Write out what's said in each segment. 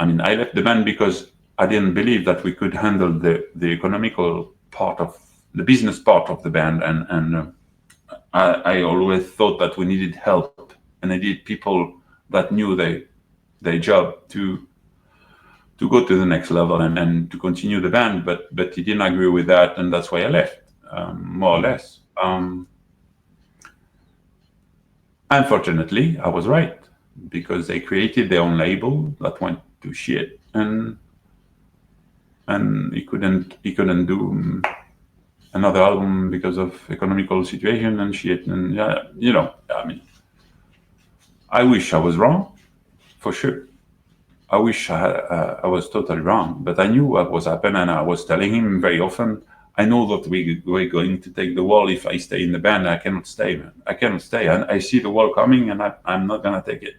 I mean, I left the band because I didn't believe that we could handle the economical part of the business part of the band, and I always thought that we needed help, and I needed people that knew their job to go to the next level and to continue the band. But he didn't agree with that, and that's why I left, more or less. Unfortunately, I was right, because they created their own label that went to shit, and he couldn't do another album because of economical situation and shit. And I mean, I wish I was wrong, for sure. I wish I was totally wrong, but I knew what was happening, and I was telling him very often, I know that we're going to take the wall if I stay in the band. I cannot stay, man. I cannot stay. And I see the wall coming, and I'm not going to take it.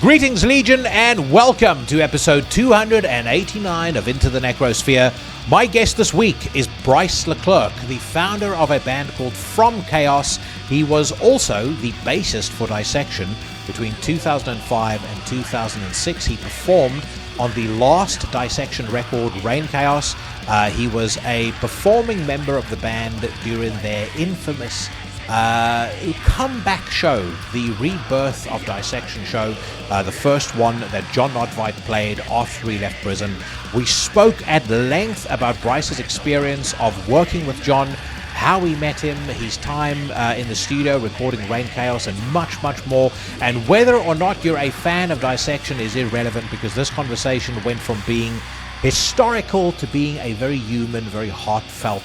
Greetings, Legion, and welcome to episode 289 of Into the Necrosphere. My guest this week is Brice LeClerq, the founder of a band called From Kaos. He was also the bassist for Dissection. Between 2005 and 2006, he performed on the last Dissection record, Reinkaos. He was a performing member of the band during their infamous comeback show, the Rebirth of Dissection show, the first one that Jon Nödtveidt played after he left prison. We spoke at length about Brice's experience of working with Jon, how he met him, his time in the studio recording Reinkaos, and much, much more. And whether or not you're a fan of Dissection is irrelevant, because this conversation went from being historical to being a very human, very heartfelt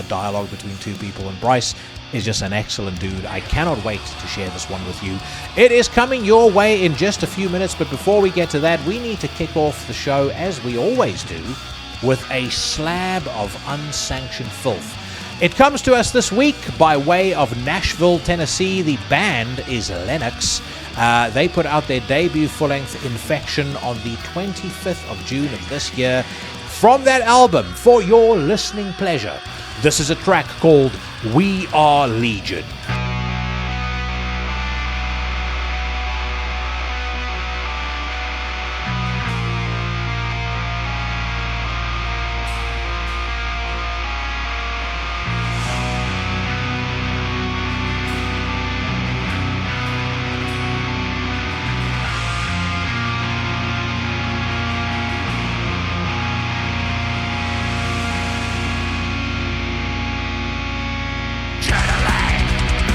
dialogue between two people. And Brice is just an excellent dude. I cannot wait to share this one with you. It is coming your way in just a few minutes, but before we get to that, we need to kick off the show, as we always do, with a slab of Unsanctioned Filth. It comes to us this week by way of Nashville, Tennessee. The band is Lenax. They put out their debut full-length Infection on the 25th of June of this year. From that album, for your listening pleasure, this is a track called We Are Legion. Try to lie.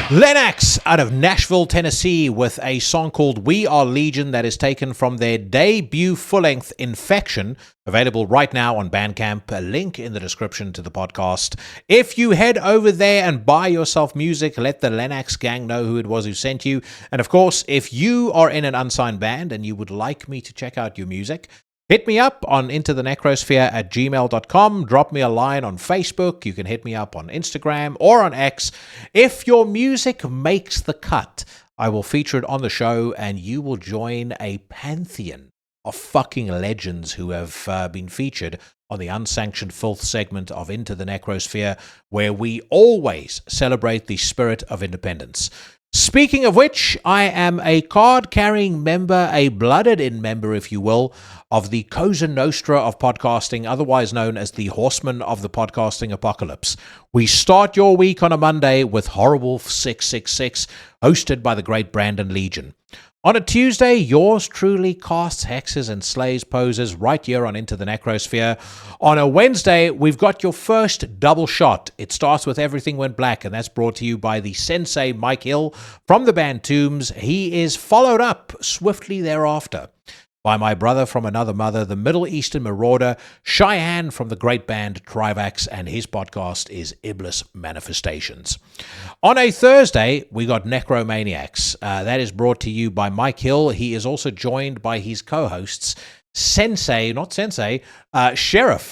Lenax out of Nashville, Tennessee, with a song called We Are Legion that is taken from their debut full-length Infection, available right now on Bandcamp. A link in the description to the podcast. If you head over there and buy yourself music, let the Lenax gang know who it was who sent you. And of course, if you are in an unsigned band and you would like me to check out your music, hit me up on intothenecrosphere@gmail.com. Drop me a line on Facebook. You can hit me up on Instagram or on X. If your music makes the cut, I will feature it on the show and you will join a pantheon of fucking legends who have been featured on the Unsanctioned Filth segment of Into the Necrosphere, where we always celebrate the spirit of independence. Speaking of which, I am a card-carrying member, a blooded-in member, if you will, of the Cosa Nostra of podcasting, otherwise known as the Horsemen of the Podcasting Apocalypse. We start your week on a Monday with Horrorwolf 666, hosted by the great Brandon Legion. On a Tuesday, yours truly casts hexes and slays poses right here on Into the Necrosphere. On a Wednesday, we've got your first double shot. It starts with Everything Went Black, and that's brought to you by the Sensei Mike Hill from the band Tombs. He is followed up swiftly thereafter by my brother from another mother, the Middle Eastern Marauder, Cheyenne from the great band Trivax, and his podcast is Iblis Manifestations. On a Thursday, we got Necromaniacs. That is brought to you by Mike Hill. He is also joined by his co-hosts, Sheriff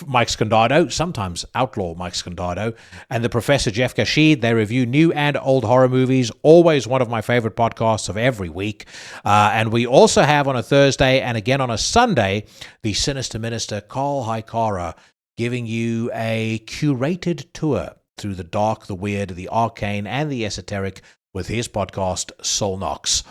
Mike Scondado, sometimes Outlaw Mike Scondado, and the Professor Jeff Kashid. They review new and old horror movies, always one of my favorite podcasts of every week. And we also have on a Thursday and again on a Sunday, the Sinister Minister Carl Haikara giving you a curated tour through the dark, the weird, the arcane, and the esoteric with his podcast, Soul Knox.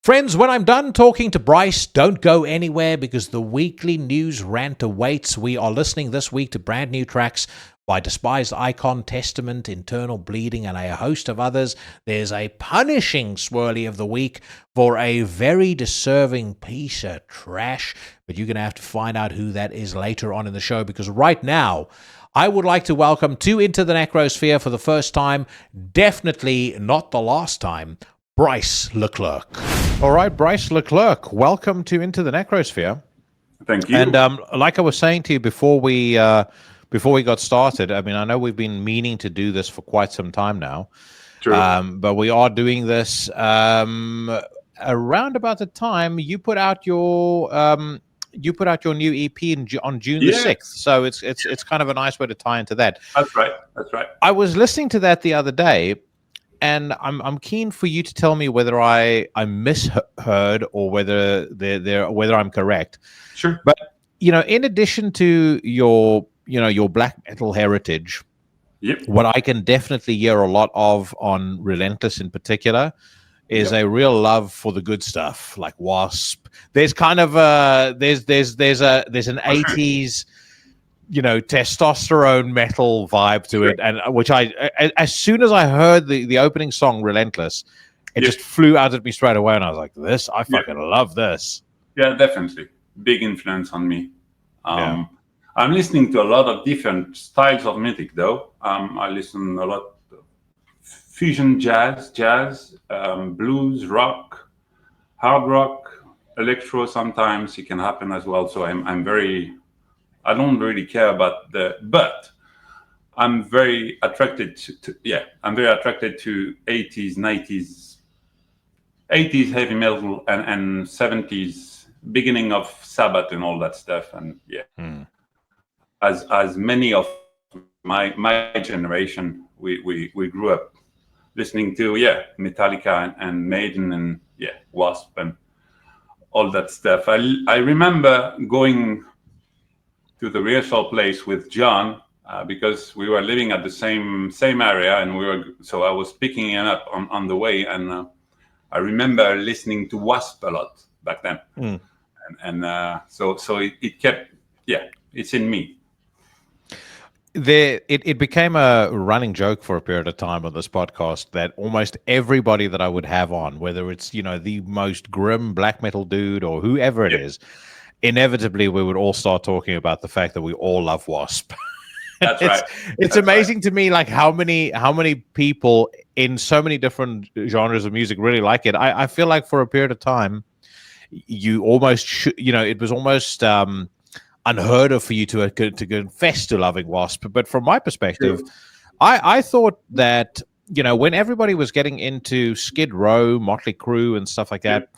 Friends, when I'm done talking to Brice, don't go anywhere because the weekly news rant awaits. We are listening this week to brand new tracks by Despised Icon, Testament, Internal Bleeding, and a host of others. There's a punishing swirly of the week for a very deserving piece of trash, but you're going to have to find out who that is later on in the show, because right now, I would like to welcome to Into the Necrosphere for the first time, definitely not the last time, Brice LeClerq. All right, Brice LeClerq, welcome to Into the Necrosphere. Thank you. And like I was saying to you before we got started, I mean, I know we've been meaning to do this for quite some time now. True. But we are doing this around about the time you put out your new EP on June the 6th. So it's kind of a nice way to tie into that. That's right. I was listening to that the other day, and I'm keen for you to tell me whether I misheard or whether I'm correct. Sure. But in addition to your black metal heritage, yep, what I can definitely hear a lot of on Relentless in particular is a real love for the good stuff, like Wasp. There's kind of there's an 80s testosterone metal vibe to it, and which as soon as I heard the opening song Relentless, it just flew out at me straight away, and I was like, I fucking love this. Yeah, definitely big influence on me. I'm listening to a lot of different styles of music though. I listen a lot to fusion jazz, blues, rock, hard rock, electro. Sometimes it can happen as well. So I don't really care about but I'm very attracted to 80s, 90s heavy metal and 70s beginning of Sabbath and all that stuff. And as many of my generation, we grew up listening to Metallica and Maiden and Wasp and all that stuff. I remember going to the rehearsal place with John because we were living at the same area, and I was picking him up on the way, and I remember listening to Wasp a lot back then, so it kept it's in me. It became a running joke for a period of time on this podcast that almost everybody that I would have on, whether it's the most grim black metal dude or whoever it is, inevitably we would all start talking about the fact that we all love Wasp. That's it's right. it's That's amazing to me, like how many people in so many different genres of music really like it. I feel like for a period of time, you almost it was almost unheard of for you to confess to loving Wasp. But from my perspective, True. I thought that when everybody was getting into Skid Row, Motley Crue, and stuff like that,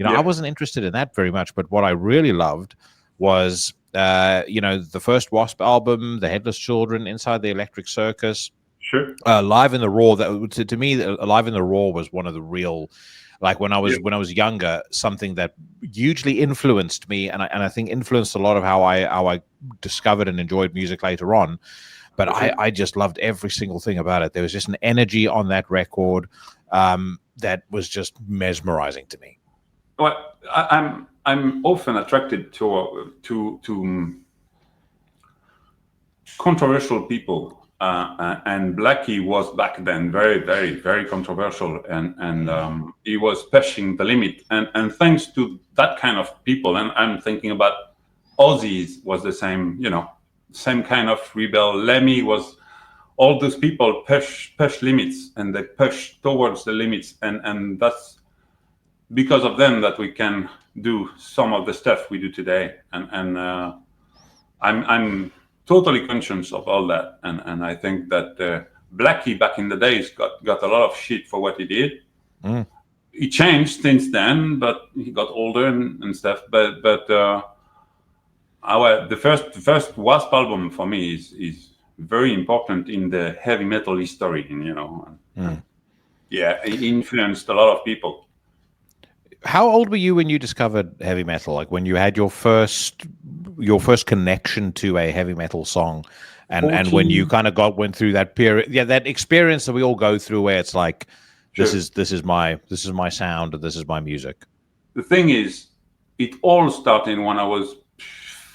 I wasn't interested in that very much. But what I really loved was the first Wasp album, The Headless Children, Inside the Electric Circus, Sure. Live in the Raw. That to me, Live in the Raw was one of the real, like when I was younger, something that hugely influenced me, and I think influenced a lot of how I discovered and enjoyed music later on. But I just loved every single thing about it. There was just an energy on that record that was just mesmerizing to me. Well, I'm often attracted to controversial people, and Blackie was back then very, very, very controversial, and he was pushing the limit. And thanks to that kind of people, and I'm thinking about Ozzy was the same, same kind of rebel. Lemmy was. All those people push limits, and they push towards the limits, and that's because of them that we can do some of the stuff we do today. And I'm totally conscious of all that, and I think that Blackie back in the days got a lot of shit for what he did. He changed since then, but he got older and stuff. But the first Wasp album for me is very important in the heavy metal history, it influenced a lot of people. How old were you when you discovered heavy metal? Like when you had your first connection to a heavy metal song, and when you kind of went through that period, that experience that we all go through, where it's like, this is my sound, and this is my music. The thing is, it all started when I was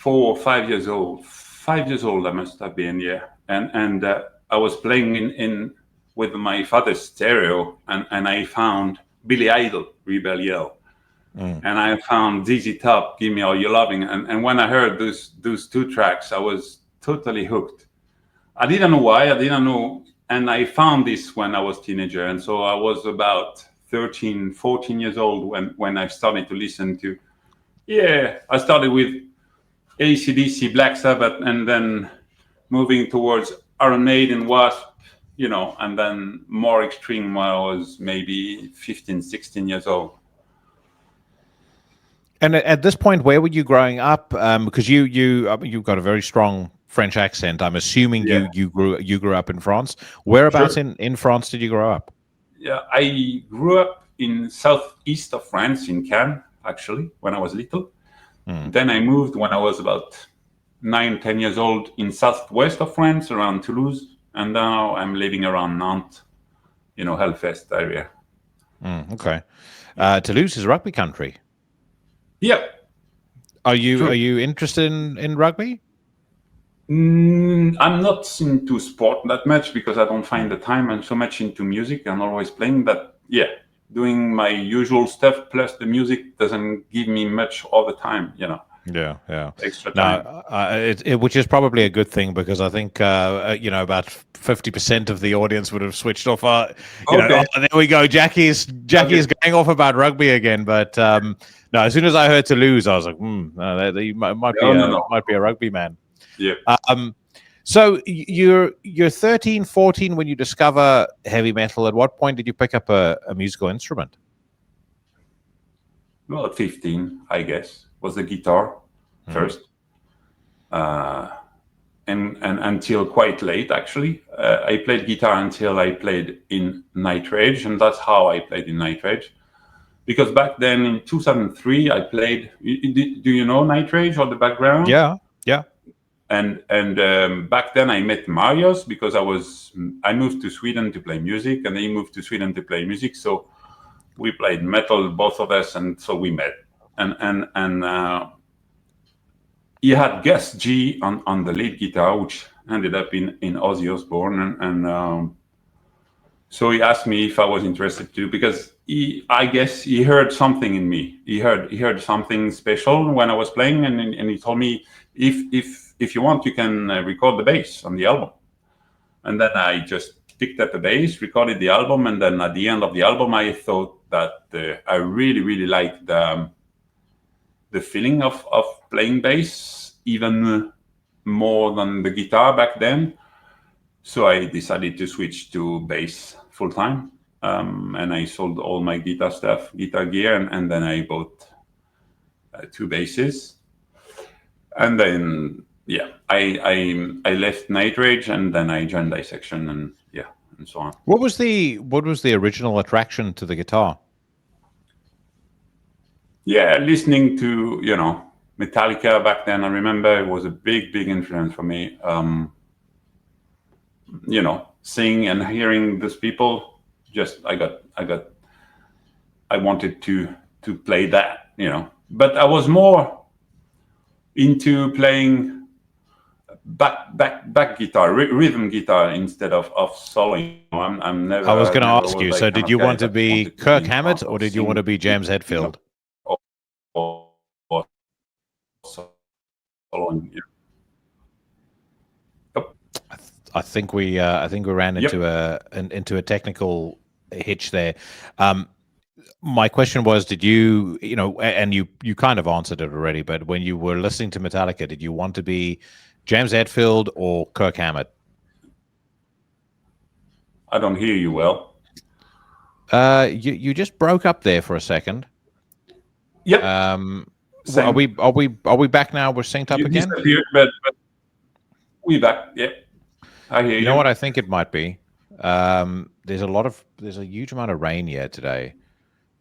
4 or 5 years old. 5 years old, I must have been, and I was playing in with my father's stereo, and I found Billy Idol, Rebel Yell, and I found ZZ Top, Give Me All Your Loving, and when I heard those two tracks, I was totally hooked. I didn't know why, and I found this when I was a teenager, and so I was about 13, 14 years old when I started to listen to, I started with AC/DC, Black Sabbath, and then moving towards Iron Maiden, Wasp, and then more extreme when I was maybe 15, 16 years old. And at this point, where were you growing up? Because you've got a very strong French accent. I'm assuming you grew up in France. Whereabouts in France did you grow up? Yeah, I grew up in southeast of France, in Cannes, actually, when I was little. Then I moved when I was about 9, 10 years old in southwest of France, around Toulouse, and now I'm living around Nantes, Hellfest area. Okay, Toulouse is rugby country. Yeah. Are you interested in rugby? I'm not into sport that much because I don't find the time. I'm so much into music. I'm always playing, but doing my usual stuff plus the music doesn't give me much all the time, extra time. Which is probably a good thing, because I think about 50% of the audience would have switched off. There we go. Jackie's going off about rugby again. But no, as soon as I heard Toulouse, I was like, he might be a rugby man. Yeah. So you're 13, 14 when you discover heavy metal. At what point did you pick up a musical instrument? Well, at 15, I guess, was the guitar first. And until quite late, actually. I played guitar until I played in Night Rage, and that's how I played in Night Rage. Because back then, in 2003, I played... Do you know Night Rage or the background? Yeah. And back then I met Marius because I moved to Sweden to play music, and he moved to Sweden to play music. So we played metal, both of us, and so we met. And he had Gus G on the lead guitar, which ended up in Ozzy Osbourne, and so he asked me if I was interested too, because I guess he heard something in me. He heard something special when I was playing, and he told me if if you want, you can record the bass on the album. And then I just picked up the bass, recorded the album, and then at the end of the album, I thought that I really, really liked the feeling of playing bass, even more than the guitar back then. So I decided to switch to bass full time, and I sold all my guitar stuff, guitar gear, and then I bought 2 basses. And then I left Night Rage, and then I joined Dissection, and so on. What was the original attraction to the guitar? Yeah, listening to Metallica back then. I remember it was a big influence for me. Seeing and hearing these people, just I wanted to play that. But I was more into playing back guitar, rhythm guitar instead of soloing. I'm never. I was going to ask you. Like so, did you want to be Kirk Hammett, or did you want to be James Hetfield? Or soloing. I think we ran into a technical hitch there. My question was, did you and you kind of answered it already, but when you were listening to Metallica, did you want to be James Hetfield or Kirk Hammett? I don't hear you well. You just broke up there for a second. Yep. Are we back now? We're synced up again? But we back. Yeah. I hear you. You know what I think it might be? There's a huge amount of rain here today.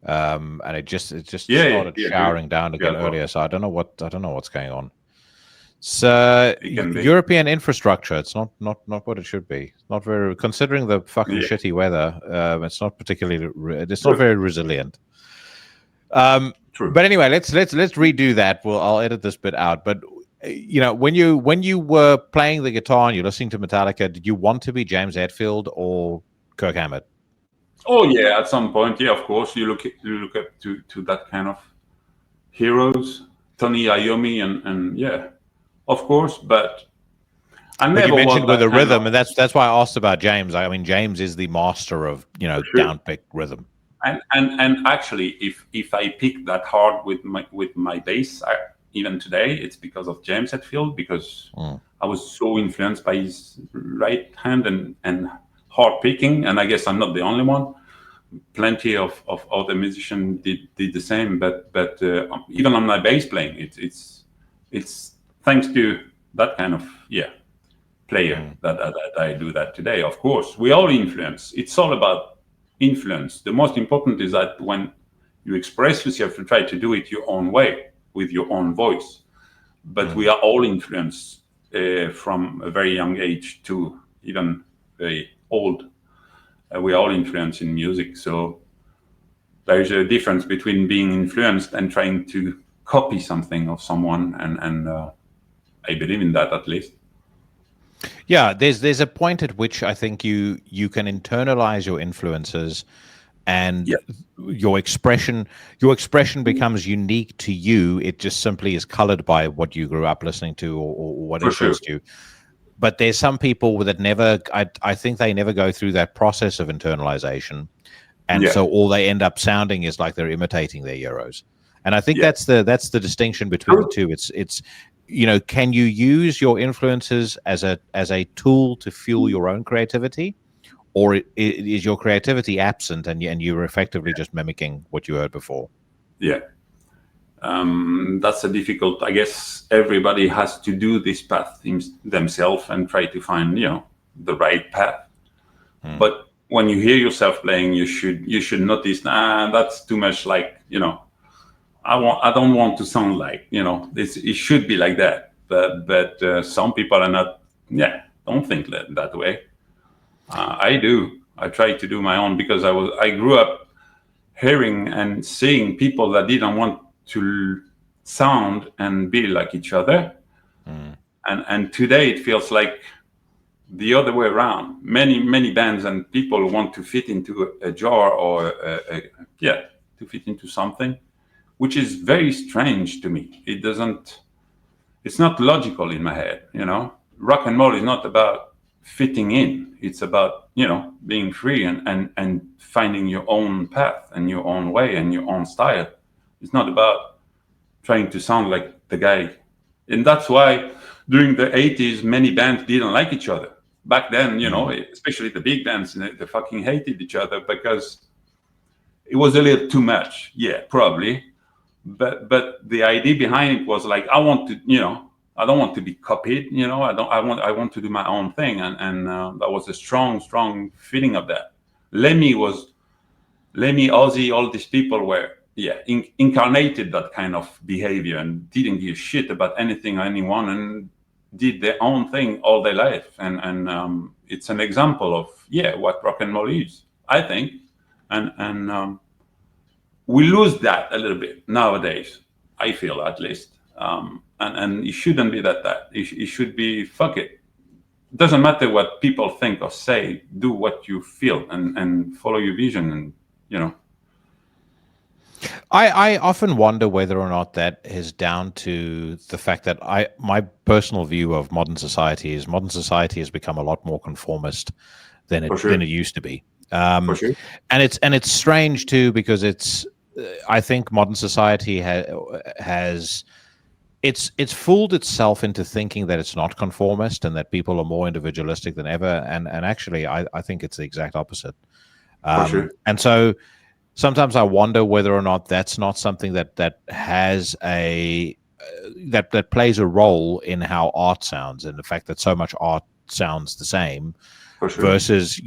And it just started showering down again earlier, so I don't know what's going on. So European infrastructure, it's not what it should be. Not very, considering the fucking shitty weather. It's not particularly. It's not very resilient. True. But anyway, let's redo that. I'll edit this bit out. But when you were playing the guitar and you're listening to Metallica, did you want to be James Hetfield or Kirk Hammett? Oh yeah, at some point, yeah, of course. You look up to that kind of heroes, Tony Iommi, and yeah, of course. But I never. You mentioned with the rhythm, and that's why I asked about James. I mean, James is the master of downpick rhythm. And actually, if I pick that hard with my bass, even today, it's because of James Hetfield, because I was so influenced by his right hand and hard picking, and I guess I'm not the only one. Plenty of other musicians did the same, but even on my bass playing, it's thanks to that kind of player that I do that today. Of course, we all influence. It's all about influence. The most important is that when you express yourself, you try to do it your own way with your own voice. But we are all influenced from a very young age to even very old. We are all influenced in music. So there's a difference between being influenced and trying to copy something of someone. And I believe in that, at least. Yeah, there's a point at which I think you can internalize your influences, and your expression becomes unique to you. It just simply is colored by what you grew up listening to or what influenced you. But there's some people that never, I think they never go through that process of internalization, and so all they end up sounding is like they're imitating their heroes. And I think that's the distinction between the two. It's can you use your influences as a tool to fuel your own creativity, or is your creativity absent and you're effectively just mimicking what you heard before? Yeah. That's a difficult, I guess everybody has to do this path themselves and try to find, the right path. But when you hear yourself playing, you should notice, that's too much like, I don't want to sound like, it should be like that. But some people are not, don't think that way. I do. I try to do my own, because I grew up hearing and seeing people that didn't want to sound and be like each other. And today it feels like the other way around. Many bands and people want to fit into a jar or to fit into something, which is very strange to me. It doesn't it's not logical in my head. Rock and roll is not about fitting in. It's about being free and finding your own path and your own way and your own style. It's not about trying to sound like the guy. And that's why during the 80s, many bands didn't like each other. Back then, especially the big bands, they fucking hated each other because it was a little too much. Yeah, probably. But the idea behind it was like, I don't want to be copied. I want to do my own thing. And that was a strong feeling of that. Lemmy, Ozzy, all these people were, incarnated that kind of behavior and didn't give a shit about anything or anyone and did their own thing all their life. And it's an example of, what rock and roll is, I think. And we lose that a little bit nowadays, I feel, at least. And it shouldn't be that. It should be, fuck it. It doesn't matter what people think or say. Do what you feel and follow your vision. And, I often wonder whether or not that is down to the fact that my personal view of modern society has become a lot more conformist than it used to be. For sure. And it's strange too, because I think modern society has it's fooled itself into thinking that it's not conformist and that people are more individualistic than ever. And actually, I think it's the exact opposite. For sure. And so sometimes I wonder whether or not that's not something that has that plays a role in how art sounds, and the fact that so much art sounds the same, versus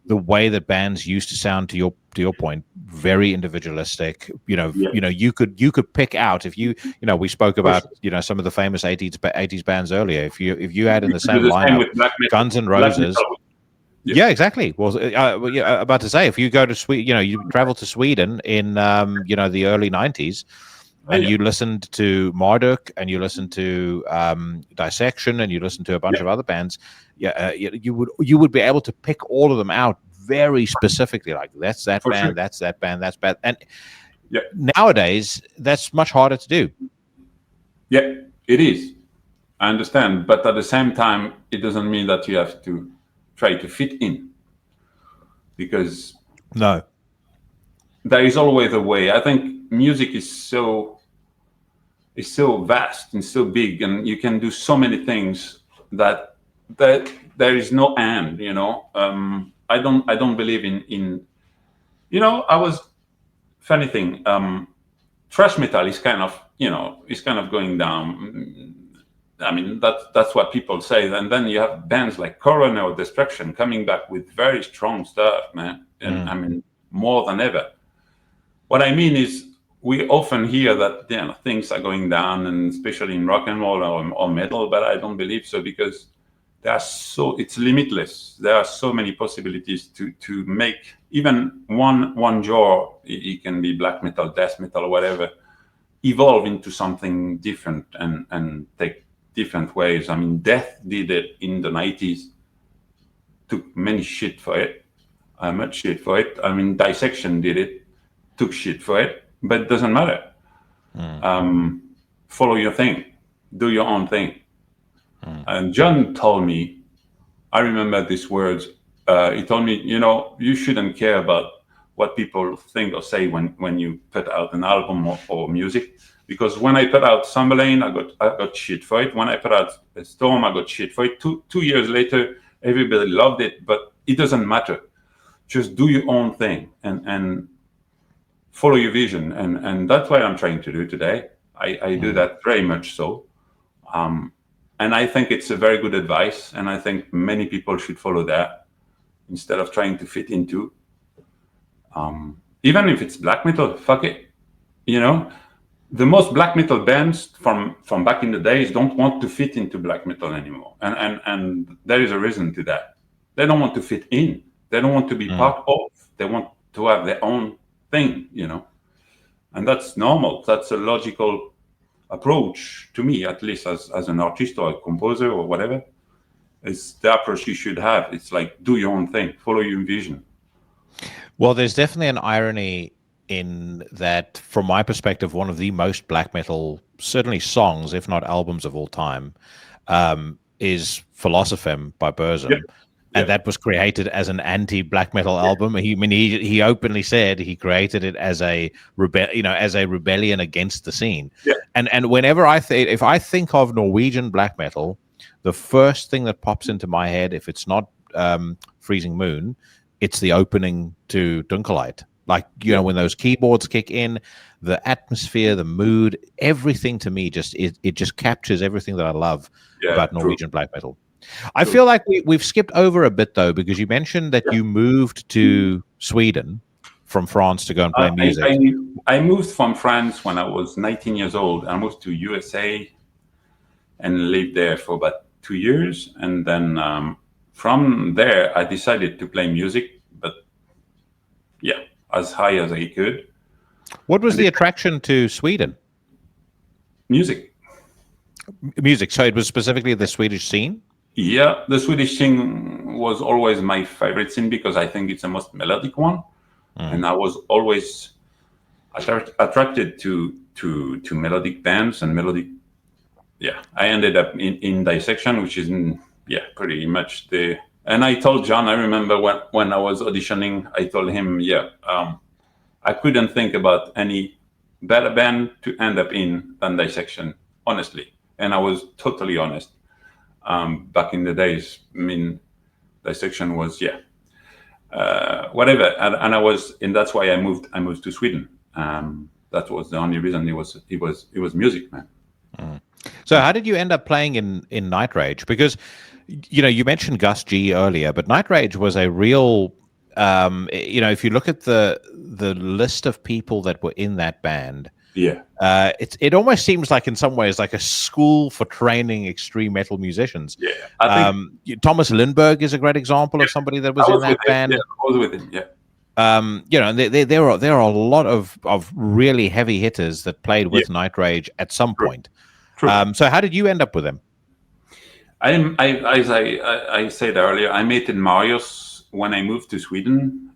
the way that bands used to sound, to your point, very individualistic. You could pick out, if we spoke about some of the famous 80s bands earlier. If you had in the same lineup Guns N' Roses. Yeah, exactly. Well, about to say, if you go to Sweden, you travel to Sweden in the early 90s, and you listened to Marduk, and you listened to Dissection, and you listened to a bunch of other bands, you would be able to pick all of them out very specifically, like that's that band, that's that band, that's bad. And nowadays, that's much harder to do. Yeah, it is. I understand, but at the same time, it doesn't mean that you have to try to fit in, because there is always a way. I think music is so vast and so big, and you can do so many things that there is no end. I don't believe in funny thing. Thrash metal is kind of going down. I mean, that's what people say. And then you have bands like Corona or Dissection coming back with very strong stuff, man. And I mean, more than ever. What I mean is, we often hear that things are going down, and especially in rock and roll or metal, but I don't believe so, because it's limitless. There are so many possibilities to make even one genre. It can be black metal, death metal, or whatever, evolve into something different and take different ways. I mean, Death did it in the 90s, took many shit for it, much shit for it. I mean, Dissection did it, took shit for it, but it doesn't matter. Follow your thing, do your own thing. And Jon told me, I remember these words, he told me, you shouldn't care about what people think or say when you put out an album or music. Because when I put out Summerlane, I got shit for it. When I put out Storm, I got shit for it. Two years later, everybody loved it, but it doesn't matter. Just do your own thing and follow your vision. And that's what I'm trying to do today. I do that very much so. And I think it's a very good advice. And I think many people should follow that instead of trying to fit into. Even if it's black metal, fuck it. The most black metal bands from back in the days don't want to fit into black metal anymore. And there is a reason to that. They don't want to fit in. They don't want to be part of. They want to have their own thing, And that's normal. That's a logical approach to me, at least as an artist or a composer or whatever. It's the approach you should have. It's like, do your own thing, follow your vision. Well, there's definitely an irony in that, from my perspective, one of the most black metal, certainly songs, if not albums of all time, is Philosophem by Burzum. Yeah. And that was created as an anti-black metal album. He openly said he created it as a rebellion against the scene. Yeah. And whenever if I think of Norwegian black metal, the first thing that pops into my head, if it's not Freezing Moon, it's the opening to Dunkelheit. Like, when those keyboards kick in, the atmosphere, the mood, everything to me it just captures everything that I love about Norwegian black metal. I feel like we've skipped over a bit, though, because you mentioned that you moved to Sweden from France to go and play music. I moved from France when I was 19 years old. I moved to USA and lived there for about 2 years. And then from there, I decided to play music, but as high as I could. What was the attraction to Sweden? Music. So it was specifically the Swedish scene? Yeah, the Swedish scene was always my favorite scene because I think it's the most melodic one. And I was always attracted to melodic bands and melodic. Yeah, I ended up in Dissection, which is pretty much the. And I told Jon, I remember when I was auditioning, I told him, I couldn't think about any better band to end up in than Dissection, honestly. And I was totally honest. Back in the days, Dissection was whatever, and I was, and that's why I moved to Sweden. That was the only reason. It was music, man. So how did you end up playing in Night Rage? Because you mentioned Gus G earlier, but Night Rage was a real if you look at the list of people that were in that band, it almost seems like in some ways like a school for training extreme metal musicians. I think Thomas Lindberg is a great example of somebody that was in that band. I was with him. There are a lot of really heavy hitters that played with Night Rage at some point. True. So how did you end up with them? As I said earlier, I met in Marius when I moved to Sweden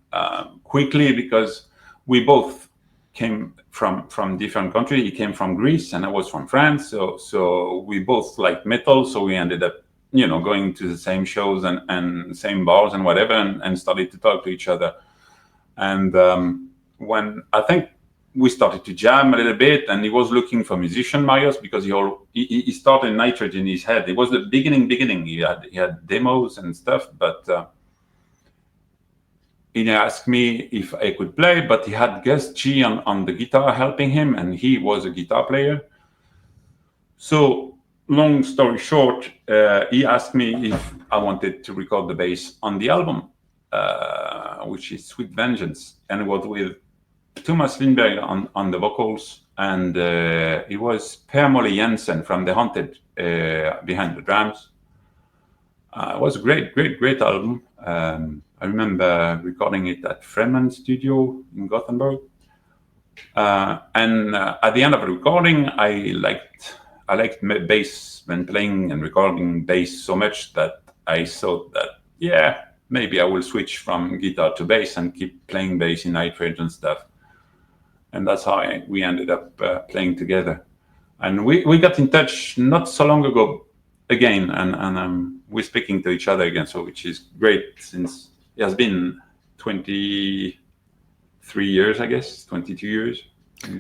quickly because we both came from different countries. He came from Greece and I was from France. So we both liked metal. So we ended up, going to the same shows and same bars and whatever and started to talk to each other. And when I think we started to jam a little bit and he was looking for musician, Marius, because he started Night Rage in his head. It was the beginning. He had demos and stuff, but he asked me if I could play, but he had Gus G on the guitar helping him, and he was a guitar player. So, long story short, he asked me if I wanted to record the bass on the album, which is Sweet Vengeance, and it was with Thomas Lindberg on the vocals, and it was Per Molle Jensen from The Haunted behind the drums. It was a great album. I remember recording it at Fremen Studio in Gothenburg. And at the end of the recording, I liked bass when playing and recording bass so much that I thought that, maybe I will switch from guitar to bass and keep playing bass in Night Rage and stuff. And that's how we ended up playing together. And we got in touch not so long ago again, and we're speaking to each other again, so which is great since it has been 23 years, I guess, 22 years.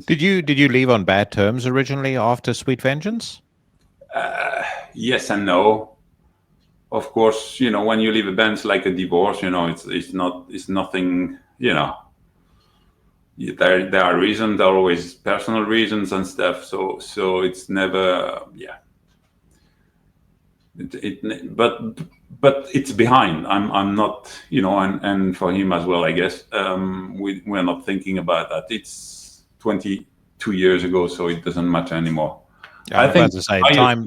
Did you leave on bad terms originally after Sweet Vengeance? Yes and no. Of course, when you leave a band, it's like a divorce. It's nothing. There are reasons. There are always personal reasons and stuff. So it's never. But it's behind. I'm not, and for him as well, I guess. We're not thinking about that. It's 22 years ago, so it doesn't matter anymore. I think to say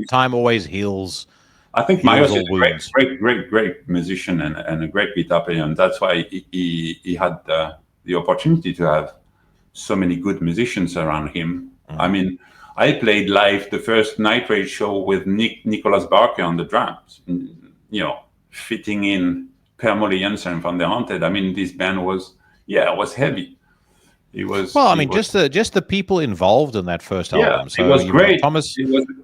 time always heals. I think Marius is a great musician and a great guitar player, and that's why he had the opportunity to have so many good musicians around him. I mean, I played live the first Night Rage show with Nicholas Barker on the drums, fitting in Per Molle Jensen from The Haunted. I mean, this band was heavy. Well, I mean, just the people involved in that first album. So it was you've great. got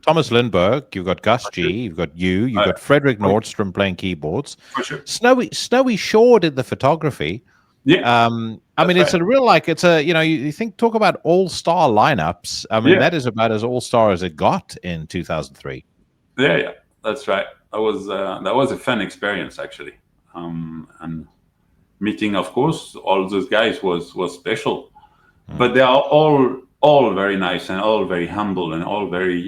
Thomas Lindberg, you've got Gus G, you've got you've got Frederick Nordstrom playing keyboards. For sure. Snowy Shore did the photography. Yeah. I mean, it's a real you think talk about all-star lineups. I mean, that is about as all-star as it got in 2003. Yeah, that's right. That was a fun experience actually, and meeting, of course, all those guys was special. But they are all very nice and all very humble and all very,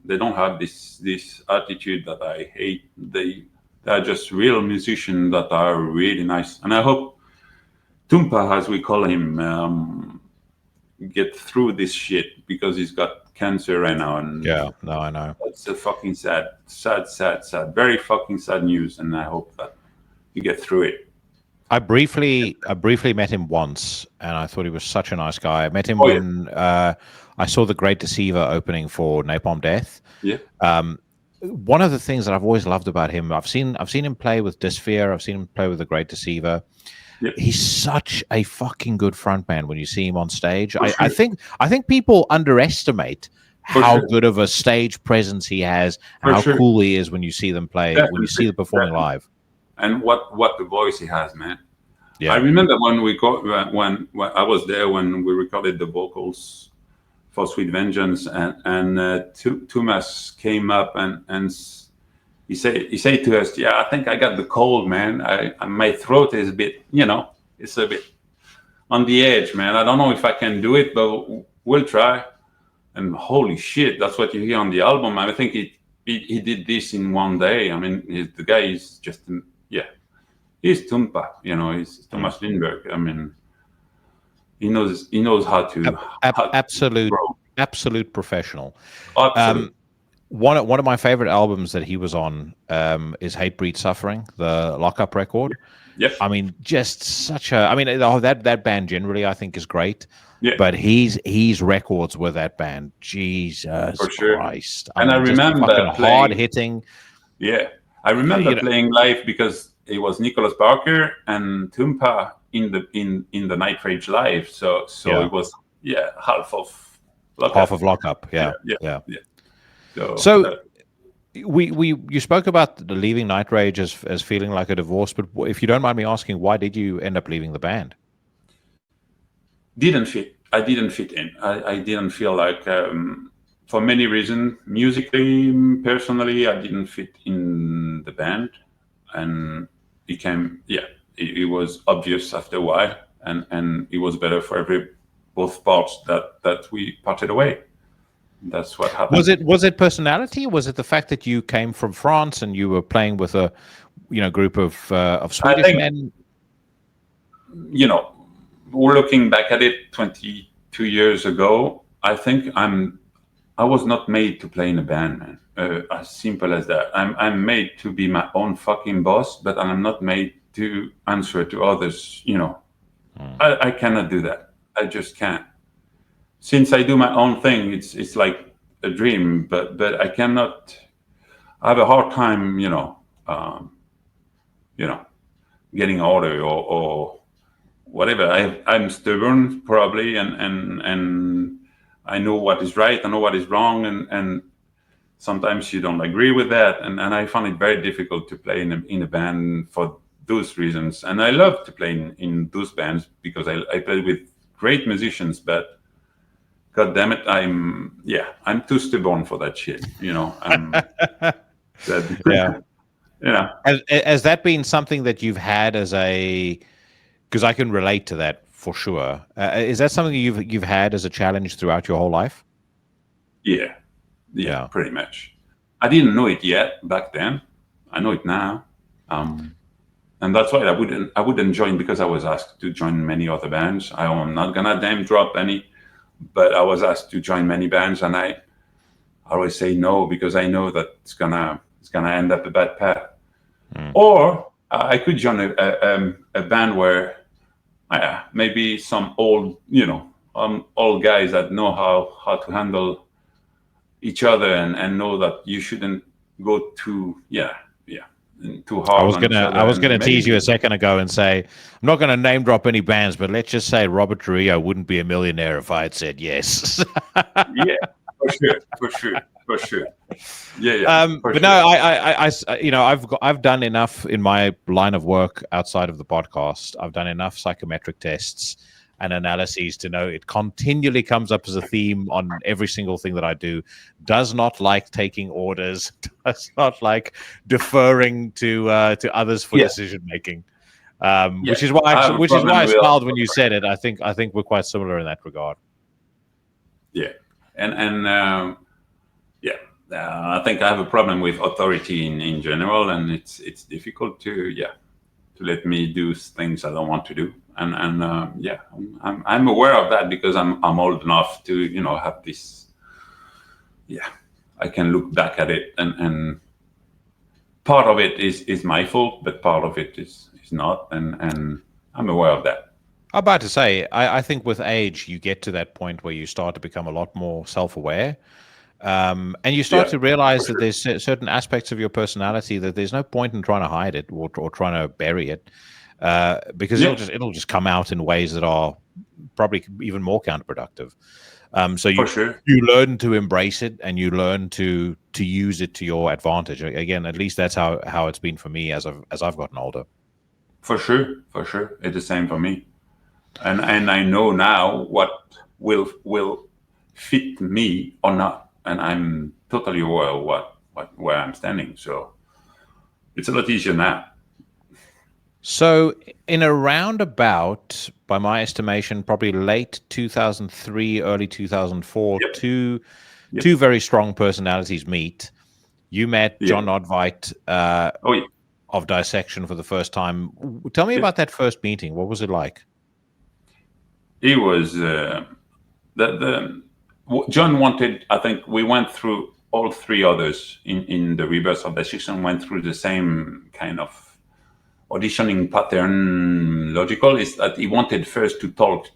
they don't have this attitude that I hate. They are just real musicians that are really nice. And I hope Tumpa, as we call him, get through this shit, because he's got cancer right now. And I know. It's a fucking sad, very fucking sad news. And I hope that you get through it. I briefly met him once, and I thought he was such a nice guy. I met him when I saw the Great Deceiver opening for Napalm Death. Yeah. One of the things that I've always loved about him, I've seen him play with Dysphere, I've seen him play with the Great Deceiver. Yep. He's such a fucking good frontman when you see him on stage. I think people underestimate how good of a stage presence he has, and how cool he is when you see them play, when you see them performing live. And what the voice he has, man. Yeah. I remember when when I was there when we recorded the vocals for Sweet Vengeance, and Thomas came up and he said to us, "Yeah, I think I got the cold, man. My throat is a bit, it's a bit on the edge, man. I don't know if I can do it, but we'll try." And holy shit, that's what you hear on the album. I think he did this in one day. I mean, the guy is just. He's Tumpa, he's Thomas Lindberg. I mean, he knows how to absolute professional. Absolutely. One of my favorite albums that he was on is Hate Breed Suffering, the Lockup record. Yes. I mean, just such a. I mean, that band generally I think is great. Yeah. But he's records with that band. Jesus Christ! And I remember hard hitting. Yeah, I remember playing live because it was Nicholas Barker and Tumpa in the Night Rage live. So it was half of Lockup. Yeah. So you spoke about leaving Night Rage as feeling like a divorce, but if you don't mind me asking, why did you end up leaving the band? Didn't fit. I didn't fit in. I didn't feel like, for many reasons, musically, personally, I didn't fit in the band, and it was obvious after a while, and it was better for both parts that we parted away. That's what happened. Was it personality? Was it the fact that you came from France and you were playing with a group of Swedish men? We're looking back at it 22 years ago. I think I was not made to play in a band, man. As simple as that. I'm made to be my own fucking boss, but I'm not made to answer to others. I cannot do that. I just can't. Since I do my own thing, it's like a dream, but I cannot. I have a hard time, getting order or whatever. I'm stubborn probably, and I know what is right, I know what is wrong, and sometimes you don't agree with that, and I find it very difficult to play in a band for those reasons. And I love to play in those bands because I play with great musicians, but God damn it, I'm too stubborn for that shit, Has that been something that you've had because I can relate to that for sure. Is that something you've had as a challenge throughout your whole life? Yeah, pretty much. I didn't know it yet back then. I know it now, and that's why I wouldn't join, because I was asked to join many other bands. I'm not gonna name drop any, but I was asked to join many bands, and I always say no because I know that it's gonna end up a bad path. Or I could join a band where maybe some old guys that know how to handle each other and know that you shouldn't go too too hard. I was gonna tease you a second ago and say I'm not gonna name drop any bands, but let's just say Robert Trujillo wouldn't be a millionaire if I had said yes. Yeah, for sure. But sure. no, I've done enough in my line of work outside of the podcast. I've done enough psychometric tests and analyses to know it continually comes up as a theme on every single thing that I do. Does not like taking orders. Does not like deferring to others for decision making. Which is why I smiled when you said it. I think we're quite similar in that regard. Yeah, and I think I have a problem with authority in general, and it's difficult to let me do things I don't want to do. And I'm aware of that because I'm old enough to have this. Yeah, I can look back at it, and part of it is my fault, but part of it is not, and I'm aware of that. I'm about to say, I think with age you get to that point where you start to become a lot more self-aware. And you start to realize that there's certain aspects of your personality that there's no point in trying to hide it or trying to bury it, because it'll just come out in ways that are probably even more counterproductive. So you learn to embrace it, and you learn to use it to your advantage. Again, at least that's how it's been for me as I've gotten older. For sure, it's the same for me, and I know now what will fit me or not. And I'm totally aware of where I'm standing. So it's a lot easier now. So in a roundabout, by my estimation, probably late 2003, early 2004, two very strong personalities meet. You met Jon Nödtveidt of Dissection for the first time. Tell me about that first meeting. What was it like? It was Jon wanted, I think we went through, all three others in the rebirth of Dissection went through the same kind of auditioning pattern. Logical is that he wanted first to talk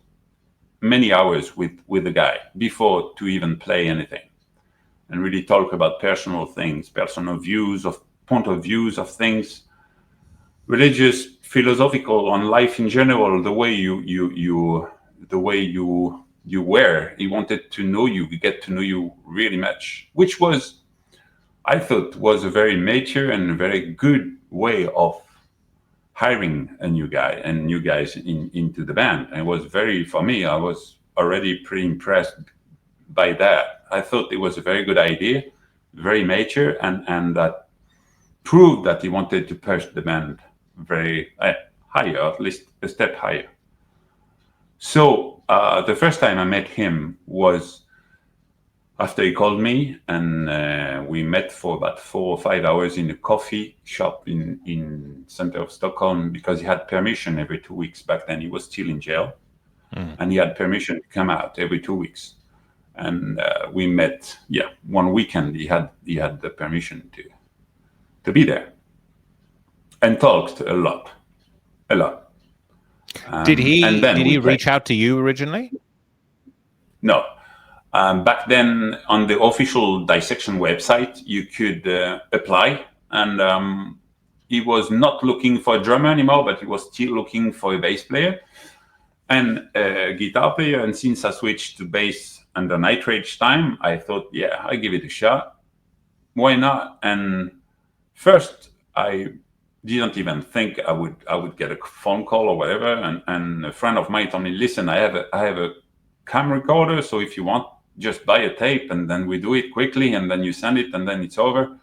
many hours with the guy before to even play anything, and really talk about personal things, personal views, point of views of things, religious, philosophical, on life in general, the way you were. He wanted to know you, get to know you really much, which was, I thought, was a very mature and a very good way of hiring a new guy and new guys into the band. And it was for me, I was already pretty impressed by that. I thought it was a very good idea, very mature, and that proved that he wanted to push the band very higher, at least a step higher. So the first time I met him was after he called me, and we met for about 4 or 5 hours in a coffee shop in center of Stockholm, because he had permission every 2 weeks. Back then he was still in jail, and he had permission to come out every 2 weeks. And we met, one weekend he had the permission to be there, and talked a lot. Did he reach out to you originally? No. Back then, on the official Dissection website, you could apply, and he was not looking for a drummer anymore, but he was still looking for a bass player and a guitar player. And since I switched to bass under Night Rage time, I thought, I give it a shot. Why not? And first, I didn't even think I would get a phone call or whatever, and a friend of mine told me, listen, I have a cam recorder, so if you want, just buy a tape, and then we do it quickly, and then you send it, and then it's over.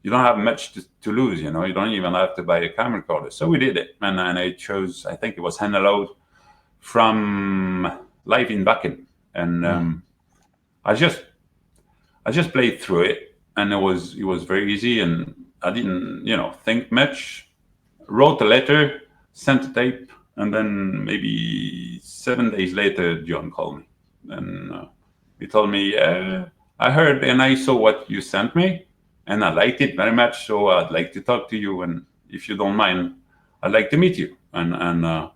You don't have much to lose, you don't even have to buy a cam recorder. So we did it, and I chose, I think it was Hannelode from Live in Bakken, and I just played through it, and it was very easy, and I didn't, think much. Wrote a letter, sent a tape, and then maybe 7 days later, Jon called me, and he told me, I heard and I saw what you sent me, and I liked it very much, so I'd like to talk to you, and if you don't mind, I'd like to meet you. And I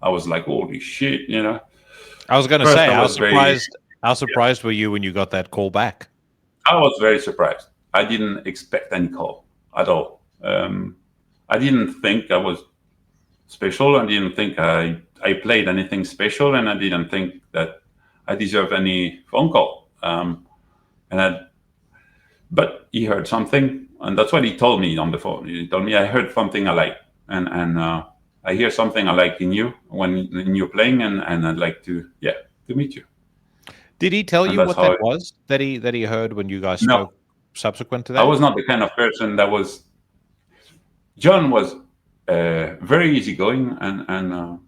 was like, holy shit, I was going to say, how surprised were you when you got that call back? I was very surprised. I didn't expect any call at all. I didn't think I was special. I didn't think I played anything special, and I didn't think that I deserved any phone call. But he heard something, and that's what he told me on the phone. He told me, I heard something I like, and I hear something I like in you when you're playing, and I'd like to meet you. Did he tell And you that's what how that was that he heard when you guys No. spoke subsequent to I that? was not the kind of person that was. Jon was very easygoing and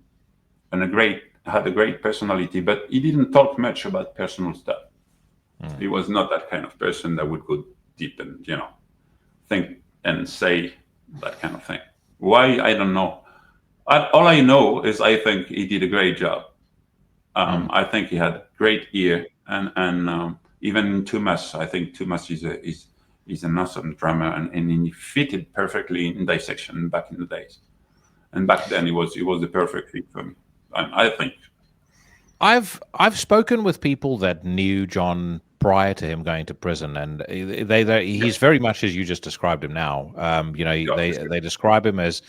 had a great personality, but he didn't talk much about personal stuff. He was not that kind of person that would go deep and think and say that kind of thing. Why, I don't know. All I know is I think he did a great job. I think he had great ear, and even Thomas, I think Thomas is an awesome drummer, and he fitted perfectly in Dissection back in the days. And back then, he was the perfect fit for me. I think. I've spoken with people that knew Jon prior to him going to prison, and he's very much as you just described him now. They describe him as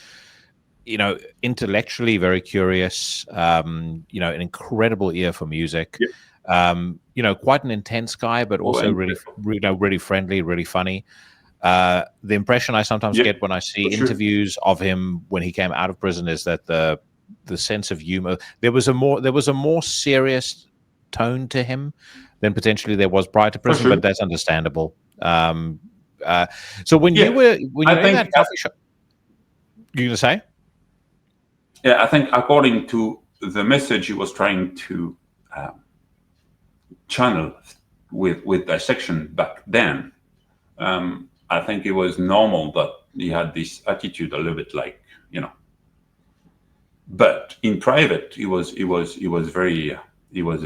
intellectually very curious, an incredible ear for music, quite an intense guy, but also really friendly, really funny. The impression I sometimes get when I see interviews of him when he came out of prison is that the sense of humor, there was a more serious tone to him than potentially there was prior to prison, but that's understandable. So when you were in that coffee shop, you gonna say? Yeah, I think according to the message he was trying to channel with Dissection back then, I think it was normal that he had this attitude a little bit like, But in private, he was a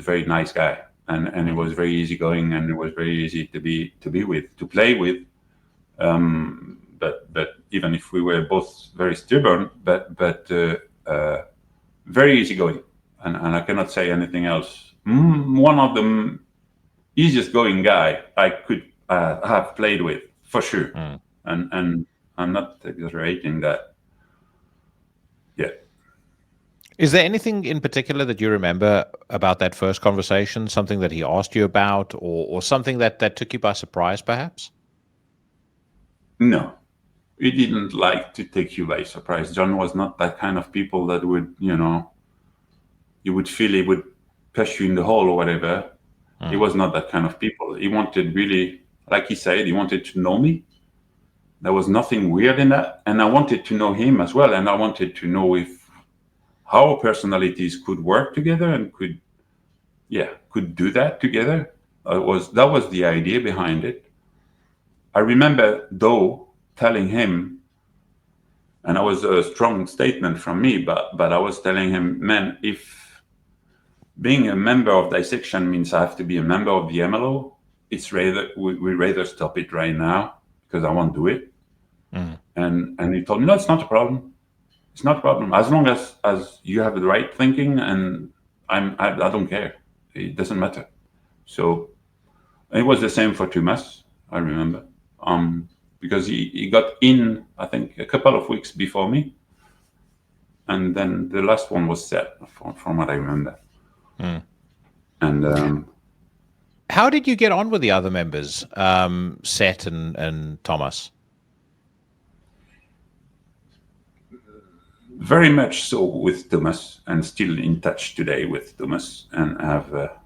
very nice guy, and he was very easygoing, and it was very easy to be with, to play with. But even if we were both very stubborn, but very easygoing, and I cannot say anything else. One of the easiest going guy I could have played with, for sure. And I'm not exaggerating that. Yeah. Is there anything in particular that you remember about that first conversation, something that he asked you about, or something that took you by surprise, perhaps? No, he didn't like to take you by surprise. Jon was not that kind of people that would, you would feel he would push you in the hole or whatever. He was not that kind of people. He wanted really, like he said, he wanted to know me. There was nothing weird in that. And I wanted to know him as well. And I wanted to know how personalities could work together and could do that together. That was the idea behind it. I remember, though, telling him, and that was a strong statement from me, but I was telling him, man, if being a member of Dissection means I have to be a member of the MLO, we rather stop it right now because I won't do it. And he told me, no, it's not a problem. It's not a problem. As long as you have the right thinking, and I don't care. It doesn't matter. So it was the same for Thomas, I remember. Because he got in, I think, a couple of weeks before me. And then the last one was set, from what I remember. And how did you get on with the other members, Seth and Thomas? Very much so with Thomas, and still in touch today with Thomas, and have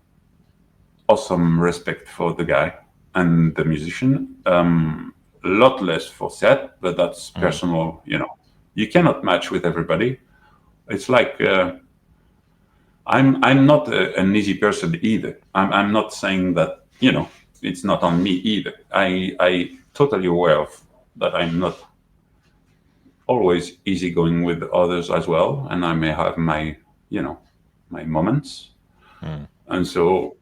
awesome respect for the guy and the musician. A lot less for Seth, but that's personal. You cannot match with everybody. It's like I'm not an easy person either. I'm not saying that it's not on me either. I totally aware of that. I'm not always easygoing with others as well, and I may have my moments, and so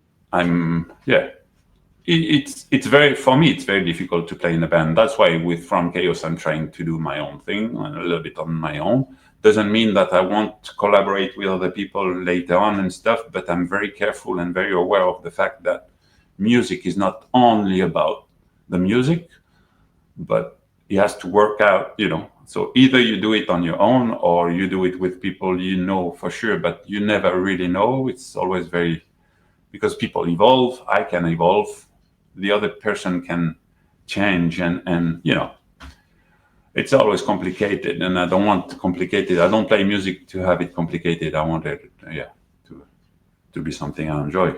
it's very difficult to play in a band. That's why with From Kaos I'm trying to do my own thing, a little bit on my own. Doesn't mean that I won't collaborate with other people later on and stuff, but I'm very careful and very aware of the fact that music is not only about the music, but it has to work out, So either you do it on your own or you do it with people you know for sure, but you never really know. It's always because people evolve, I can evolve, the other person can change, and it's always complicated, and I don't want to complicate it. I don't play music to have it complicated. I want it, to be something I enjoy.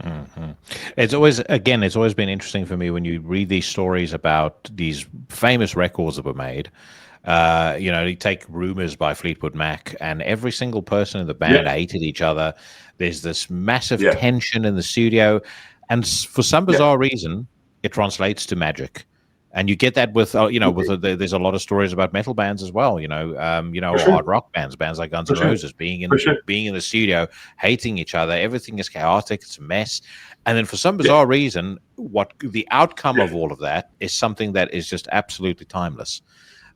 Mm-hmm. It's always been interesting for me when you read these stories about these famous records that were made. You take Rumors by Fleetwood Mac, and every single person in the band hated each other. There's this massive tension in the studio, and for some bizarre reason, it translates to magic. And you get that with, there's a lot of stories about metal bands as well. Hard rock bands like Guns N' Roses, being in the studio, hating each other. Everything is chaotic. It's a mess. And then for some bizarre reason, what the outcome of all of that is something that is just absolutely timeless.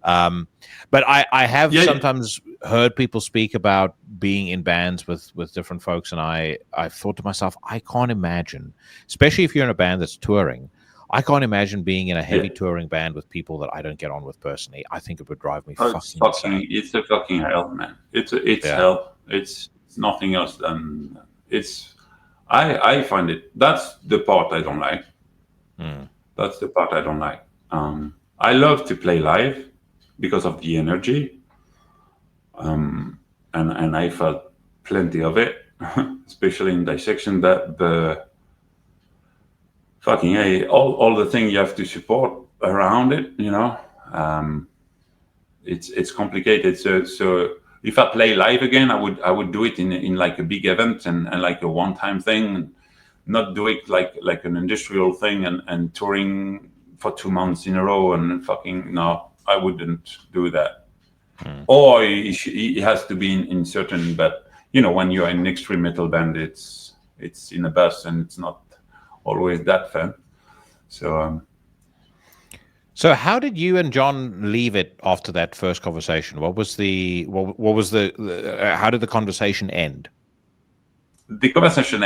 But I have sometimes heard people speak about being in bands with different folks, and I've thought to myself, I can't imagine, especially if you're in a band that's touring, I can't imagine being in a heavy touring band with people that I don't get on with personally. I think it would drive me fucking insane. It's a fucking hell, man. It's hell. It's nothing else than it's. I find it. That's the part I don't like. That's the part I don't like. I love to play live because of the energy, and I felt plenty of it, especially in Dissection. That the fucking all the thing you have to support around it, it's complicated. So if I play live again, I would do it in like a big event and like a one-time thing, and not do it like an industrial thing and touring for 2 months in a row and fucking no, I wouldn't do that. Or it has to be in certain, but when you're in an extreme metal band, it's in a bus and it's not always that fun. So how did you and Jon leave it after that first conversation? How did the conversation end? The conversation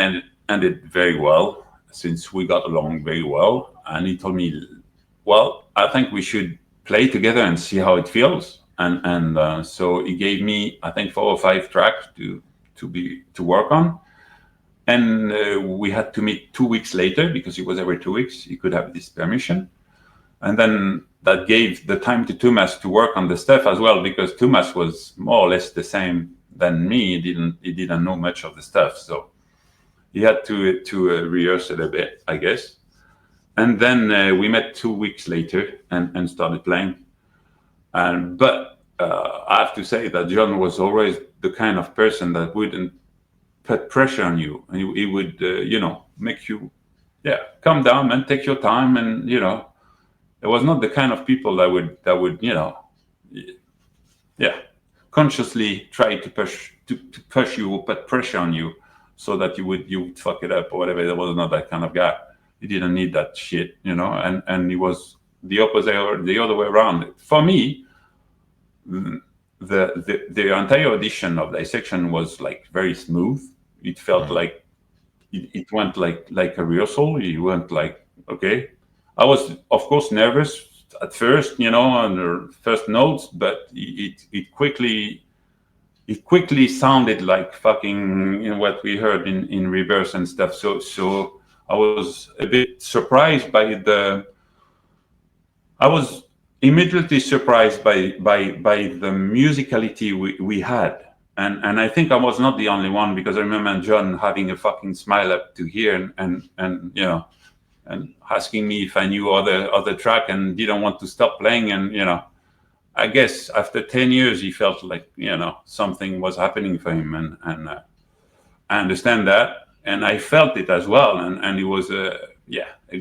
ended very well, since we got along very well, and he told me, well, I think we should play together and see how it feels, and so he gave me, I think, 4 or 5 tracks to work on. And we had to meet 2 weeks later, because it was every 2 weeks he could have this permission. And then that gave the time to Thomas to work on the stuff as well, because Thomas was more or less the same than me. He didn't know much of the stuff, so he had to rehearse it a bit, I guess. And then we met 2 weeks later and started playing. But I have to say that Jon was always the kind of person that wouldn't put pressure on you, and he would make you calm down and take your time, and it was not the kind of people that would consciously try to push you or put pressure on you so that you would fuck it up or whatever. There was not that kind of guy. He didn't need that shit, and he was the opposite, or the other way around. For me, the entire audition of Dissection was like very smooth. It felt like it went like a rehearsal. You went like, okay. I was, of course, nervous at first, on the first notes, but it quickly sounded like fucking what we heard in reverse and stuff. So I was a bit surprised I was immediately surprised by the musicality we had. And I think I was not the only one, because I remember Jon having a fucking smile up to here and asking me if I knew other track and didn't want to stop playing. And, I guess after 10 years, he felt like, something was happening for him. And I understand that. And I felt it as well. And it was a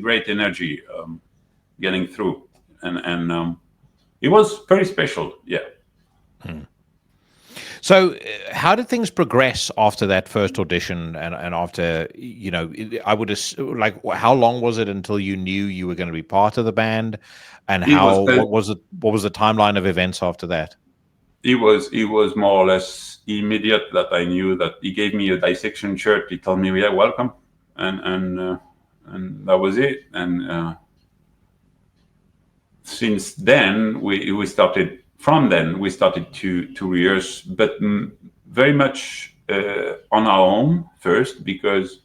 great energy getting through. And it was very special. Yeah. So how did things progress after that first audition, and after, I would like, how long was it until you knew you were going to be part of the band, and what was the timeline of events after that? It was more or less immediate that I knew that he gave me a Dissection shirt. He told me, yeah, welcome. And that was it. And since then we started from then we started to rehearse, but very much on our own first, because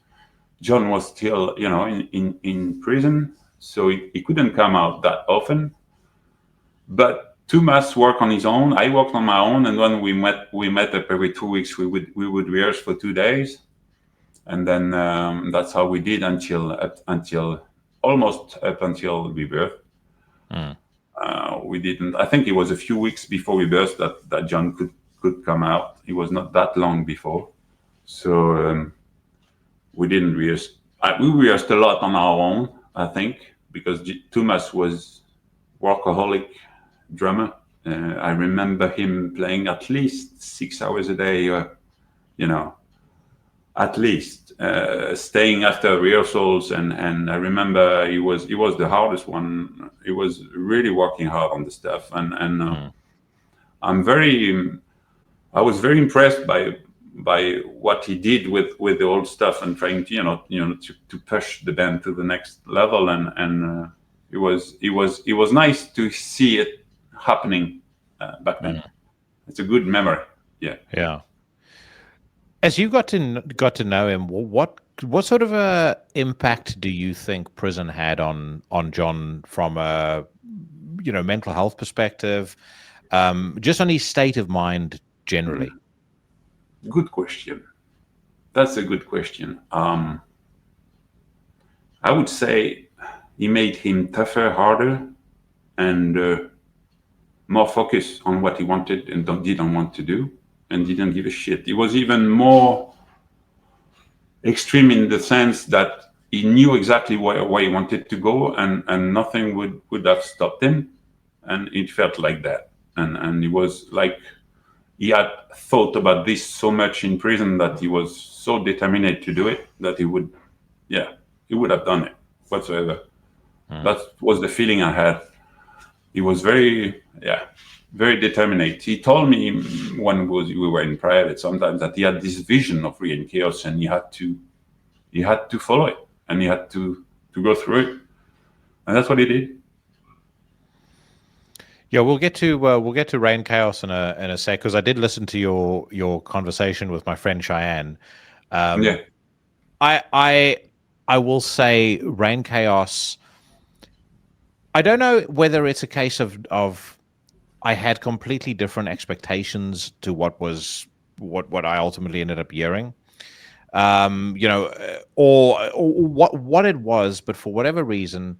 Jon was still, in prison, so he couldn't come out that often. But Thomas worked on his own. I worked on my own, and when we met up every 2 weeks. We would rehearse for 2 days, and then that's how we did almost up until Rebirth. We didn't. I think it was a few weeks before Rebirth that Jon could come out. It was not that long before, so we didn't rehearse. We rehearsed a lot on our own, I think, because Thomas was workaholic drummer. I remember him playing at least 6 hours a day, at least staying after rehearsals, and I remember he was the hardest one. He was really working hard on the stuff, and I was very impressed by what he did with the old stuff, and trying to push the band to the next level, and it was nice to see it happening back then. It's a good memory. Yeah. As you got to know him, what sort of a impact do you think prison had on Jon from a mental health perspective, just on his state of mind generally? Good question. That's a good question. I would say he made him tougher, harder, and more focused on what he wanted and didn't want to do, and didn't give a shit. He was even more extreme in the sense that he knew exactly where he wanted to go, and nothing would have stopped him. And it felt like that. And he was like, he had thought about this so much in prison that he was so determined to do it that he would have done it whatsoever. That was the feeling I had. He was very determined. He told me when we were in private sometimes that he had this vision of Reinkaos, and he had to follow it, and he had to go through it, and that's what he did. Yeah, we'll get to Reinkaos in a sec, because I did listen to your conversation with my friend Cheyenne. I will say Reinkaos. I don't know whether it's a case of I had completely different expectations to what I ultimately ended up hearing, or what it was, but for whatever reason,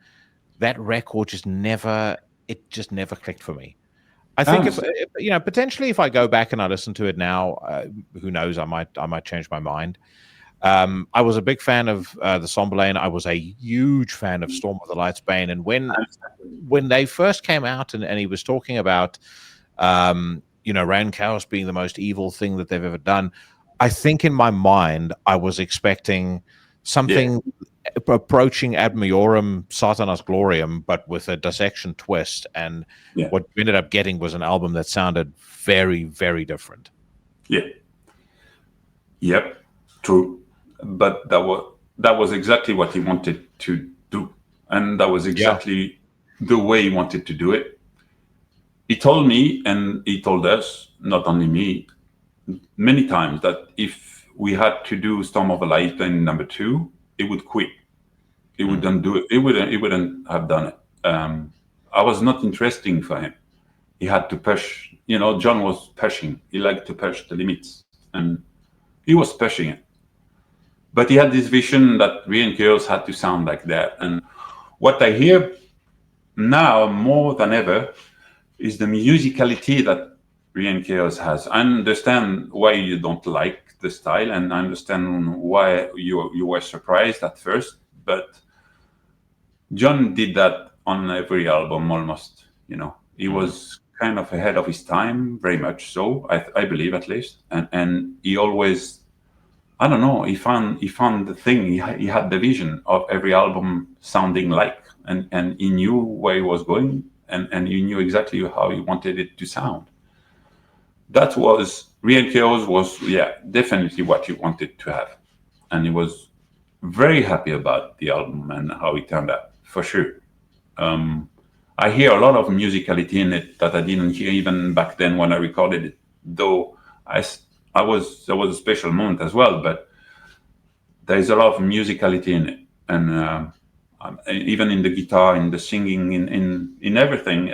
that record just never clicked for me. I think if potentially if I go back and I listen to it now, who knows, I might change my mind. I was a big fan of the Somberlane. I was a huge fan of Storm of the Light's Bane. And when they first came out, and he was talking about, Reinkaos being the most evil thing that they've ever done, I think in my mind I was expecting something approaching Ad Majorem Satanas Gloriam, but with a Dissection twist. And what we ended up getting was an album that sounded very, very different. Yep, true. But that was exactly what he wanted to do, and that was exactly the way he wanted to do it. He told me, and he told us, not only me, many times, that if we had to do Storm of a Lifetime #2, he would quit. He wouldn't do it. He wouldn't have done it. I was not interesting for him. He had to push. Jon was pushing. He liked to push the limits, and he was pushing it. But he had this vision that Reinkaos had to sound like that. And what I hear now more than ever is the musicality that Reinkaos has. I understand why you don't like the style, and I understand why you were surprised at first. But Jon did that on every album almost. He was kind of ahead of his time, very much so, I believe, at least. And he always, I don't know, he found the thing. He had the vision of every album sounding like, and he knew where he was going, and he knew exactly how he wanted it to sound. That was, Reinkaos was, definitely what he wanted to have. And he was very happy about the album and how it turned out, for sure. I hear a lot of musicality in it that I didn't hear even back then when I recorded it. Though there was a special moment as well, but there is a lot of musicality in it, and even in the guitar, in the singing, in everything,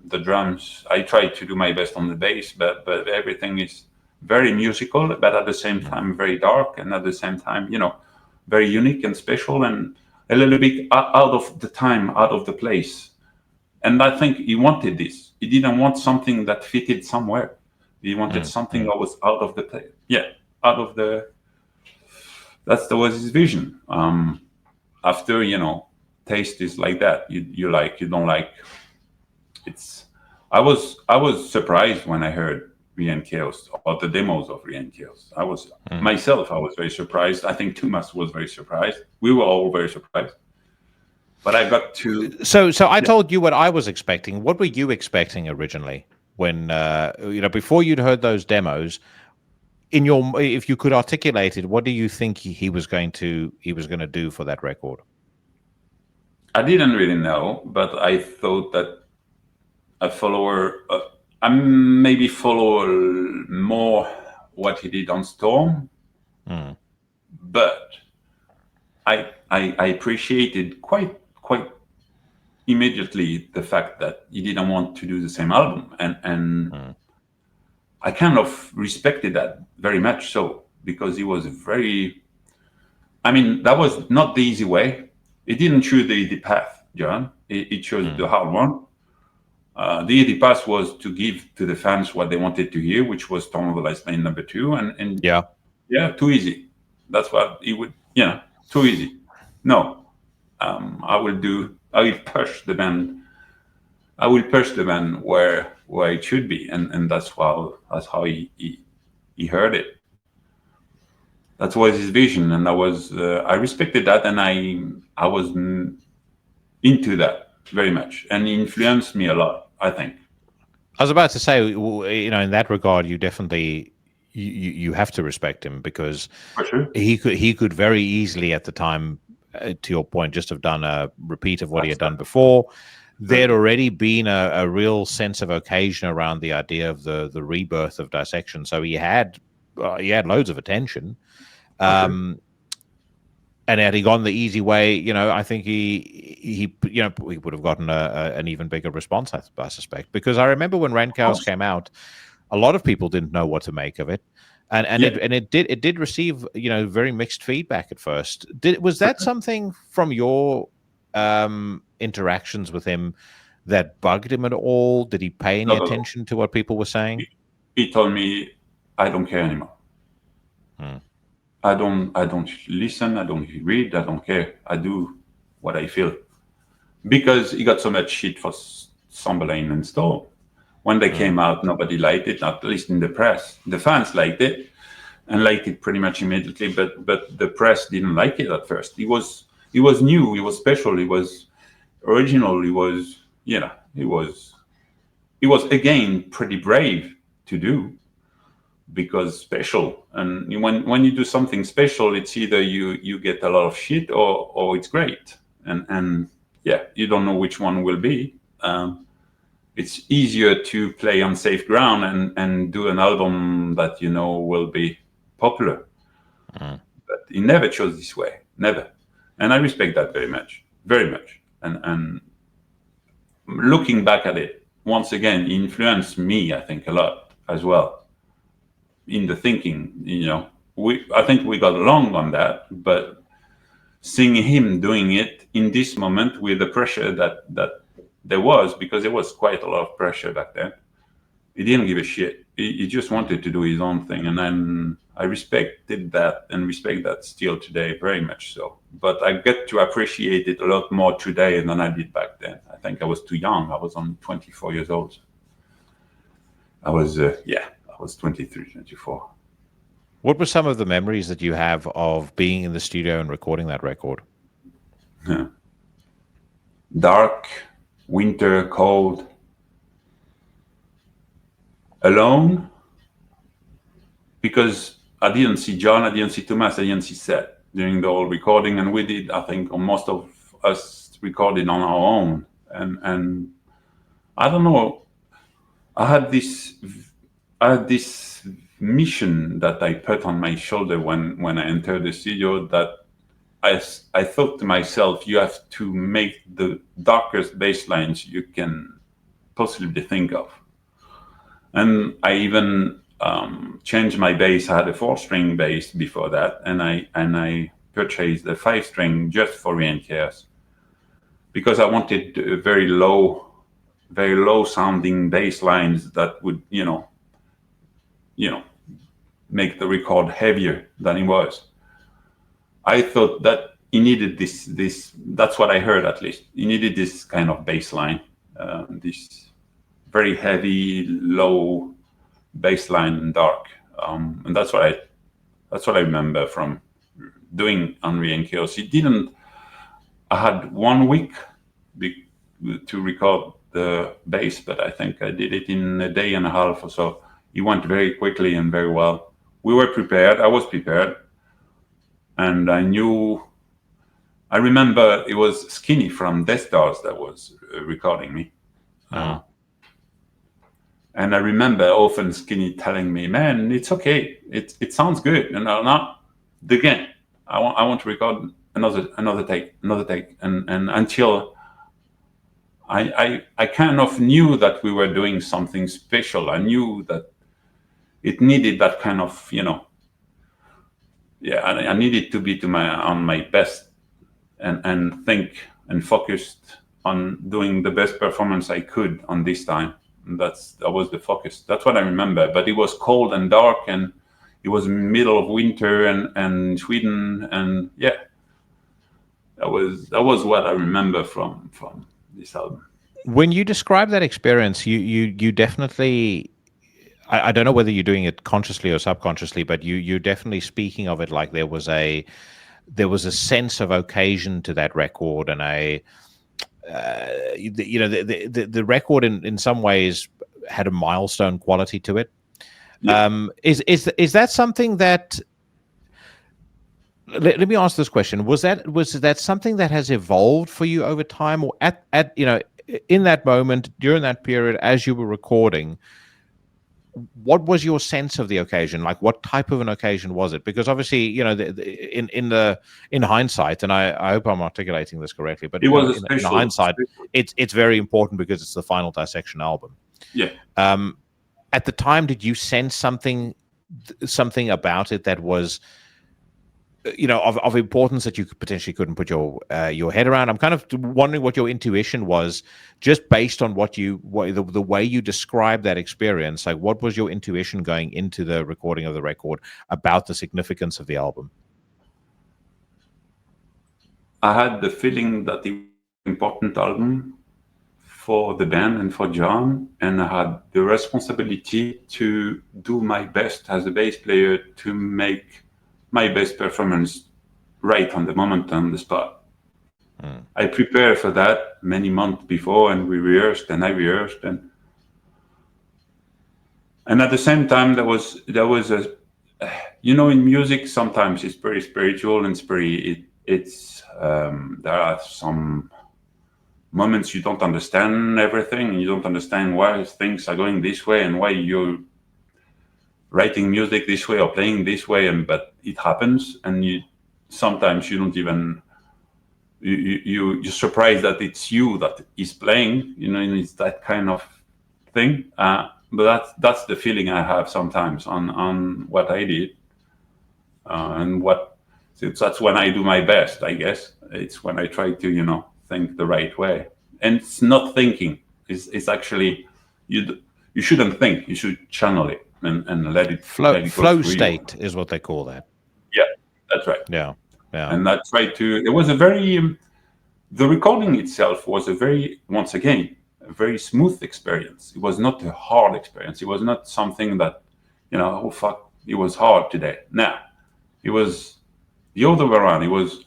the drums. I try to do my best on the bass, but everything is very musical, but at the same time very dark, and at the same time, very unique and special, and a little bit out of the time, out of the place. And I think he wanted this. He didn't want something that fitted somewhere. He wanted something that was out of the place. Yeah, out of the. That was his vision. After taste is like that. You like, you don't like. It's. I was surprised when I heard Reinkaos or the demos of Reinkaos. I was myself. I was very surprised. I think Thomas was very surprised. We were all very surprised. But I got to. So I told you what I was expecting. What were you expecting originally when before you'd heard those demos? If you could articulate it, what do you think he was going to do for that record? I didn't really know, but I thought that I maybe follow more what he did on Storm, but I appreciated quite immediately the fact that he didn't want to do the same album, and I kind of respected that very much so, because he was very. I mean, that was not the easy way. He didn't choose the easy path, John. He chose the hard one. The easy path was to give to the fans what they wanted to hear, which was Storm of the Last Lane #2, and too easy. That's what he would, too easy. No, I will push the band. I will push the band where it should be, and that's how he heard it. That was his vision, and I respected that, and I was into that very much, and it influenced me a lot, I think. I was about to say, in that regard, you definitely you have to respect him, because for sure he could very easily at the time, to your point, just have done a repeat of what he had done before. There'd already been a real sense of occasion around the idea of the rebirth of Dissection, so he had loads of attention. And had he gone the easy way, I think he would have gotten an even bigger response, I suspect. Because I remember when Reinkaos came out, a lot of people didn't know what to make of it, and it did receive very mixed feedback at first. Was that something from your interactions with him that bugged him at all? Did he pay any attention to what people were saying? He told me, "I don't care anymore. I don't listen. I don't read. I don't care. I do what I feel." Because he got so much shit for Somberlane and Storm. When they came out, nobody liked it, at least in the press. The fans liked it, and liked it pretty much immediately. But the press didn't like it at first. He was new. He was special. He was original. He was again pretty brave to do, because special. And when you do something special, it's either you get a lot of shit or it's great. And you don't know which one will be. It's easier to play on safe ground and do an album that will be popular. But he never chose this way, never. And I respect that very much, very much. And looking back at it, once again, it influenced me, I think, a lot as well in the thinking. I think we got along on that, but seeing him doing it in this moment with the pressure that there was, because there was quite a lot of pressure back then, he didn't give a shit. He just wanted to do his own thing, and then I respected that and respect that still today, very much so. But I get to appreciate it a lot more today than I did back then. I think I was too young. I was only 24 years old. I was 23, 24. What were some of the memories that you have of being in the studio and recording that record? Dark, winter, cold, alone, because I didn't see John, I didn't see Thomas, I didn't see Seth during the whole recording, and we did, I think, most of us recorded on our own. and I don't know. I had this mission that I put on my shoulder when I entered the studio, that I thought to myself, you have to make the darkest bass lines you can possibly think of. And I even changed my bass. I had a 4-string bass before that, and I purchased a 5-string just for Reinkaos, because I wanted very low sounding bass lines that would, make the record heavier than it was. I thought that he needed this. That's what I heard, at least. He needed this kind of bass line, this very heavy, low bass line and dark, and that's what I remember from doing on Reinkaos. I had 1 week to record the bass, but I think I did it in a day and a half or so. It went very quickly and very well. We were prepared. I was prepared, and I remember it was Skinny from Despised that was recording me. And I remember often Skinny telling me, "Man, it's okay. It sounds good." And I'm not again. I want to record another take, and until I kind of knew that we were doing something special. I knew that it needed that kind of, I needed to be on my best, and think and focused on doing the best performance I could on this time. And that was the focus. That's what I remember. But it was cold and dark, and it was middle of winter, and Sweden, and that was what I remember from this album. When you describe that experience, you definitely, I don't know whether you're doing it consciously or subconsciously, but you're definitely speaking of it like there was a sense of occasion to that record, and the record in some ways had a milestone quality to it. Yeah. Is that something that? Let me ask this question: Was that something that has evolved for you over time, or at in that moment during that period as you were recording? What was your sense of the occasion? Like, what type of an occasion was it? Because obviously, in hindsight, and I hope I'm articulating this correctly, but it was in hindsight, it's very important because it's the final Dissection album. Yeah. At the time, did you sense something about it that was, of importance that you potentially couldn't put your head around? I'm kind of wondering what your intuition was, just based on the way you describe that experience. Like, what was your intuition going into the recording of the record about the significance of the album? I had the feeling that it was an important album for the band and for Jon, and I had the responsibility to do my best as a bass player to make my best performance right on the moment, on the spot. I prepared for that many months before, and we rehearsed, and I rehearsed, and at the same time there was a, in music sometimes it's very spiritual, and there are some moments you don't understand everything, and you don't understand why things are going this way and why you're writing music this way or playing this way, but it happens, and sometimes you don't even you're surprised that it's you that is playing, and it's that kind of thing. But that's the feeling I have sometimes on what I did, and that's when I do my best, I guess. It's when I try to think the right way, and it's not thinking. It's actually you shouldn't think. You should channel it. And let it flow. Flow state is what they call that. Yeah, that's right. Yeah. And that's right too. It was the recording itself was once again, a very smooth experience. It was not a hard experience. It was not something that, oh fuck, it was hard today. No, it was the other way around. It was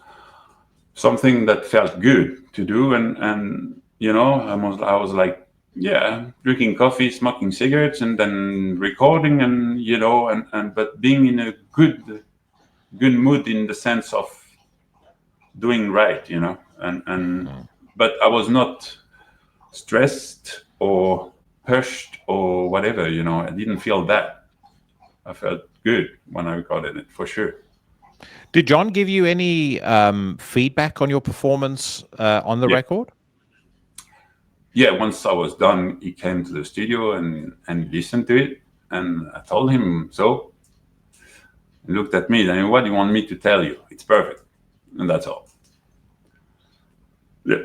something that felt good to do, and I was like, drinking coffee, smoking cigarettes, and then recording, and but being in a good mood in the sense of doing right, but I was not stressed or pushed or whatever. I didn't feel that. I felt good when I recorded it, for sure. Did Jon give you any feedback on your performance on the record? Yeah, once I was done, he came to the studio and listened to it, and I told him so. He looked at me and, what do you want me to tell you? It's perfect, and that's all. Yeah,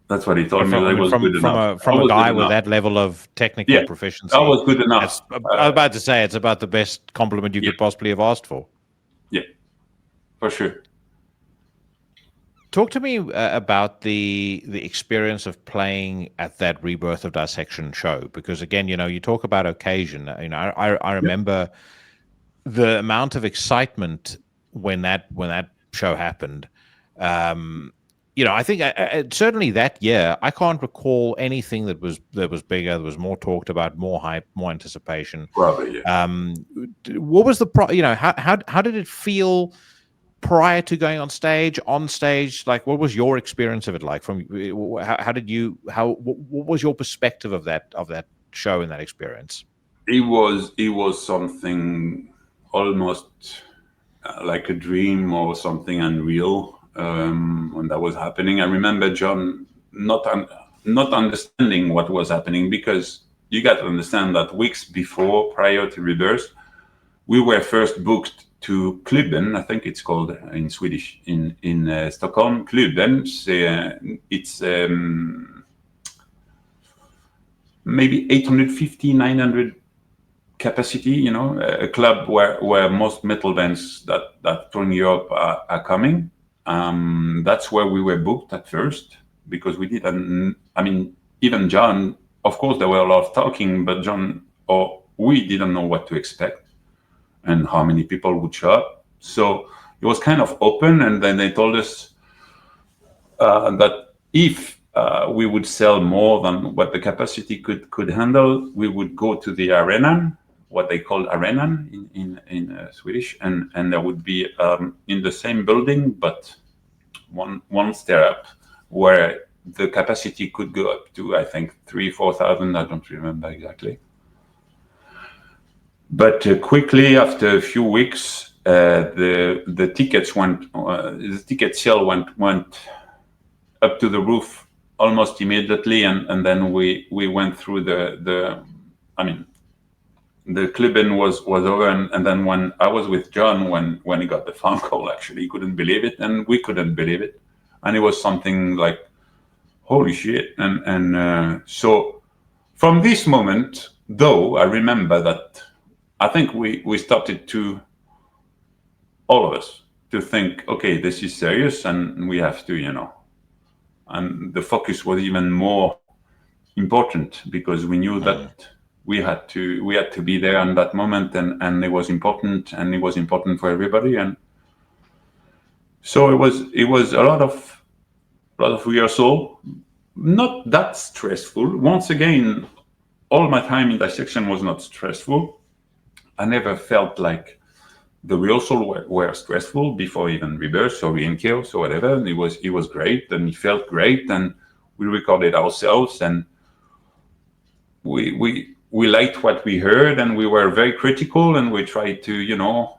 that's what he told me. It was good enough. From a guy with that level of technical proficiency, that was good enough. I was about to say it's about the best compliment you could possibly have asked for. Yeah, for sure. Talk to me about the experience of playing at that Rebirth of Dissection show, because again, you talk about occasion. I remember the amount of excitement when that show happened. I think certainly that year, I can't recall anything that was bigger, that was more talked about, more hype, more anticipation. Probably, yeah. What was how did it feel prior to going on stage? Like, what was your experience of it like? What was your perspective of that show and that experience? It was something almost like a dream or something unreal when that was happening. I remember Jon not understanding what was happening, because you got to understand that weeks before, prior to Rebirth, we were first booked to Klubben, I think it's called in Swedish, in Stockholm. Klubben, it's maybe 850, 900 capacity, a club where most metal bands that tour in Europe are coming. That's where we were booked at first, because we didn't, even Jon, of course there were a lot of talking, but Jon or we didn't know what to expect and how many people would show up. So it was kind of open, and then they told us that if we would sell more than what the capacity could handle, we would go to the arena, what they call arena in Swedish, and there would be in the same building, but one stair up, where the capacity could go up to, I think, 3,000-4,000. I don't remember exactly. But quickly, after a few weeks, the tickets went. The ticket sale went up to the roof almost immediately, and then we went through the Klubben was over, and then when I was with Jon, when he got the phone call, actually, he couldn't believe it, and we couldn't believe it, and it was something like, holy shit, and so from this moment, though, I remember that I think we started to, all of us, to think, okay, this is serious, and we have to, and the focus was even more important, because we knew that we had to be there in that moment, and it was important, and it was important for everybody, and so it was a lot of rehearsal, not that stressful. Once again, all my time in Dissection was not stressful. I never felt like the rehearsal were stressful before even Rebirth or Reinkaos or whatever. And it was great, and it felt great, and we recorded ourselves, and we liked what we heard, and we were very critical, and we tried to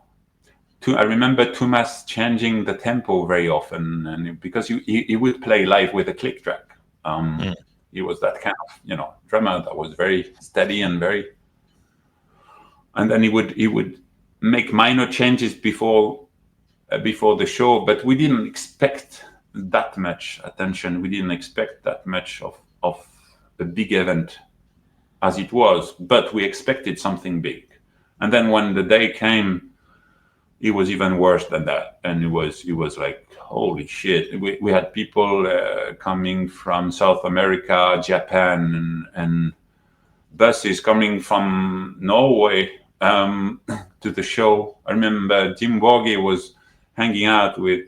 I remember Thomas changing the tempo very often, and because he would play live with a click track. He was that kind of drummer that was very steady and and then he would make minor changes before the show, but we didn't expect that much attention. We didn't expect that much of a big event as it was, but we expected something big. And then when the day came, it was even worse than that, and it was like, holy shit. We had people coming from South America, Japan, and buses coming from Norway to the show. I remember Jim Borghi was hanging out with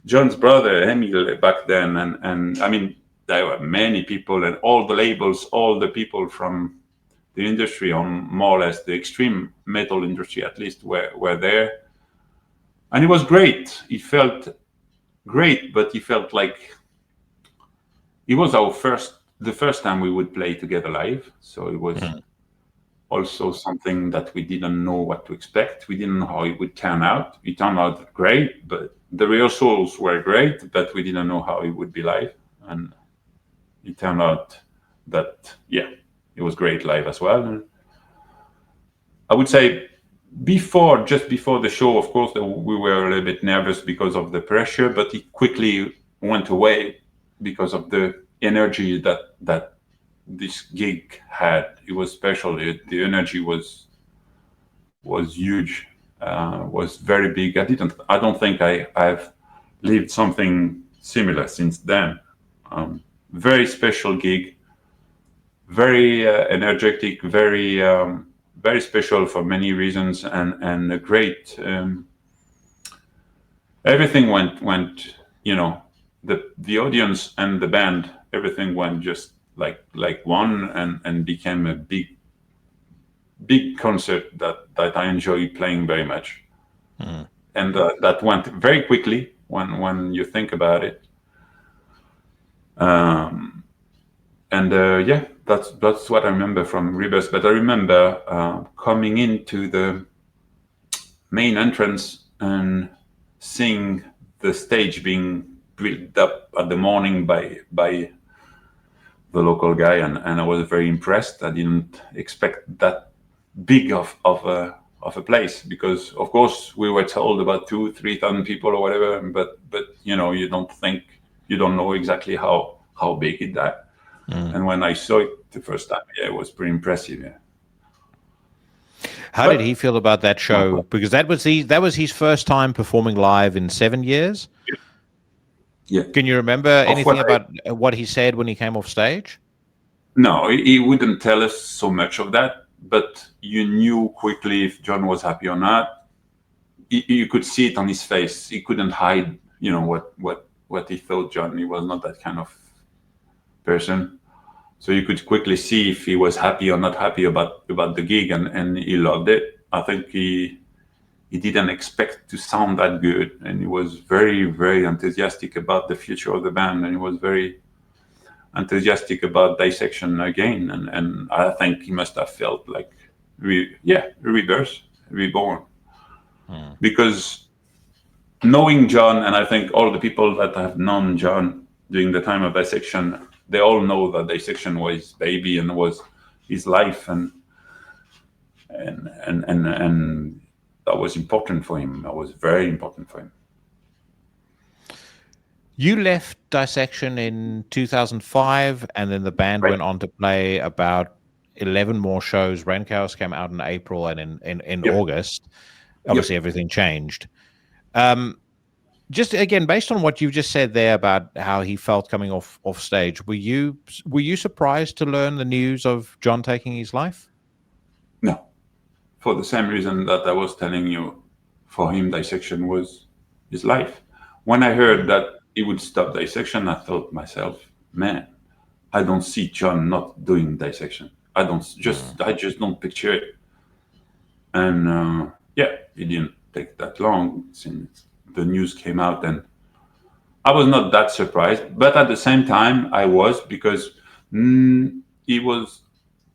Jon's brother Emil back then, and I mean, there were many people, and all the labels, all the people from the industry, on more or less the extreme metal industry at least, were there, and it was great. It felt great, but it felt like it was our first the first time we would play together live, so it was also something that we didn't know what to expect. We didn't know how it would turn out. It turned out great, but the rehearsals were great, but we didn't know how it would be live. And it turned out that, it was great live as well. And I would say just before the show, of course, we were a little bit nervous because of the pressure, but it quickly went away because of the energy that this gig had. It was special. The energy was huge, was very big. I don't think I've lived something similar since then. Very special gig, very energetic, very special for many reasons, and a great. Everything went. The audience and the band, everything went just like one, and became a big concert that I enjoy playing very much. And that went very quickly when you think about it. That's what I remember from Rebirth. But I remember coming into the main entrance and seeing the stage being built up at the morning by the local guy, and I was very impressed. I didn't expect that big of a place, because of course we were told about 2,000-3,000 people or whatever, but you don't know exactly how big it that. And when I saw it the first time, it was pretty impressive. How did he feel about that show? Because that was his first time performing live in 7 years. Yeah. Can you remember anything about what he said when he came off stage? No, he wouldn't tell us so much of that, but you knew quickly if Jon was happy or not. You could see it on his face. He couldn't hide, what he thought. Jon, he was not that kind of person. So you could quickly see if he was happy or not happy about the gig, and he loved it. I think he didn't expect to sound that good, and he was very, very enthusiastic about the future of the band, and he was very enthusiastic about Dissection again, and I think he must have felt like rebirth, reborn. Because knowing Jon, and I think all the people that have known Jon during the time of Dissection, they all know that Dissection was his baby and was his life, and that was important for him. That was very important for him. You left Dissection in 2005, and then the band went on to play about 11 more shows. Reinkaos came out in April, and in August, obviously everything changed. Just again, based on what you just said there about how he felt coming off stage, were you surprised to learn the news of Jon taking his life? No, for the same reason that I was telling you. For him, Dissection was his life. When I heard that he would stop Dissection, I thought myself, man, I don't see Jon not doing Dissection. I just don't picture it. And it didn't take that long since the news came out, and I was not that surprised. But at the same time, I was, because he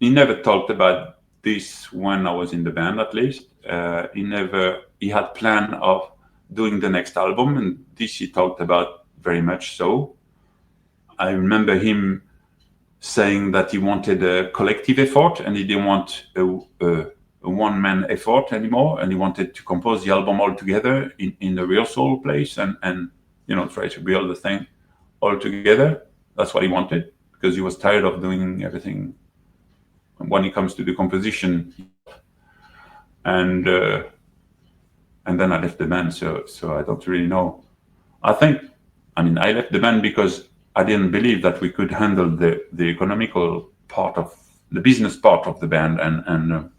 never talked about this when I was in the band, at least. He had plan of doing the next album, and this he talked about very much so. I remember him saying that he wanted a collective effort, and he didn't want a one-man effort anymore, and he wanted to compose the album all together in the rehearsal place, and try to build the thing all together. That's what he wanted, because he was tired of doing everything when it comes to the composition. And then I left the band, so I don't really know. I left the band because I didn't believe that we could handle the economical part of the business part of the band, and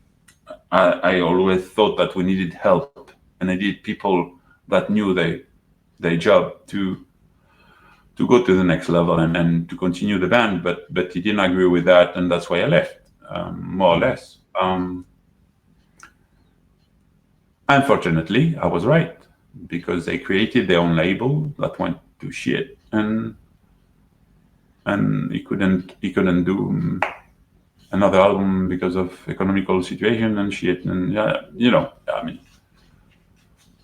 I always thought that we needed help, and I needed people that knew their job to go to the next level and to continue the band. But he didn't agree with that, and that's why I left, more or less. Unfortunately, I was right, because they created their own label that went to shit, and and he couldn't do another album because of economical situation and shit. And yeah, I mean,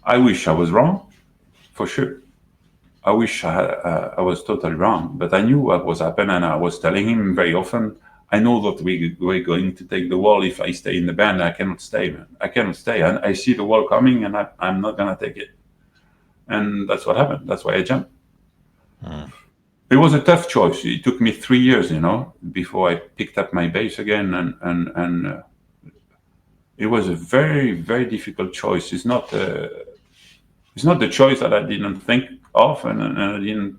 I wish I was wrong, for sure. I wish I was totally wrong, but I knew what was happening, and I was telling him very often, I know that we're going to take the wall if I stay in the band. I cannot stay, man. I cannot stay. And I see the wall coming, and I'm not going to take it. And that's what happened. That's why I jumped. It was a tough choice. It took me 3 years, before I picked up my bass again. And it was a very, very difficult choice. It's not the choice that I didn't think of, and I didn't,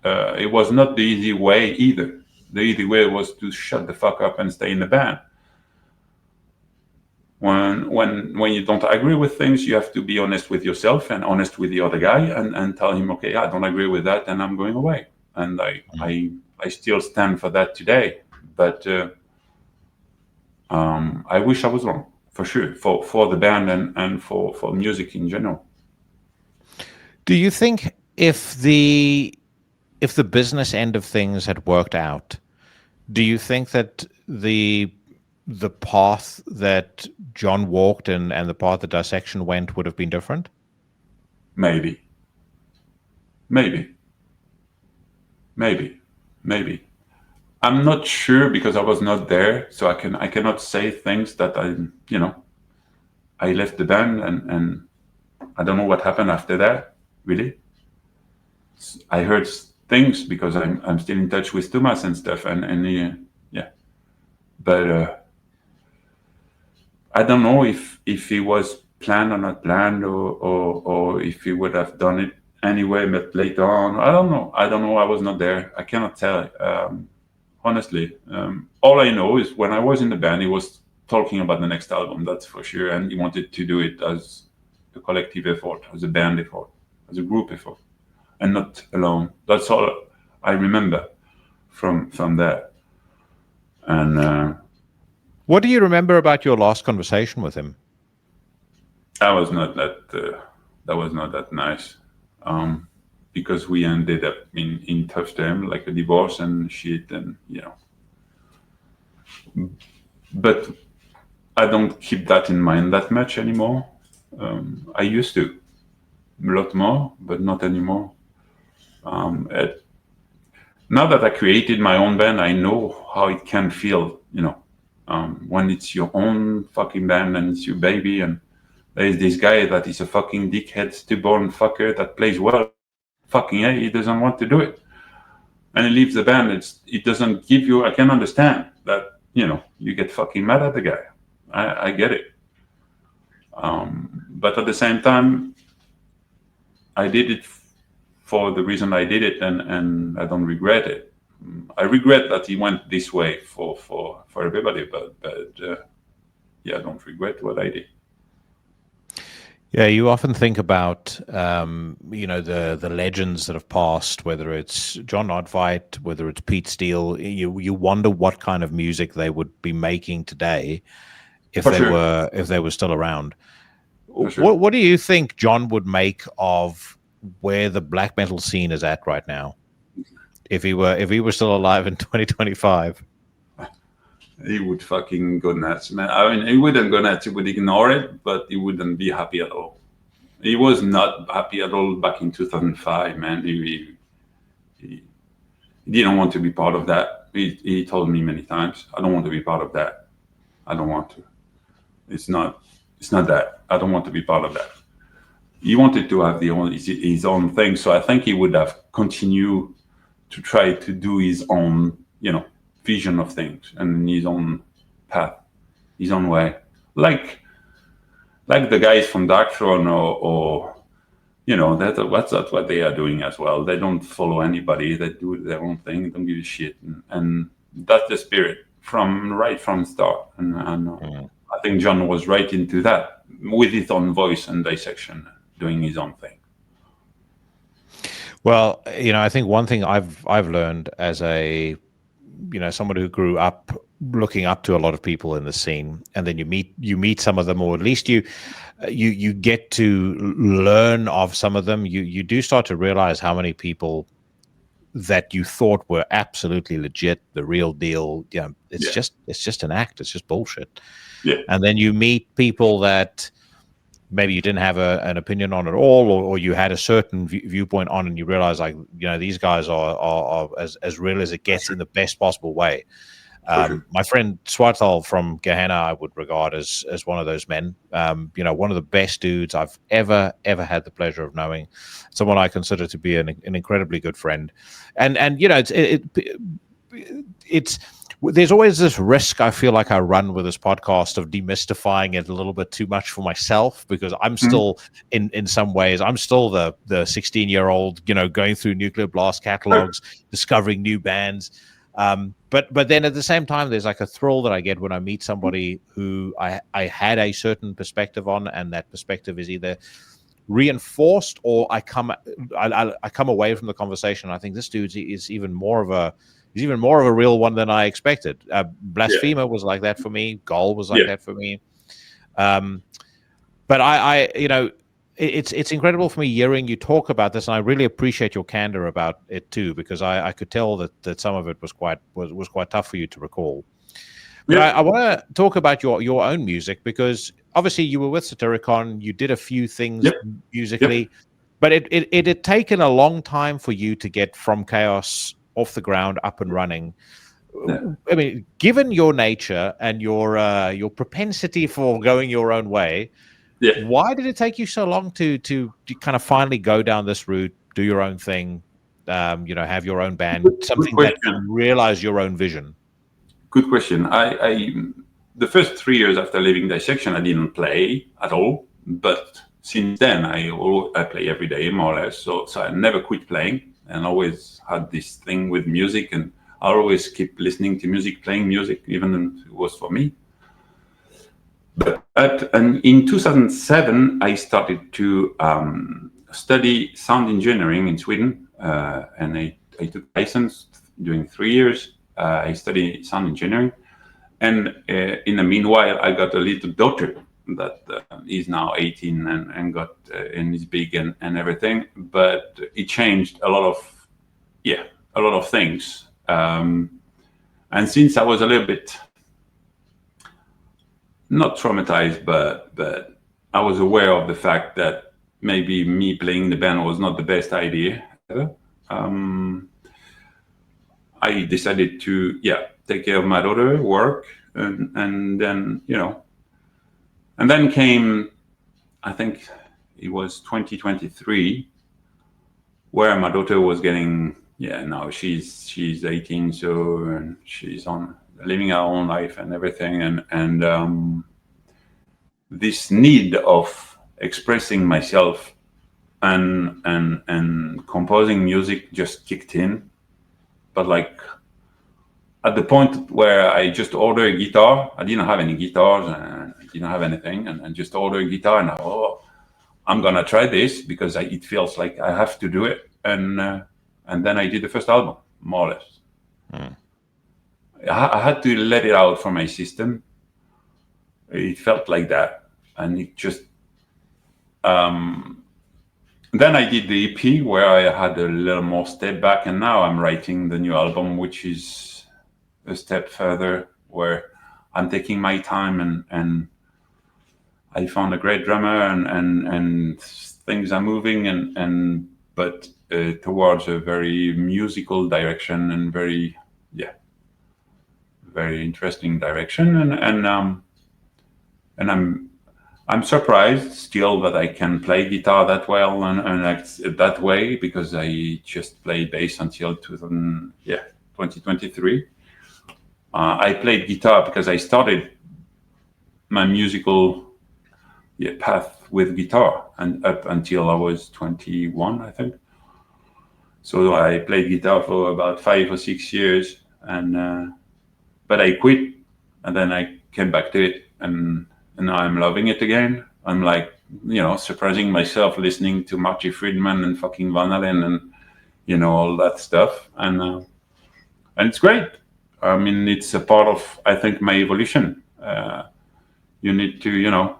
it was not the easy way either. The easy way was to shut the fuck up and stay in the band. When you don't agree with things, you have to be honest with yourself and honest with the other guy, and tell him, okay, I don't agree with that, and I'm going away. And I still stand for that today. But I wish I was wrong, for sure, for the band and for music in general. Do you think if the business end of things had worked out, do you think that the path that Jon walked and the path that Dissection went would have been different? Maybe. I'm not sure because I was not there, so I cannot say things that I left the band and I don't know what happened after that, really. I heard things because I'm still in touch with Thomas and stuff, and but I don't know if it was planned or not planned, or if he would have done it anyway, but later on. I don't know. I was not there. I cannot tell. Honestly, all I know is when I was in the band, he was talking about the next album, that's for sure, and he wanted to do it as a collective effort, as a band effort, as a group effort, and not alone. That's all I remember from that. And what do you remember about your last conversation with him? That was not that nice, because we ended up in tough terms, like a divorce and shit, and But I don't keep that in mind that much anymore. I used to, a lot more, but not anymore. Now that I created my own band, I know how it can feel, when it's your own fucking band and it's your baby, and there is this guy that is a fucking dickhead, stubborn fucker that plays well. Fucking he doesn't want to do it. And he leaves the band. It doesn't give you, I can understand that, you get fucking mad at the guy. I get it. But at the same time, I did it for the reason I did it, and I don't regret it. I regret that he went this way for everybody, but I don't regret what I did. Yeah, you often think about the legends that have passed, whether it's Jon Nödtveidt, whether it's Pete Steele. You wonder what kind of music they would be making today if they were still around. Sure. What do you think Jon would make of where the black metal scene is at right now, if he were still alive in 2025? He would fucking go nuts, man. I mean, he wouldn't go nuts. He would ignore it, but he wouldn't be happy at all. He was not happy at all back in 2005, man. He didn't want to be part of that. He told me many times, I don't want to be part of that. I don't want to. It's not that. I don't want to be part of that. He wanted to have his own thing. So I think he would have continued to try to do his own, vision of things and his own path, his own way, like the guys from Dark Throne or that's what they are doing as well. They don't follow anybody. They do their own thing. Don't give a shit, and that's the spirit from the start. And I think Jon was right into that with his own voice and Dissection, doing his own thing. Well, I think one thing I've learned as a someone who grew up looking up to a lot of people in the scene, and then you meet some of them, or at least you get to learn of some of them. You do start to realize how many people that you thought were absolutely legit, the real deal. It's just an act. It's just bullshit. Yeah. And then you meet people that maybe you didn't have an opinion on at all, or you had a certain viewpoint on, and you realize, like, these guys are as real as it gets in the best possible way. My friend Swartal from Gehenna, I would regard as one of those men. One of the best dudes I've ever had the pleasure of knowing. Someone I consider to be an incredibly good friend. And it's there's always this risk I feel like I run with this podcast of demystifying it a little bit too much for myself, because I'm still in some ways I'm still the 16-year-old, going through Nuclear Blast catalogs, discovering new bands. But then at the same time, there's like a thrill that I get when I meet somebody who I had a certain perspective on, and that perspective is either reinforced, or I come away from the conversation. I think this dude is even more of a real one than I expected. Blasphemer was like that for me. Gol was like that for me. But it's incredible for me hearing you talk about this, and I really appreciate your candor about it too, because I could tell that some of it was quite tough for you to recall. But I want to talk about your own music, because obviously you were with Satyricon, you did a few things musically, but it had taken a long time for you to get From Kaos off the ground, up and running. I mean, given your nature and your propensity for going your own way, why did it take you so long to kind of finally go down this route, do your own thing, have your own band, something that you realize your own vision? Good question. I the first 3 years after leaving Dissection, I didn't play at all, but since then I play every day, more or less. So I never quit playing, and always had this thing with music, and I always keep listening to music, playing music, even if it was for me. But in 2007, I started to study sound engineering in Sweden, and I took license during 3 years. I studied sound engineering, and in the meanwhile, I got a little daughter that is now 18 and got and is big and everything. But it changed a lot of things. And since I was a little bit not traumatized, but I was aware of the fact that maybe me playing the band was not the best idea ever. I decided to take care of my daughter, work, and then and then came, I think it was 2023, where my daughter was getting now she's 18, so she's living her own life and everything, and this need of expressing myself and composing music just kicked in. But like at the point where I just ordered a guitar, I didn't have any guitars and I didn't have anything, and just ordered a guitar, and I'm gonna try this because it feels like I have to do it, and then I did the first album, more or less. I had to let it out from my system. It felt like that, and it just. Then I did the EP, where I had a little more step back, and now I'm writing the new album, which is a step further, where I'm taking my time, and I found a great drummer, and things are moving, but towards a very musical direction, and very interesting direction, and I'm surprised still that I can play guitar that well and act that way, because I just played bass until 2023. I played guitar because I started my musical path with guitar, and up until I was 21, I think. So I played guitar for about 5 or 6 years, and but I quit, and then I came back to it, and now I'm loving it again. I'm like, surprising myself listening to Marty Friedman and fucking Van Halen and, all that stuff. And it's great. I mean, it's a part of, I think, my evolution. You need to,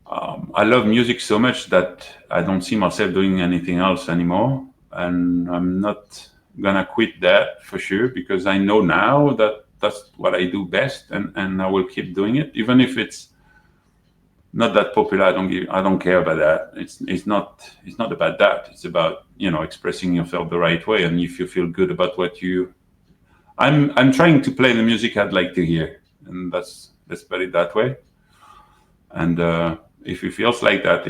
I love music so much that I don't see myself doing anything else anymore. and I'm not gonna quit that for sure, because I know now that that's what I do best, and I will keep doing it, even if it's not that popular. I don't care about that. It's not about that. It's about, expressing yourself the right way, and if you feel good about what you. I'm trying to play the music I'd like to hear, and let's put it that way. And if it feels like that,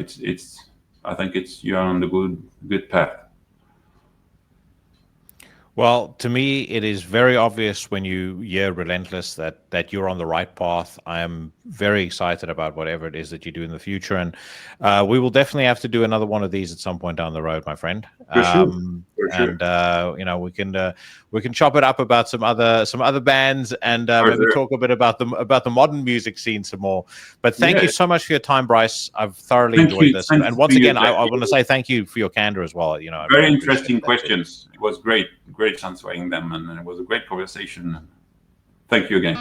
I think you're on the good path. Well, to me, it is very obvious when you hear Relentless that you're on the right path. I am very excited about whatever it is that you do in the future, and we will definitely have to do another one of these at some point down the road, my friend. For sure. And we can chop it up about some other bands, and maybe talk a bit about the modern music scene some more. But thank you so much for your time, Brice. I've thoroughly enjoyed this, and once again, I want to say thank you for your candor as well. Very interesting questions. It was great answering them, and it was a great conversation. Thank you again.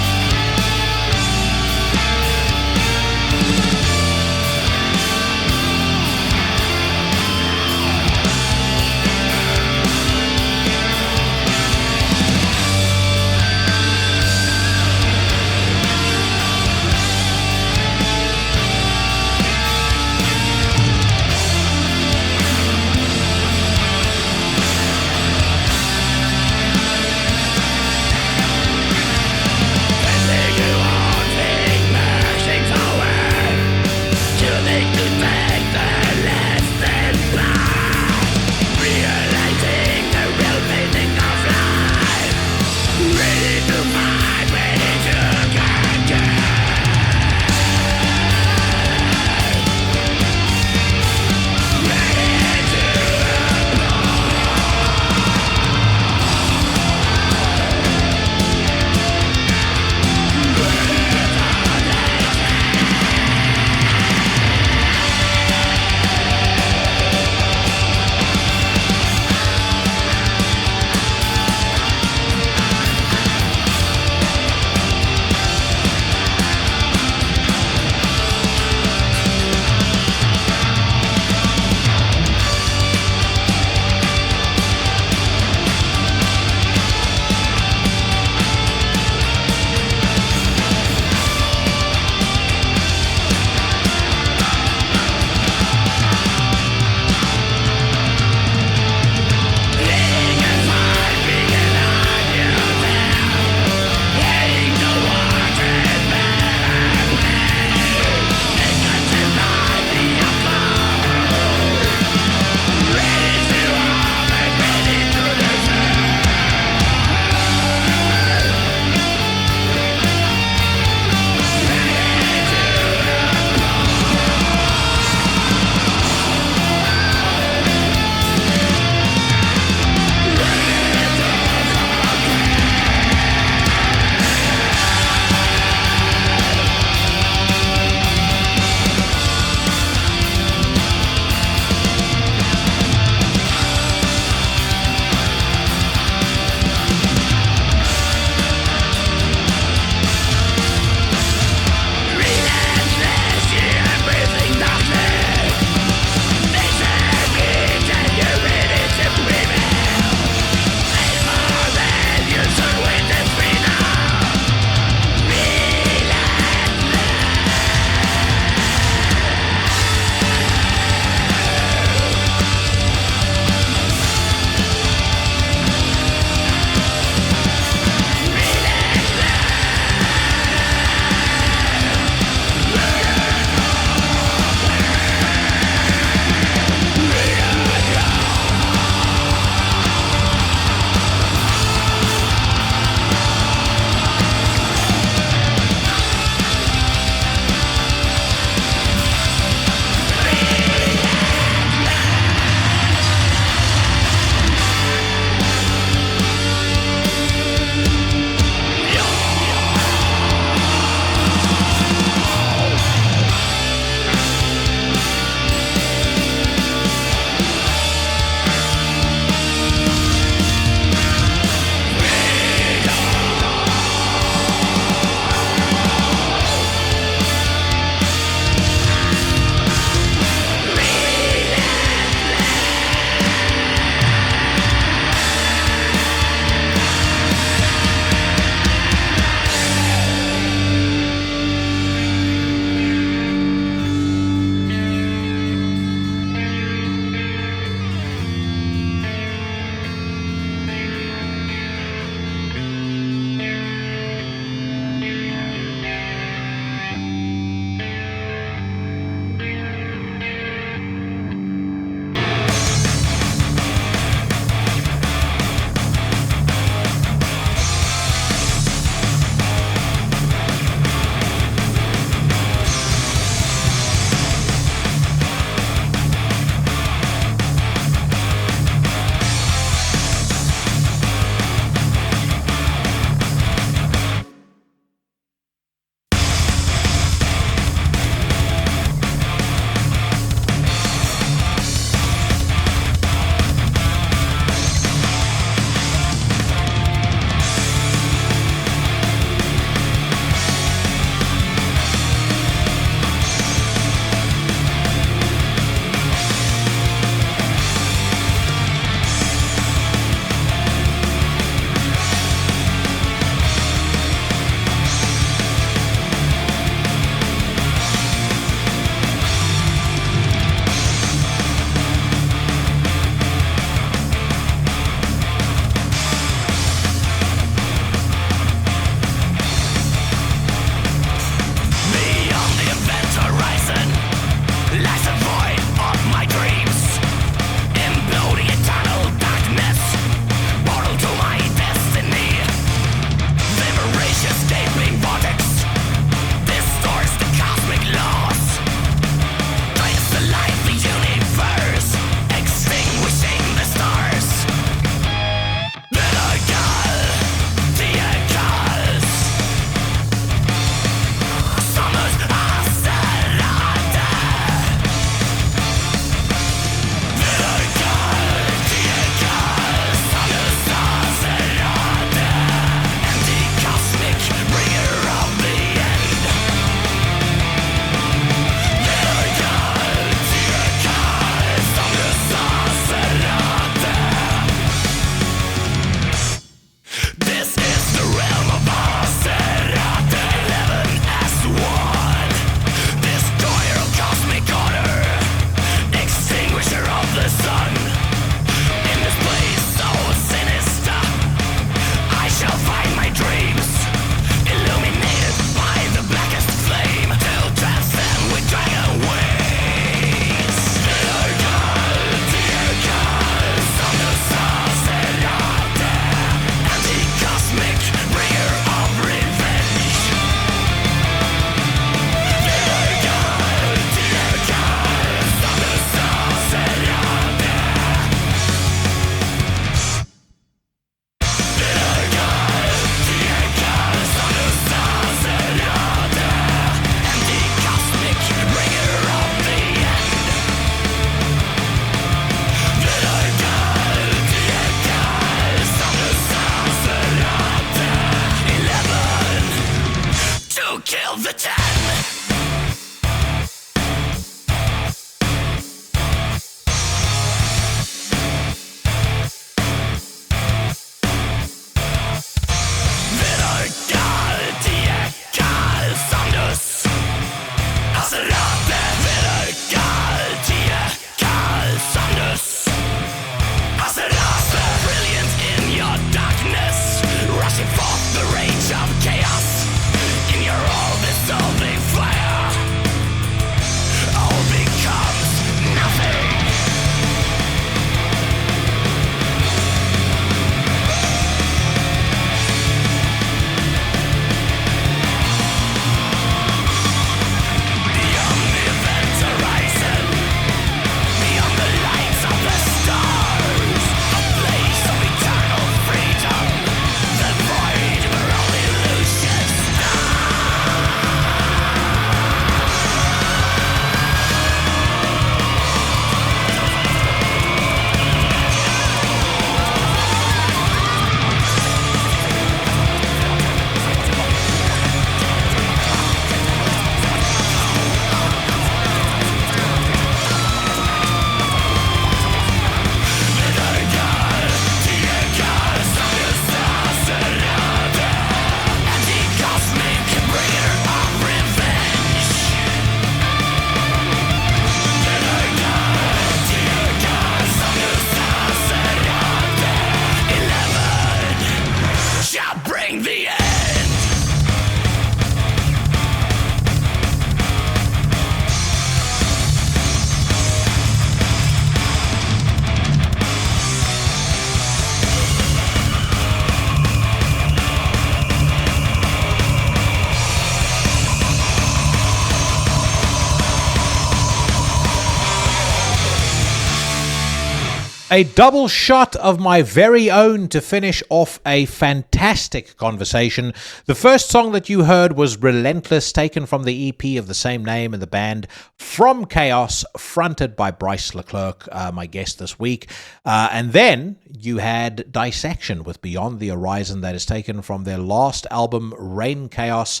A double shot of my very own to finish off a fantastic conversation. The first song that you heard was Relentless, taken from the EP of the same name and the band From Kaos, fronted by Brice LeClerq, my guest this week. And then you had Dissection with Beyond the Horizon, that is taken from their last album, Reinkaos.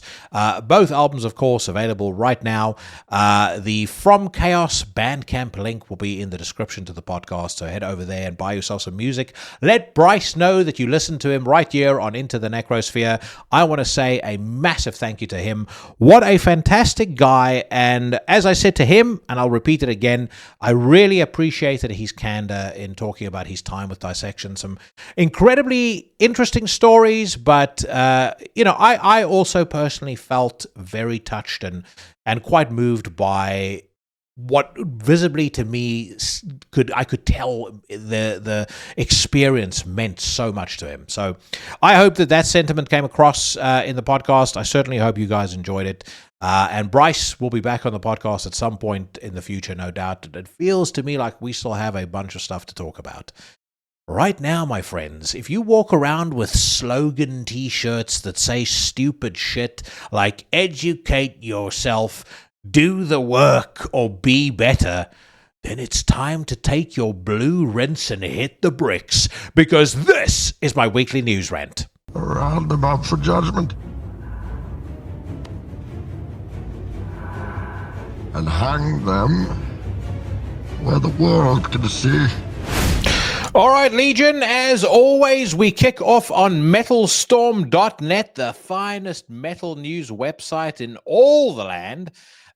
Both albums, of course, available right now. The From Kaos Bandcamp link will be in the description to the podcast, so head over there and buy yourself some music. Let Brice know that you listen to him right here on Into the Necrosphere. I want to say a massive thank you to him. What a fantastic guy. And as I said to him, and I'll repeat it again, I really appreciated his candor in talking about his time with Dissection. Some incredibly interesting stories, but I also personally felt very touched and quite moved by what visibly to me I could tell the experience meant so much to him. So I hope that sentiment came across in the podcast. I certainly hope you guys enjoyed it. And Brice will be back on the podcast at some point in the future, no doubt. It feels to me like we still have a bunch of stuff to talk about. Right now, my friends, if you walk around with slogan t-shirts that say stupid shit like educate yourself, do the work, or be better, then it's time to take your blue rinse and hit the bricks, because this is my weekly news rant. A roundabout for judgment. And hang them where the world can see. All right, Legion, as always, we kick off on metalstorm.net, the finest metal news website in all the land.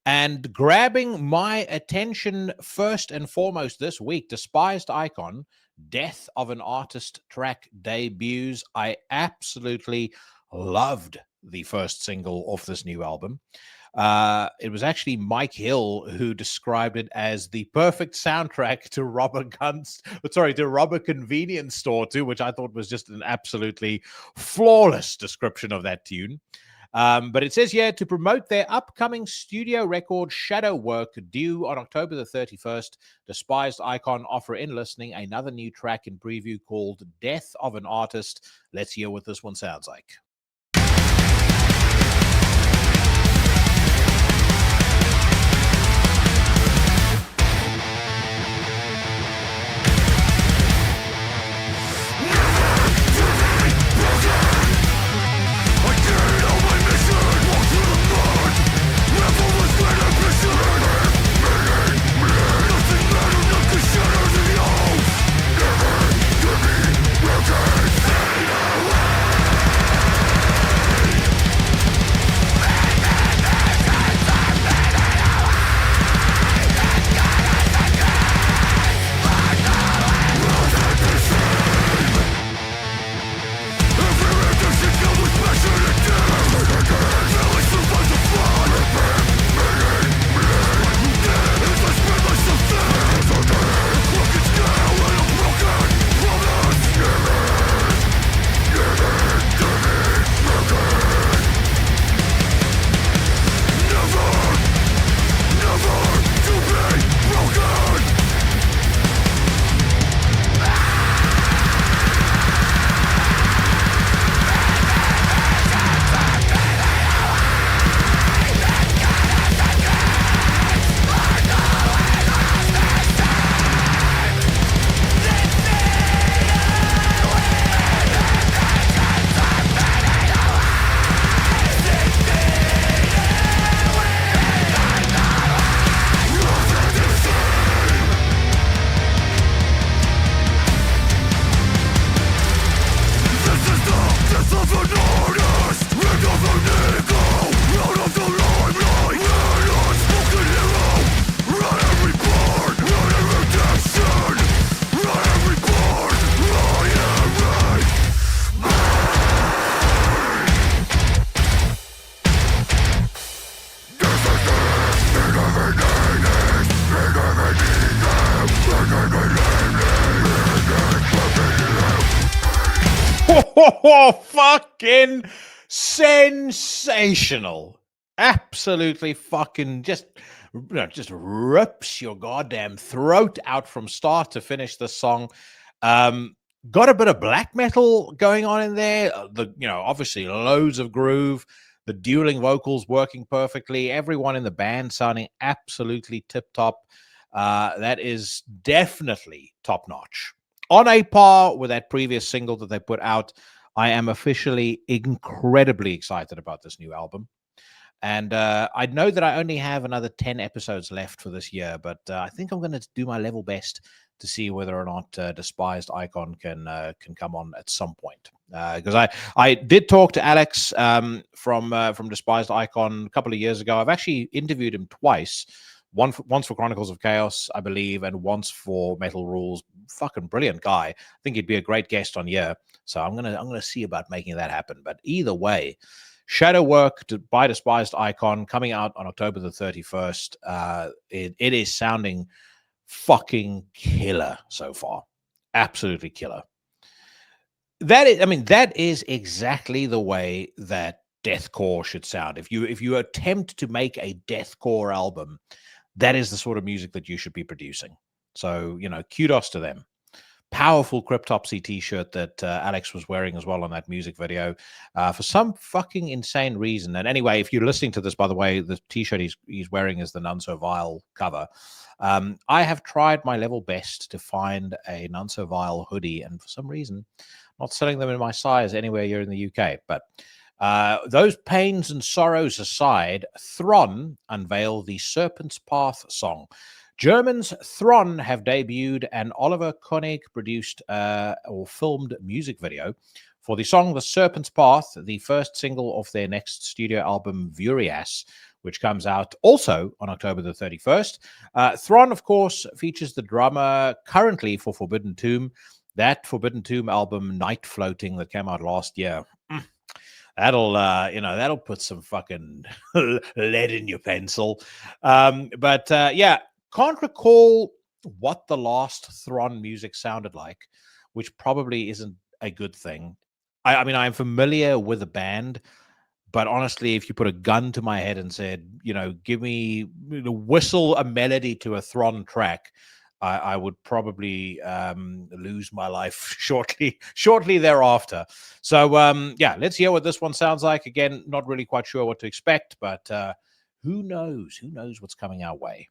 And grabbing my attention first and foremost this week, Despised Icon, Death of an Artist track debuts. I absolutely loved the first single off this new album. It was actually Mike Hill who described it as the perfect soundtrack to rob a convenience store too, which I thought was just an absolutely flawless description of that tune. But it says here, to promote their upcoming studio record Shadow Work due on October the 31st, Despised Icon offer in listening another new track in preview called Death of an Artist. Let's hear what this one sounds like. Oh, fucking sensational. Absolutely fucking just just rips your goddamn throat out from start to finish this song. Got a bit of black metal going on in there. Obviously loads of groove. The dueling vocals working perfectly. Everyone in the band sounding absolutely tip-top. That is definitely top-notch. On a par with that previous single that they put out, I am officially incredibly excited about this new album. And I know that I only have another 10 episodes left for this year, but I think I'm going to do my level best to see whether or not Despised Icon can come on at some point. Because I did talk to Alex from Despised Icon a couple of years ago. I've actually interviewed him twice. Once for Chronicles of Chaos, I believe, and once for Metal Rules. Fucking brilliant guy. I think he'd be a great guest on here. So I'm gonna see about making that happen. But either way, Shadow Work by Despised Icon coming out on October the 31st. It is sounding fucking killer so far. Absolutely killer. That is exactly the way that deathcore should sound. If you attempt to make a deathcore album, that is the sort of music that you should be producing. So, kudos to them. Powerful Cryptopsy t-shirt that Alex was wearing as well on that music video for some fucking insane reason. And anyway, if you're listening to this, by the way, the t-shirt he's wearing is the None So Vile cover. I have tried my level best to find a None So Vile hoodie, and for some reason, not selling them in my size anywhere here in the UK. But those pains and sorrows aside, Thron unveiled the Serpent's Path song. Germans Thron have debuted an Oliver Koenig produced or filmed music video for the song The Serpent's Path, the first single of their next studio album, Vurias, which comes out also on October the 31st. Thron, of course, features the drummer currently for Forbidden Tomb, that Forbidden Tomb album, Night Floating, that came out last year. That'll put some fucking lead in your pencil. Can't recall what the last Thron music sounded like, which probably isn't a good thing. I'm familiar with the band, but honestly, if you put a gun to my head and said, give me, whistle a melody to a Thron track, I would probably lose my life shortly thereafter. So, let's hear what this one sounds like. Again, not really quite sure what to expect, but who knows? Who knows what's coming our way?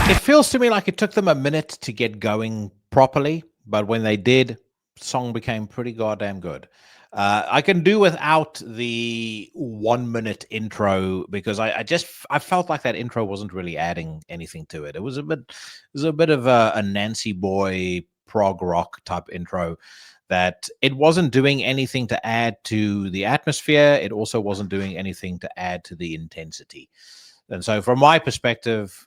It feels to me like it took them a minute to get going properly, but when they did, song became pretty goddamn good. I can do without the 1 minute intro because I felt like that intro wasn't really adding anything to it. It was a bit of a Nancy Boy prog rock type intro that it wasn't doing anything to add to the atmosphere. It also wasn't doing anything to add to the intensity. And so from my perspective,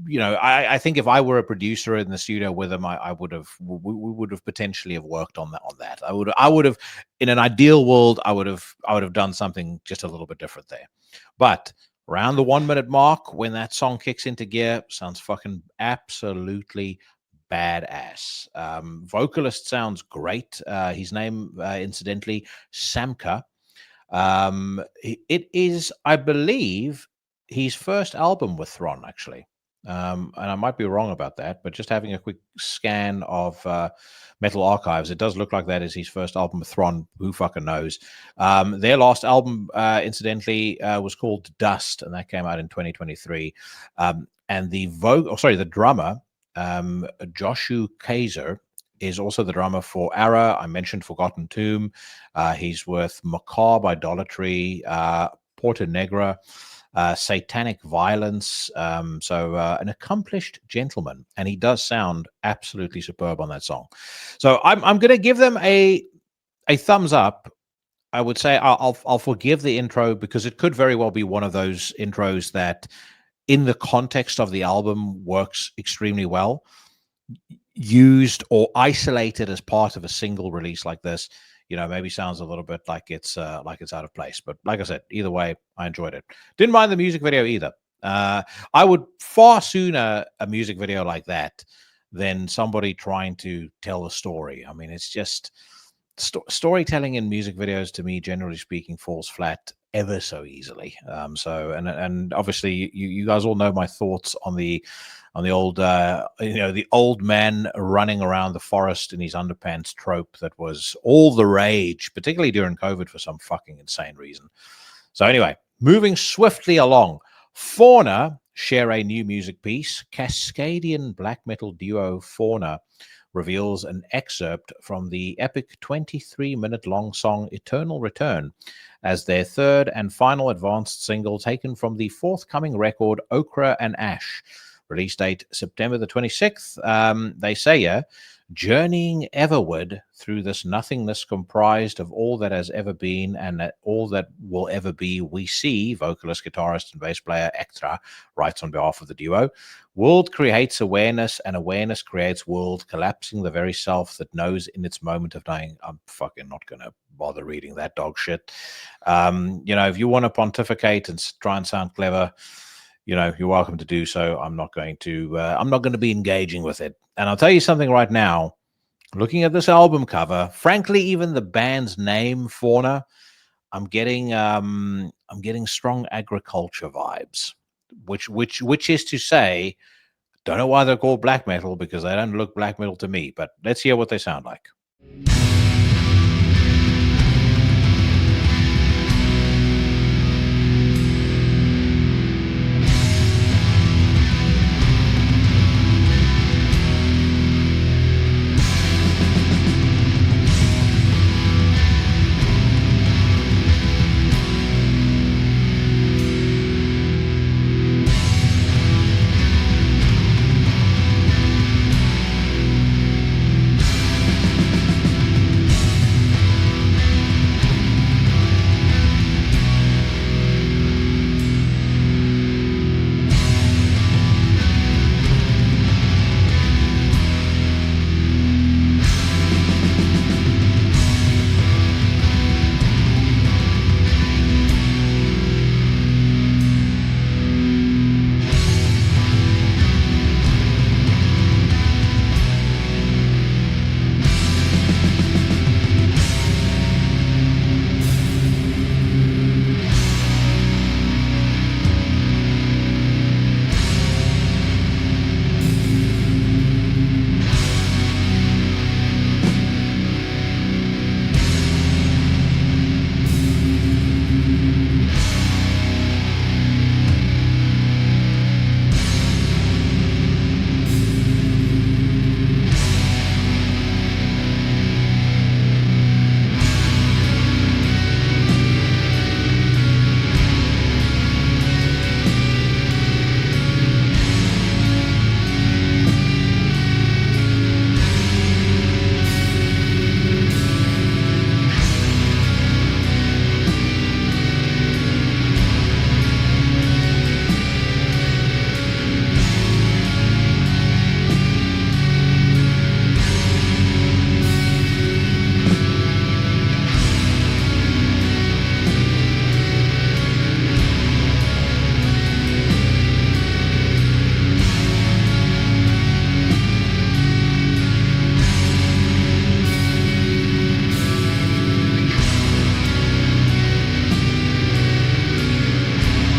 you know, I think if I were a producer in the studio with them, we would have potentially have worked on that. I would have, in an ideal world, I would have done something just a little bit different there. But around the 1 minute mark, when that song kicks into gear, sounds fucking absolutely badass. Vocalist sounds great. His name, incidentally, Samka. It is, I believe, his first album with Thron, actually. And I might be wrong about that, but just having a quick scan of Metal Archives, it does look like that is his first album with Thron. Who fucking knows? Their last album, incidentally, was called Dust, and that came out in 2023. And the drummer, Joshua Kaiser, is also the drummer for Ara. I mentioned Forgotten Tomb. He's with Macabre Idolatry, Porta Negra, Satanic Violence. So an accomplished gentleman, and he does sound absolutely superb on that song. So I'm going to give them a thumbs up. I would say I'll forgive the intro because it could very well be one of those intros that, in the context of the album, works extremely well. Used or isolated as part of a single release like this, you know, maybe sounds a little bit like it's out of place. But like I said, either way, I enjoyed it. Didn't mind the music video either. I would far sooner a music video like that than somebody trying to tell a story. I mean, it's just storytelling in music videos, to me, generally speaking, falls flat ever so easily. And obviously you guys all know my thoughts on the old the old man running around the forest in his underpants trope that was all the rage, particularly during COVID, for some fucking insane reason. So anyway, moving swiftly along, Fauna share a new music piece. Cascadian black metal duo Fauna reveals an excerpt from the epic 23-minute-long song Eternal Return as their third and final advanced single taken from the forthcoming record Ochre and Ash. Release date September the 26th. They say here, journeying everward through this nothingness comprised of all that has ever been and all that will ever be, we see, vocalist, guitarist, and bass player Ektra writes on behalf of the duo, world creates awareness, and awareness creates world, collapsing the very self that knows in its moment of dying. I'm fucking not going to bother reading that dog shit. If you want to pontificate and try and sound clever, you're welcome to do so. I'm not going to be engaging with it. And I'll tell you something right now, looking at this album cover, frankly, even the band's name, Fauna, I'm getting strong agriculture vibes, which is to say, don't know why they're called black metal, because they don't look black metal to me, but let's hear what they sound like.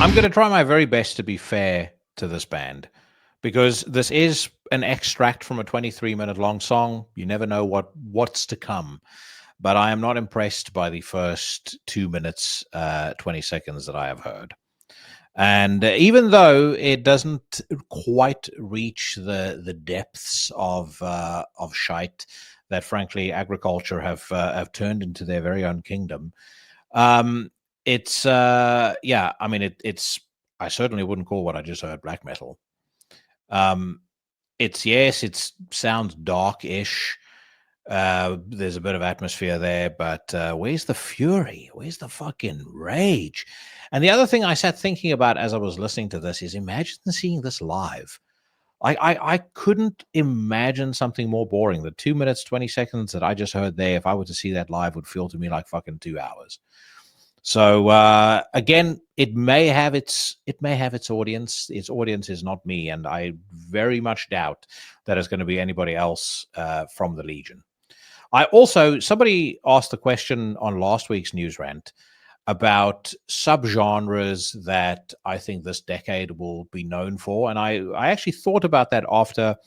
I'm going to try my very best to be fair to this band, because this is an extract from a 23-minute long song. You never know what's to come. But I am not impressed by the first 2 minutes, 20 seconds that I have heard. And even though it doesn't quite reach the depths of shite that, frankly, agriculture have turned into their very own kingdom, it's it's. I certainly wouldn't call what I just heard black metal. It sounds dark-ish. There's a bit of atmosphere there, but where's the fury? Where's the fucking rage? And the other thing I sat thinking about as I was listening to this is, imagine seeing this live. I couldn't imagine something more boring. The 2 minutes, 20 seconds that I just heard there, if I were to see that live, would feel to me like fucking 2 hours. So again, it may have its audience. Its audience is not me, and I very much doubt that it's going to be anybody else from the Legion. Somebody asked the question on last week's news rant about subgenres that I think this decade will be known for, and I actually thought about that after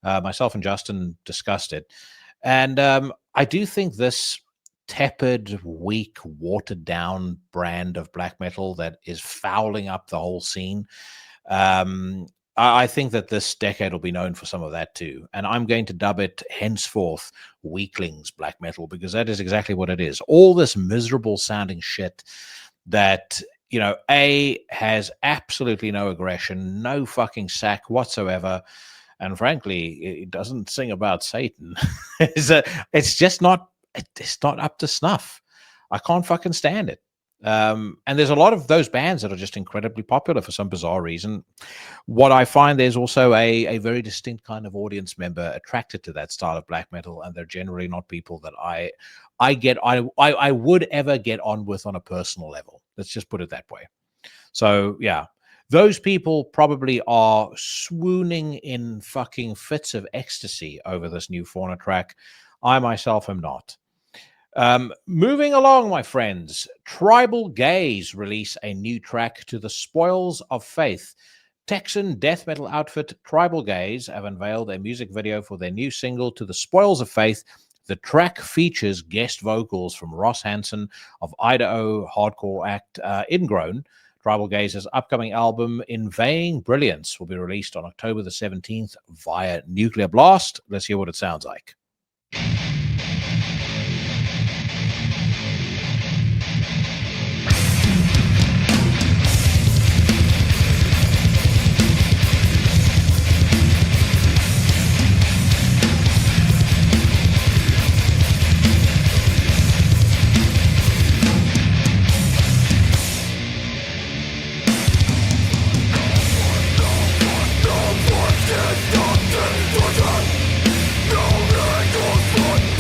myself and Justin discussed it, and I do think this tepid, weak, watered down brand of black metal that is fouling up the whole scene. I think that this decade will be known for some of that too. And I'm going to dub it henceforth weaklings black metal, because that is exactly what it is. All this miserable sounding shit that, has absolutely no aggression, no fucking sack whatsoever. And frankly, it doesn't sing about Satan. It's just not. It's not up to snuff. I can't fucking stand it. And there's a lot of those bands that are just incredibly popular for some bizarre reason. What I find, there's also a very distinct kind of audience member attracted to that style of black metal, and they're generally not people that I would ever get on with on a personal level. Let's just put it that way. So yeah, those people probably are swooning in fucking fits of ecstasy over this new Fauna track. I myself am not. Moving along, my friends, Tribal Gaze release a new track to the Spoils of Faith. Texan death metal outfit Tribal Gaze have unveiled a music video for their new single, To the Spoils of Faith. The track features guest vocals from Ross Hansen of Idaho hardcore act Ingrown. Tribal Gaze's upcoming album, Inveighing Brilliance, will be released on October the 17th via Nuclear Blast. Let's hear what it sounds like. No Reinkaos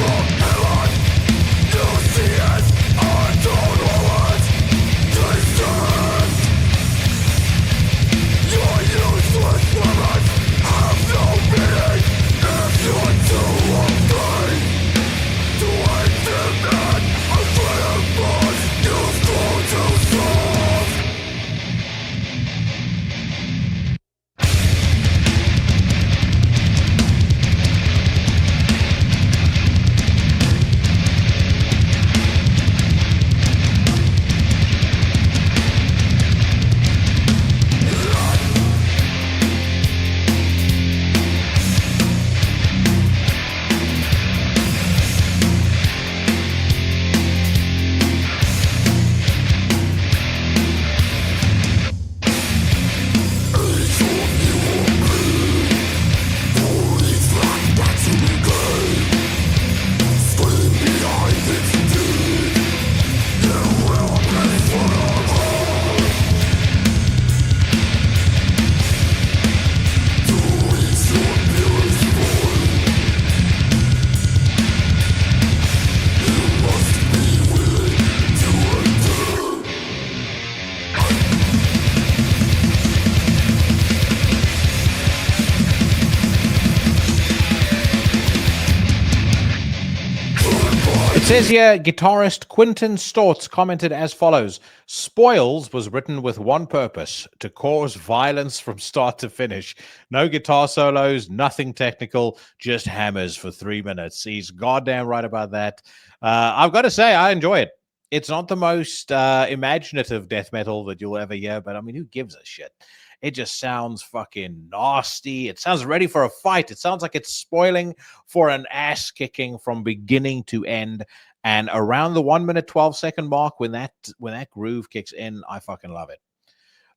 Says here, guitarist Quinton Stortz commented as follows: Spoils was written with one purpose, to cause violence from start to finish. No guitar solos, nothing technical, just hammers for 3 minutes. He's goddamn right about that. I've got to say, I enjoy it. It's not the most imaginative death metal that you'll ever hear, but I mean, who gives a shit? It just sounds fucking nasty. It sounds ready for a fight. It sounds like it's spoiling for an ass kicking from beginning to end. And around the 1 minute 12-second mark, when that groove kicks in, I fucking love it.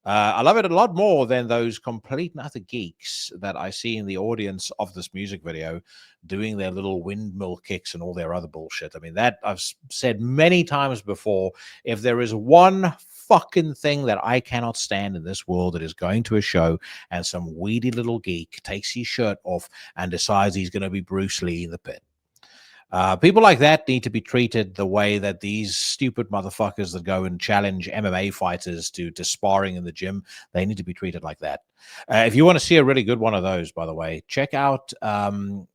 I love it a lot more than those complete and utter geeks that I see in the audience of this music video doing their little windmill kicks and all their other bullshit. I mean, that I've said many times before. If there is one fucking thing that I cannot stand in this world, that is going to a show and some weedy little geek takes his shirt off and decides he's going to be Bruce Lee in the pit. People like that need to be treated the way that these stupid motherfuckers that go and challenge MMA fighters to sparring in the gym, they need to be treated like that. If you want to see a really good one of those, by the way, check out, where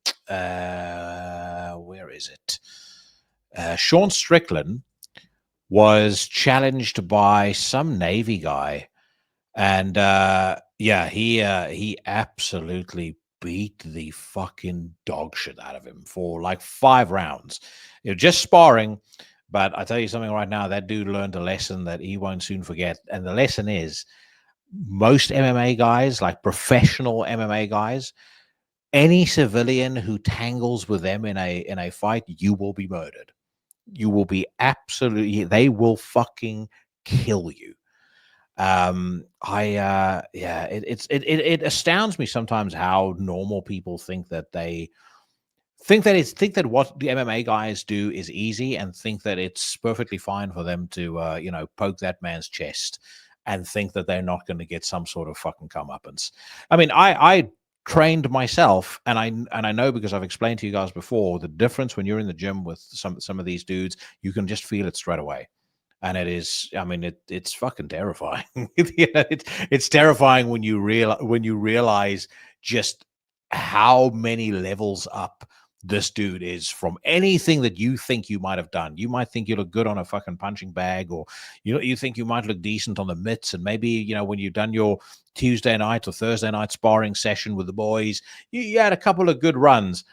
is it? Sean Strickland was challenged by some Navy guy, and he absolutely beat the fucking dog shit out of him for like 5 rounds. It was just sparring, but I tell you something right now, that dude learned a lesson that he won't soon forget, and the lesson is, most MMA guys, like professional MMA guys, any civilian who tangles with them in a fight, you will be murdered. You will be absolutely, they will fucking kill you. It astounds me sometimes how normal people think that what the MMA guys do is easy, and think that it's perfectly fine for them to poke that man's chest and think that they're not going to get some sort of fucking comeuppance. I mean, I trained myself, and I know, because I've explained to you guys before, the difference when you're in the gym with some of these dudes. You can just feel it straight away, and it is, I mean, it's fucking terrifying. It's terrifying when you realize just how many levels up this dude is from anything that you think you might have done. You might think you look good on a fucking punching bag, or you think you might look decent on the mitts, and maybe when you've done your Tuesday night or Thursday night sparring session with the boys, you had a couple of good runs.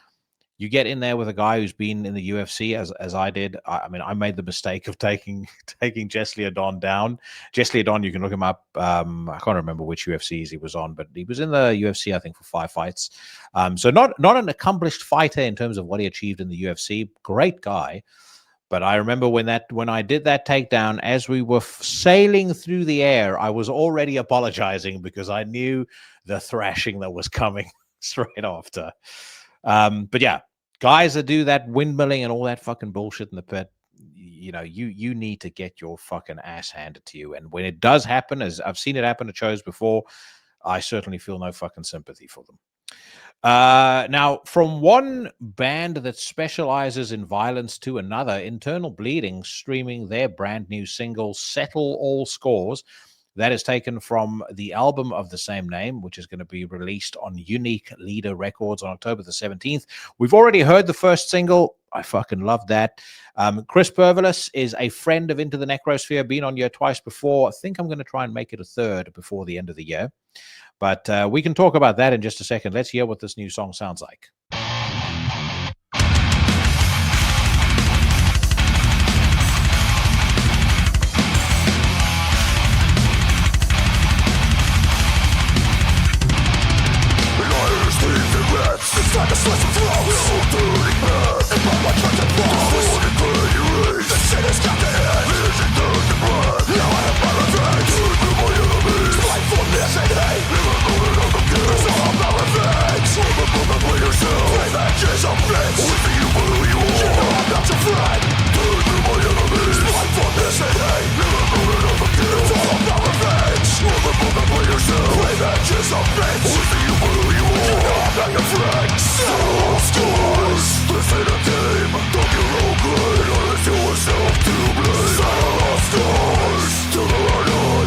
You get in there with a guy who's been in the UFC, as I did. I mean, I made the mistake of taking Jess Leodon down. Jess Leodon, you can look him up. I can't remember which UFCs he was on, but he was in the UFC, I think, for 5 fights. So not an accomplished fighter in terms of what he achieved in the UFC. Great guy. But I remember when I did that takedown, as we were sailing through the air, I was already apologizing because I knew the thrashing that was coming straight after. But yeah, guys that do that windmilling and all that fucking bullshit in the pit, you need to get your fucking ass handed to you. And when it does happen, as I've seen it happen at shows before, I certainly feel no fucking sympathy for them. Now, from one band that specializes in violence to another, Internal Bleeding streaming their brand new single, Settle All Scores. That is taken from the album of the same name, which is going to be released on Unique Leader Records on October the 17th. We've already heard the first single. I fucking love that. Chris Pervelis is a friend of Into the Necrosphere, been on here twice before. I think I'm going to try and make it a third before the end of the year. But we can talk about that in just a second. Let's hear what this new song sounds like. It's like a slice of throat. So dirty bad. And my life turns to blood. The shit has got to end. Vision turns to blood. Now I have my revenge. Turn to my enemies. Spitefulness and hate. Never going out of guilt. So I'm my revenge. Swim a book and play yourself. Revenge is a bitch. With you for who you are. You know I'm not your friend. Turn to my enemies. Spitefulness and hate. Never going out of guilt. So I'm my revenge. Swim a book and play yourself. Revenge is a bitch. With you for who you are. You know I'm not your friend. Settle all scores. This ain't a game. Don't get real good. Honest to yourself to blame. Settle all scores. Till the run on.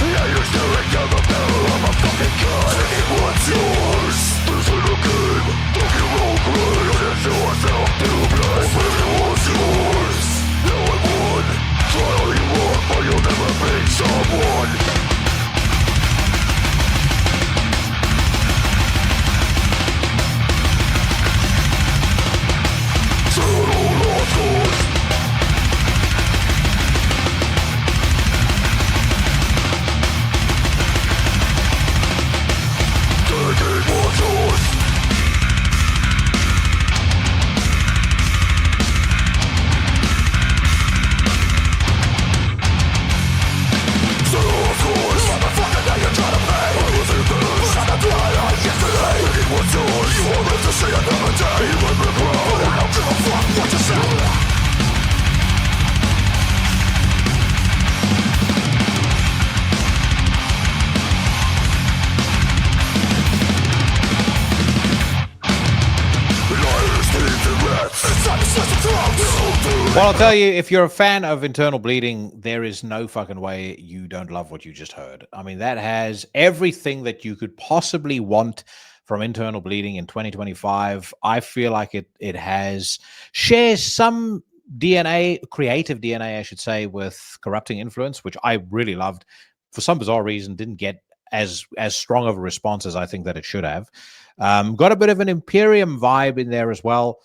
Yeah, you're staring down the barrel of a fucking gun. Take what's yours. This ain't a game. Don't get real good. Honest to yourself to blame. Settle all scores. Well, I'll tell you, if you're a fan of Internal Bleeding, there is no fucking way you don't love what you just heard. I mean, that has everything that you could possibly want from Internal Bleeding in 2025. I feel like it shares some DNA, creative DNA, I should say, with Corrupting Influence, which I really loved. For some bizarre reason, didn't get as strong of a response as I think that it should have. Got a bit of an Imperium vibe in there as well.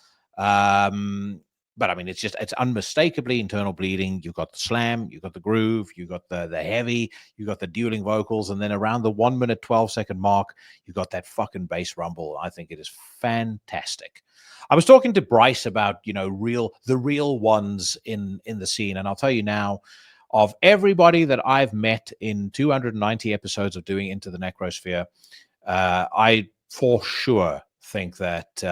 But I mean, it's unmistakably Internal Bleeding. You've got the slam, you've got the groove, you've got the heavy, you've got the dueling vocals, and then around the 1 minute 12-second mark, you've got that fucking bass rumble. I think it is fantastic. I was talking to Brice about, the real ones in the scene, and I'll tell you now, of everybody that I've met in 290 episodes of doing Into the Necrosphere, I for sure think that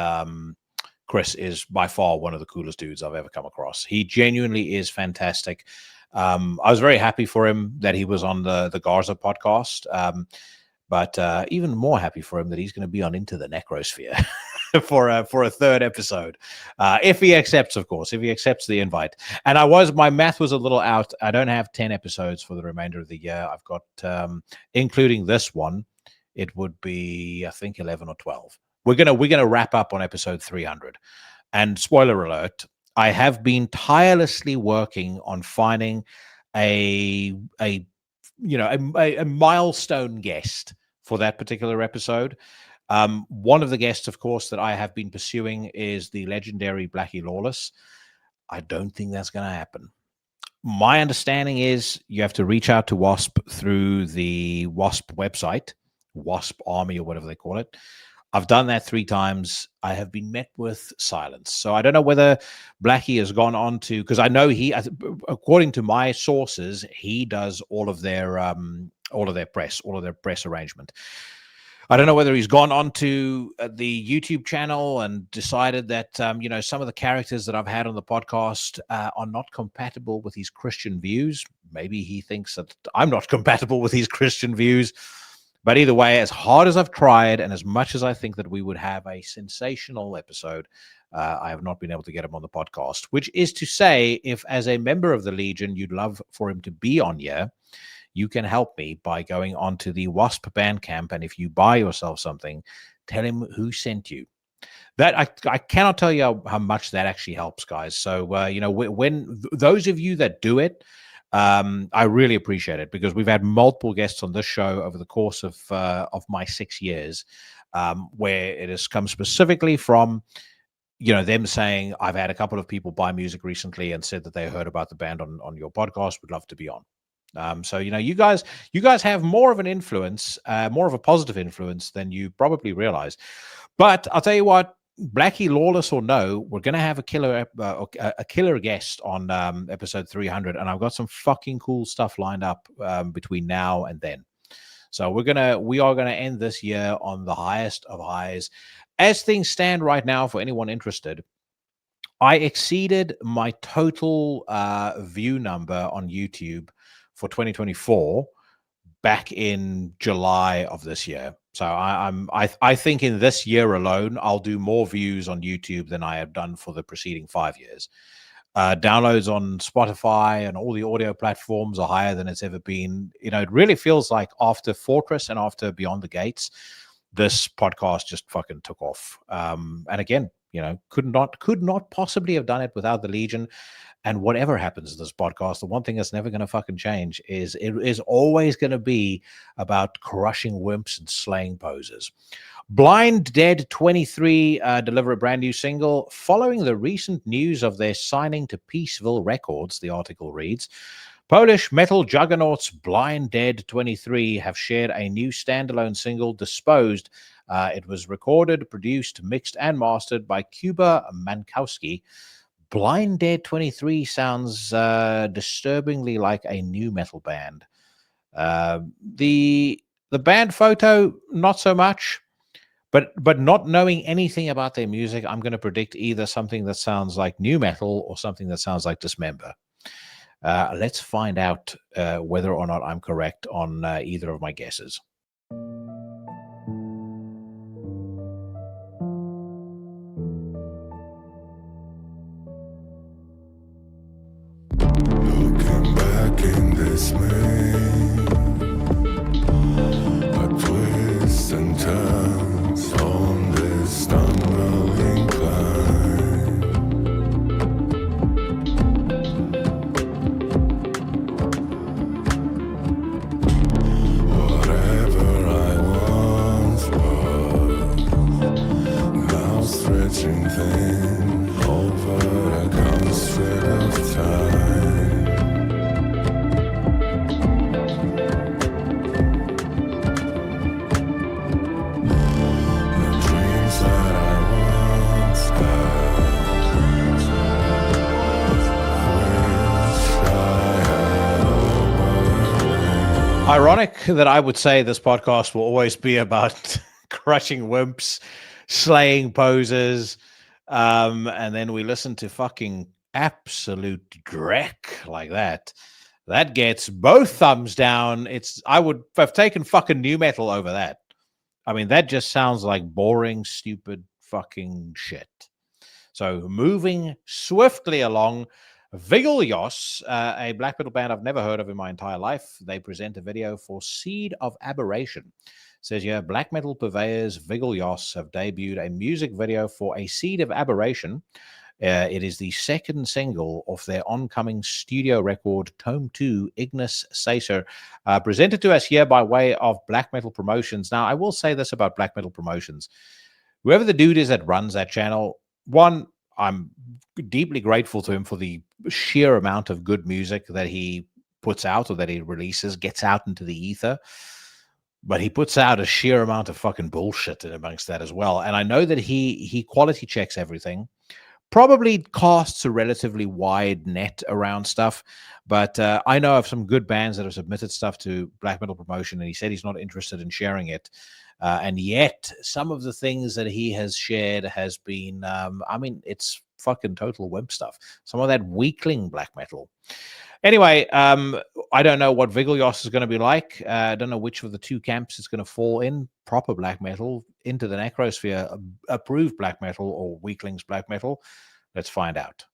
Chris is by far one of the coolest dudes I've ever come across. He genuinely is fantastic. I was very happy for him that he was on the Garza podcast, but even more happy for him that he's going to be on Into the Necrosphere for a third episode, if he accepts, of course, if he accepts the invite. And my math was a little out. I don't have 10 episodes for the remainder of the year. I've got, including this one, it would be, I think, 11 or 12. We're gonna wrap up on episode 300, and spoiler alert: I have been tirelessly working on finding a milestone guest for that particular episode. One of the guests, of course, that I have been pursuing is the legendary Blackie Lawless. I don't think that's going to happen. My understanding is you have to reach out to WASP through the WASP website, WASP Army or whatever they call it. I've done that 3 times. I have been met with silence. So I don't know whether Blackie has gone on to, because I know according to my sources, he does all of their press arrangement. I don't know whether he's gone on to the YouTube channel and decided that, some of the characters that I've had on the podcast are not compatible with his Christian views. Maybe he thinks that I'm not compatible with his Christian views. But either way, as hard as I've tried and as much as I think that we would have a sensational episode, I have not been able to get him on the podcast, which is to say, if as a member of the Legion, you'd love for him to be on here, you can help me by going onto the WASP Bandcamp. And if you buy yourself something, tell him who sent you. That I cannot tell you how much that actually helps, guys. So, when those of you that do it, I really appreciate it, because we've had multiple guests on this show over the course of my 6 years, where it has come specifically from, them saying, I've had a couple of people buy music recently and said that they heard about the band on your podcast, would love to be on. So, you guys have more of an influence, more of a positive influence than you probably realize. But I'll tell you what, Blackie Lawless or no, we're going to have a killer guest on episode 300, and I've got some fucking cool stuff lined up between now and then. So we are gonna end this year on the highest of highs. As things stand right now, for anyone interested, I exceeded my total view number on YouTube for 2024 back in July of this year. So I think in this year alone, I'll do more views on YouTube than I have done for the preceding 5 years. Downloads on Spotify and all the audio platforms are higher than it's ever been. It really feels like after Fortress and after Beyond the Gates, this podcast just fucking took off. And again, could not possibly have done it without the Legion. And whatever happens to this podcast, the one thing that's never going to fucking change is it is always going to be about crushing wimps and slaying posers. Blind Dead 23 deliver a brand new single following the recent news of their signing to Peaceville Records, the article reads. Polish metal juggernauts Blind Dead 23 have shared a new standalone single, Disposed. It was recorded, produced, mixed, and mastered by Kuba Mankowski. Blind Dead 23 sounds disturbingly like a new metal band. The band photo, not so much, but not knowing anything about their music, I'm going to predict either something that sounds like new metal or something that sounds like Dismember. Let's find out whether or not I'm correct on either of my guesses. passing over the construct of time. The dreams that I once had, wish I had overlaid. Ironic that I would say this podcast will always be about crushing wimps, slaying posers, and then we listen to fucking absolute dreck like that. That gets both thumbs down. I would have taken fucking new metal over that. I mean, that just sounds like boring, stupid fucking shit. So moving swiftly along, Vigilios, a black metal band I've never heard of in my entire life. They present a video for Seed of Aberration. It says here, black metal purveyors Vigilios have debuted a music video for A Seed of Aberration. It is the second single of their oncoming studio record, Tome 2, Ignis Sacer, presented to us here by way of Black Metal Promotions. Now, I will say this about Black Metal Promotions. Whoever the dude is that runs that channel, one, I'm deeply grateful to him for the sheer amount of good music that he puts out or that he releases, gets out into the ether. But he puts out a sheer amount of fucking bullshit in amongst that as well. And I know that he quality checks everything. Probably casts a relatively wide net around stuff, but I know of some good bands that have submitted stuff to Black Metal Promotion, and he said he's not interested in sharing it. And yet, some of the things that he has shared has been, I mean, it's fucking total wimp stuff. Some of that weakling black metal. Anyway, I don't know what Vigilios is going to be like. I don't know which of the two camps it's going to fall in. Proper black metal, into the Necrosphere, approved black metal, or weaklings black metal. Let's find out.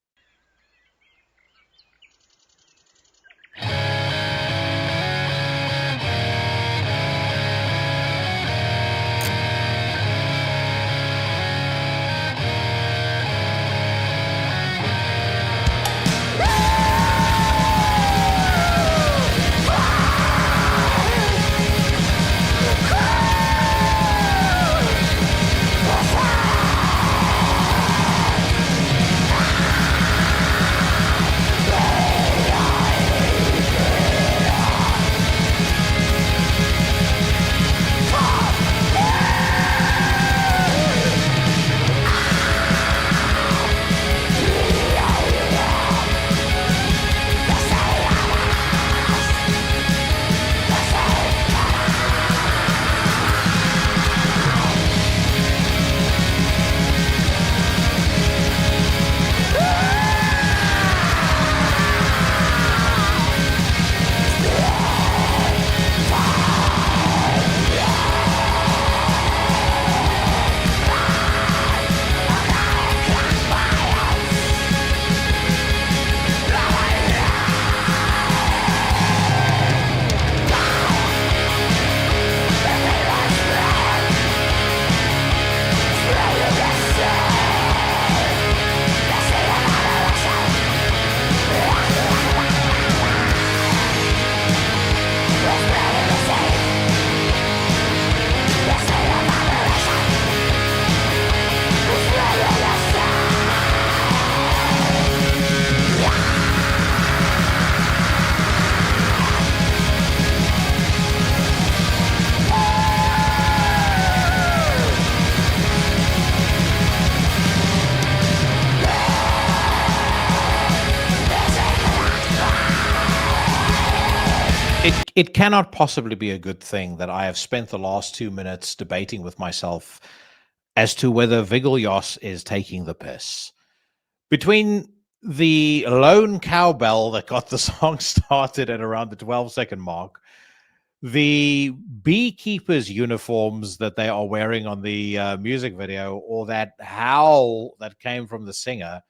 It cannot possibly be a good thing that I have spent the last 2 minutes debating with myself as to whether Vigilios is taking the piss. Between the lone cowbell that got the song started at around the 12-second mark, the beekeepers' uniforms that they are wearing on the music video, or that howl that came from the singer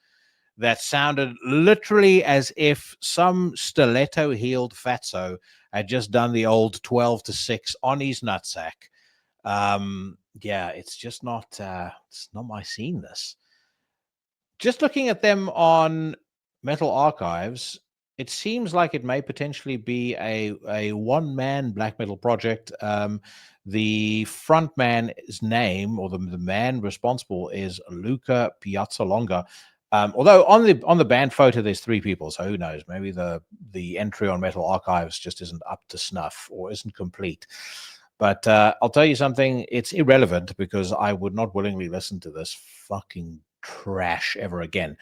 that sounded literally as if some stiletto-heeled fatso had just done the old 12-6 on his nutsack. Yeah, it's just not it's not my scene, this. Just looking at them on Metal Archives, it seems like it may potentially be a one-man black metal project. The frontman's name, or the man responsible, is Luca Piazzalonga. Although on the band photo there's 3 people, so who knows? Maybe the entry on Metal Archives just isn't up to snuff or isn't complete. But I'll tell you something, it's irrelevant because I would not willingly listen to this fucking trash ever again.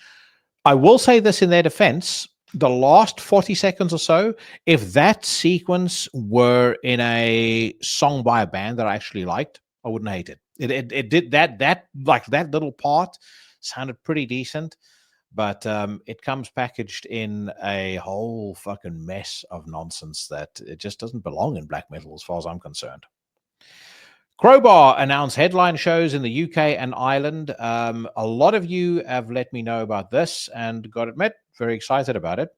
I will say this in their defense, the last 40 seconds or so, if that sequence were in a song by a band that I actually liked, I wouldn't hate it. It did that like that little part sounded pretty decent, but it comes packaged in a whole fucking mess of nonsense that it just doesn't belong in black metal as far as I'm concerned. Crowbar announced headline shows in the UK and Ireland. A lot of you have let me know about this, and got to admit, very excited about it.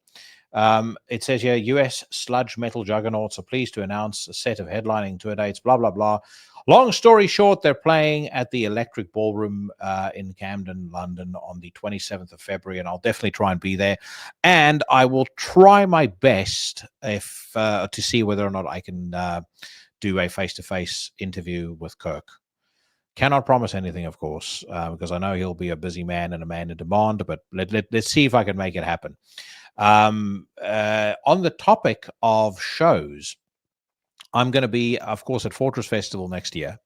It says here, US sludge metal juggernauts are pleased to announce a set of headlining tour dates, blah, blah, blah. Long story short, they're playing at the Electric Ballroom in Camden, London on the 27th of February, and I'll definitely try and be there. And I will try my best if to see whether or not I can do a face-to-face interview with Kirk. Cannot promise anything, of course, because I know he'll be a busy man and a man in demand, but let's see if I can make it happen. On the topic of shows, I'm going to be, of course, at Fortress Festival next year.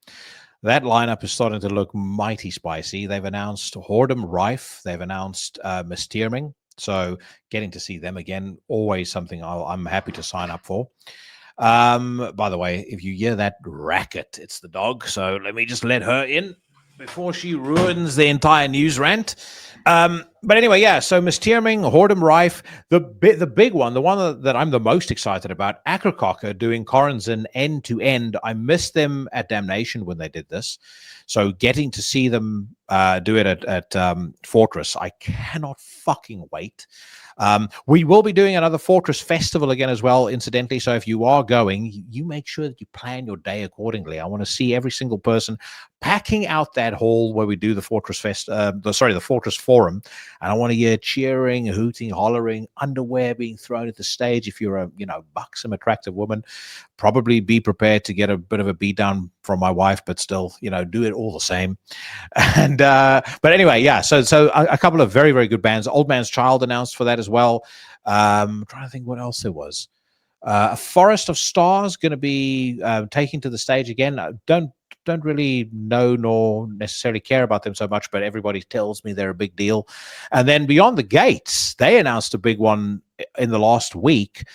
That lineup is starting to look mighty spicy. They've announced Whoredom Rife. They've announced Mysterium. So getting to see them again, always something I'm happy to sign up for. By the way, if you hear that racket, it's the dog. So let me just let her in before she ruins the entire news rant. But anyway, yeah, so Mysterium, Whoredom Rife, the big one, the one that I'm the most excited about, Akerkocker doing Corazon end to end. I missed them at Damnation when they did this. So getting to see them do it at Fortress, I cannot fucking wait. We will be doing another Fortress Festival again as well, incidentally. So if you are going, you make sure that you plan your day accordingly. I want to see every single person packing out that hall where we do the Fortress the Fortress Forum. And I want to hear cheering, hooting, hollering, underwear being thrown at the stage. If you're a, buxom, attractive woman, probably be prepared to get a bit of a beat down from my wife, but still, do it all the same. And, but anyway, yeah, so a couple of very, very good bands. Old Man's Child announced for that as well. I'm trying to think what else there was. A Forest of Stars going to be taking to the stage again. Don't really know nor necessarily care about them so much, but everybody tells me they're a big deal. And then Beyond the Gates, they announced a big one in the last week.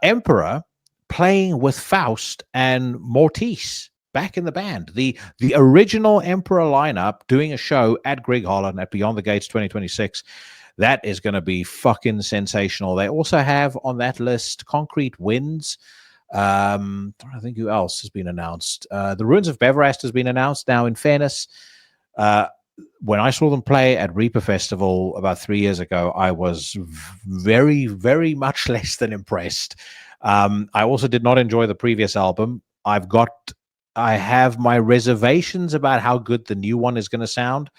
Emperor playing with Faust and Mortiz back in the band. The original Emperor lineup doing a show at Greg Holland at Beyond the Gates 2026. That is going to be fucking sensational. They also have on that list Concrete Winds. I think who else has been announced. The Ruins of Beverast has been announced. Now, in fairness, when I saw them play at Reaper Festival about 3 years ago, I was very, very much less than impressed. I also did not enjoy the previous album. I have my reservations about how good the new one is going to sound,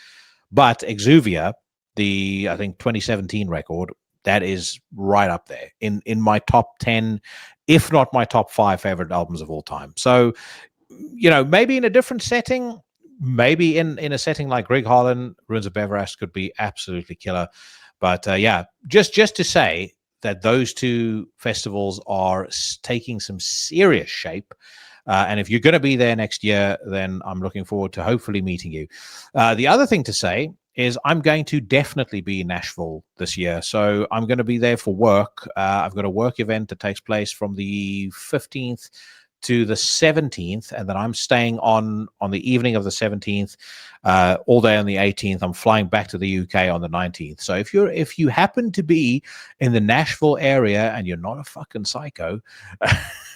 but Exuvia, I think 2017 record, that is right up there in my top 10, if not my top 5 favorite albums of all time. So, maybe in a different setting, maybe in a setting like Greg Holland, Ruins of Beverast could be absolutely killer. But yeah, just to say that those two festivals are taking some serious shape. And if you're going to be there next year, then I'm looking forward to hopefully meeting you. The other thing to say is I'm going to definitely be in Nashville this year. So I'm going to be there for work. I've got a work event that takes place from the 15th to the 17th, and then I'm staying on the evening of the 17th, all day on the 18th. I'm flying back to the UK on the 19th. So if you happen to be in the Nashville area and you're not a fucking psycho,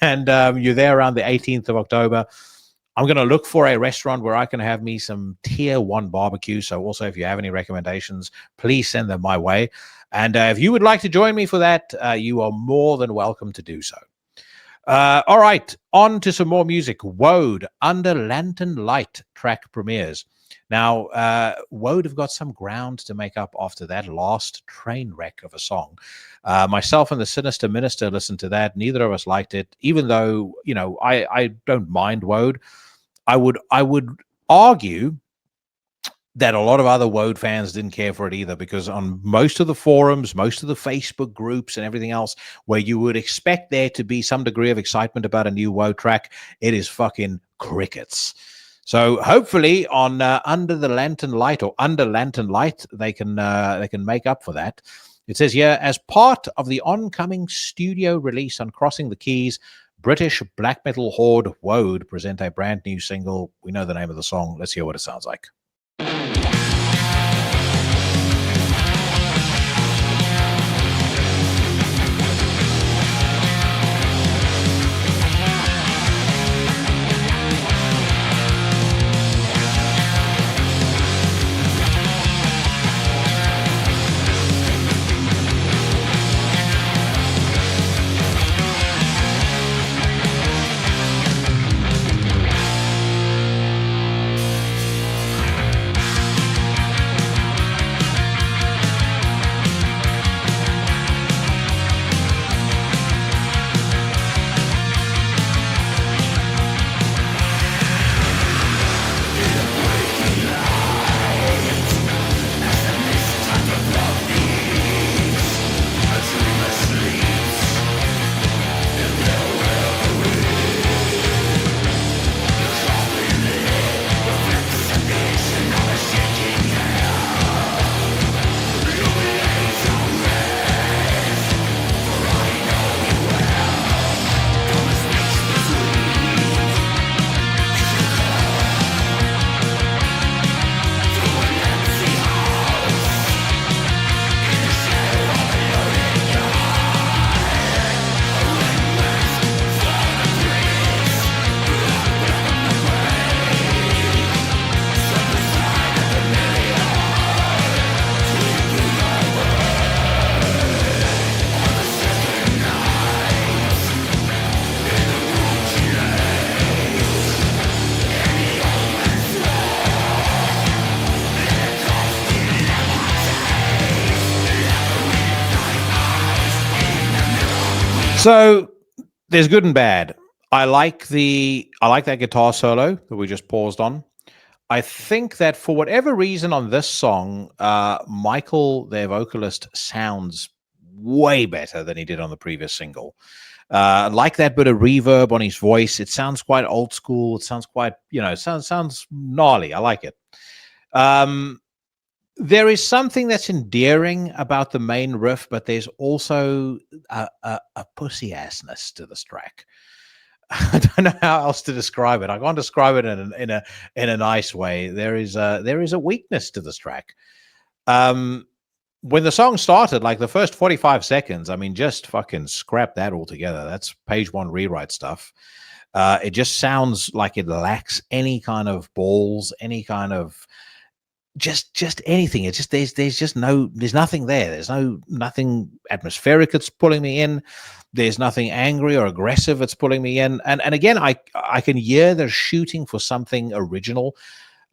and you're there around the 18th of October, I'm going to look for a restaurant where I can have me some tier 1 barbecue. So also, if you have any recommendations, please send them my way. And if you would like to join me for that, you are more than welcome to do so. All right, on to some more music. Woad, Under Lantern Light track premieres. Now, Woad have got some ground to make up after that last train wreck of a song. Myself and the Sinister Minister listened to that. Neither of us liked it, even though, you know, I don't mind Woad. I would argue that a lot of other Woad fans didn't care for it either, because on most of the forums, most of the Facebook groups and everything else, where you would expect there to be some degree of excitement about a new Woad track, it is fucking crickets. So hopefully on Under Lantern Light, they can make up for that. It says here, as part of the oncoming studio release on Crossing the Keys, British black metal horde Woad present a brand new single. We know the name of the song. Let's hear what it sounds like. So there's good and bad. I like that guitar solo that we just paused on. I think that for whatever reason on this song, Michael, their vocalist, sounds way better than he did on the previous single. Like that bit of reverb on his voice. It sounds quite old school. It sounds quite, sounds gnarly. I like it. There is something that's endearing about the main riff, but there's also a pussy assness to this track. I don't know how else to describe it. I can't describe it in a nice way. There is a weakness to this track. When the song started, like the first 45 seconds, I mean, just fucking scrap that altogether. That's page one rewrite stuff. It just sounds like it lacks any kind of balls, any kind of just anything. It's just there's nothing there. There's nothing atmospheric that's pulling me in. There's nothing angry or aggressive that's pulling me in. And again, I can hear they're shooting for something original.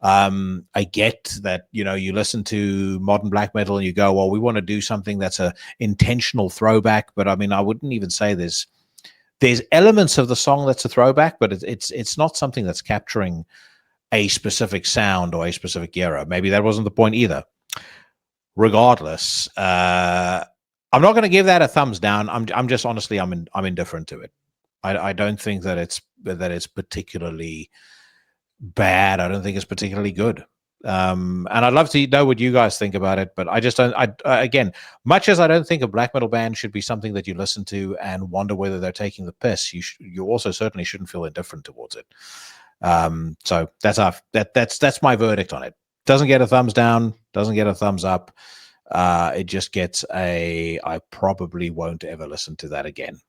I get that, you listen to modern black metal and you go, well, we want to do something that's a intentional throwback. But I mean, I wouldn't even say there's elements of the song that's a throwback, but it's not something that's capturing a specific sound or a specific era. Maybe that wasn't the point either. Regardless, I'm not going to give that a thumbs down. I'm just honestly, I'm indifferent to it. I don't think that it's particularly bad. I don't think it's particularly good. And I'd love to know what you guys think about it, but I just don't. Again, much as I don't think a black metal band should be something that you listen to and wonder whether they're taking the piss, you also certainly shouldn't feel indifferent towards it. So that's my verdict on it. Doesn't get a thumbs down, doesn't get a thumbs up. It just gets I probably won't ever listen to that again.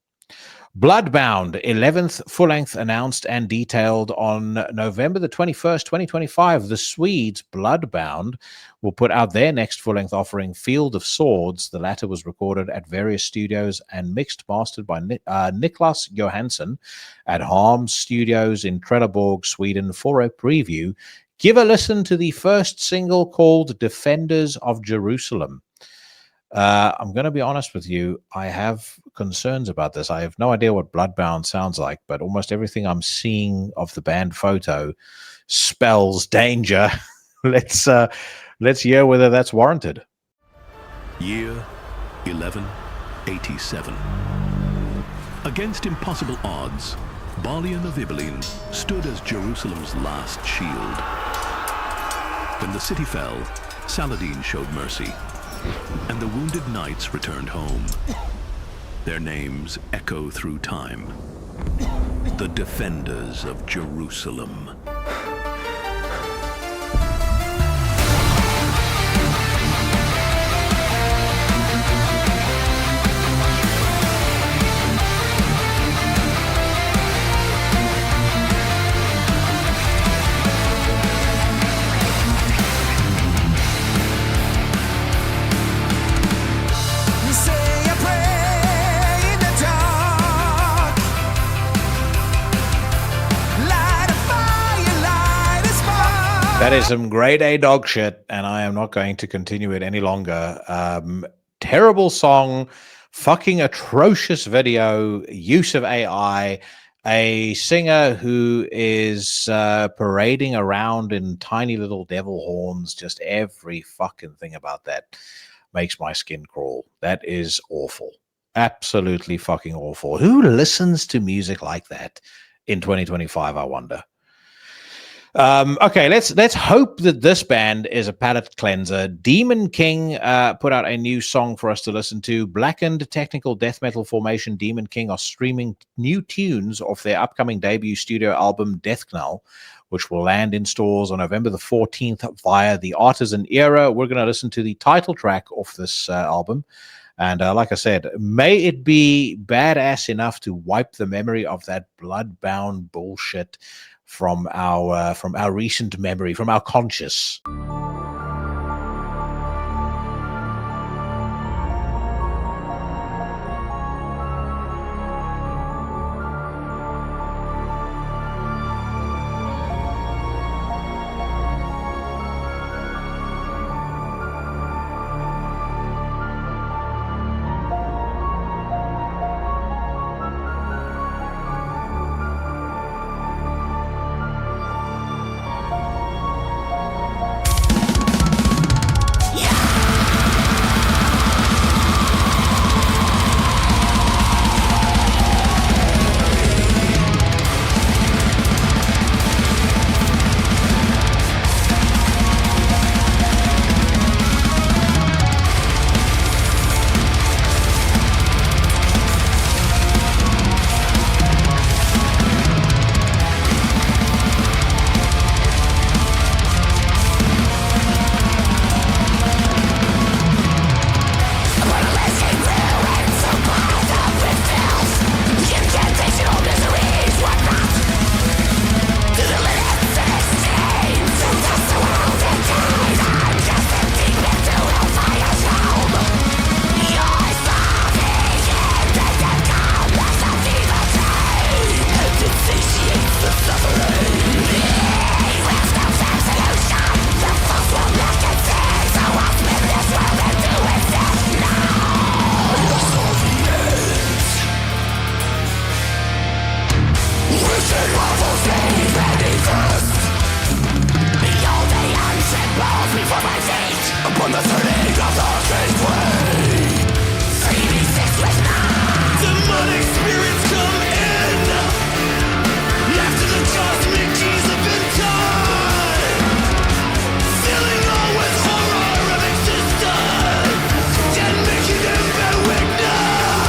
Bloodbound, 11th full-length announced and detailed on November the 21st, 2025. The Swedes, Bloodbound, will put out their next full-length offering, Field of Swords. The latter was recorded at various studios and mixed mastered by Niklas Johansson at Harm Studios in Trelleborg, Sweden, for a preview. give a listen to the first single called Defenders of Jerusalem. I'm going to be honest with you. I have concerns about this. I have no idea what Bloodbound sounds like, but almost everything I'm seeing of the band photo spells danger. Let's hear whether that's warranted. Year 1187. Against impossible odds, Balian of Ibelin stood as Jerusalem's last shield. When the city fell, Saladin showed mercy, and the wounded knights returned home. Their names echo through time. The Defenders of Jerusalem. That is some grade A dog shit, and I am not going to continue it any longer. Terrible song, fucking atrocious video, use of AI, a singer who is parading around in tiny little devil horns. Just every fucking thing about that makes my skin crawl. That is awful. Absolutely fucking awful. Who listens to music like that in 2025, I wonder? Okay, let's hope that this band is a palate cleanser. Demon King put out a new song for us to listen to. Blackened technical death metal formation Demon King are streaming new tunes off their upcoming debut studio album Death Knell, which will land in stores on November the 14th via the Artisan Era. We're going to listen to the title track off this album. And like I said, may it be badass enough to wipe the memory of that bloodbound bullshit from our recent memory, from our conscious.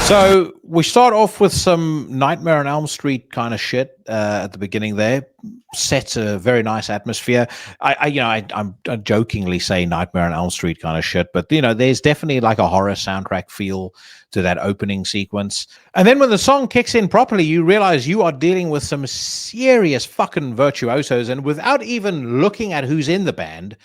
So we start off with some Nightmare on Elm Street kind of shit at the beginning there. Sets a very nice atmosphere. I jokingly say Nightmare on Elm Street kind of shit, but there's definitely like a horror soundtrack feel to that opening sequence. And then when the song kicks in properly, you realize you are dealing with some serious fucking virtuosos, and without even looking at who's in the band,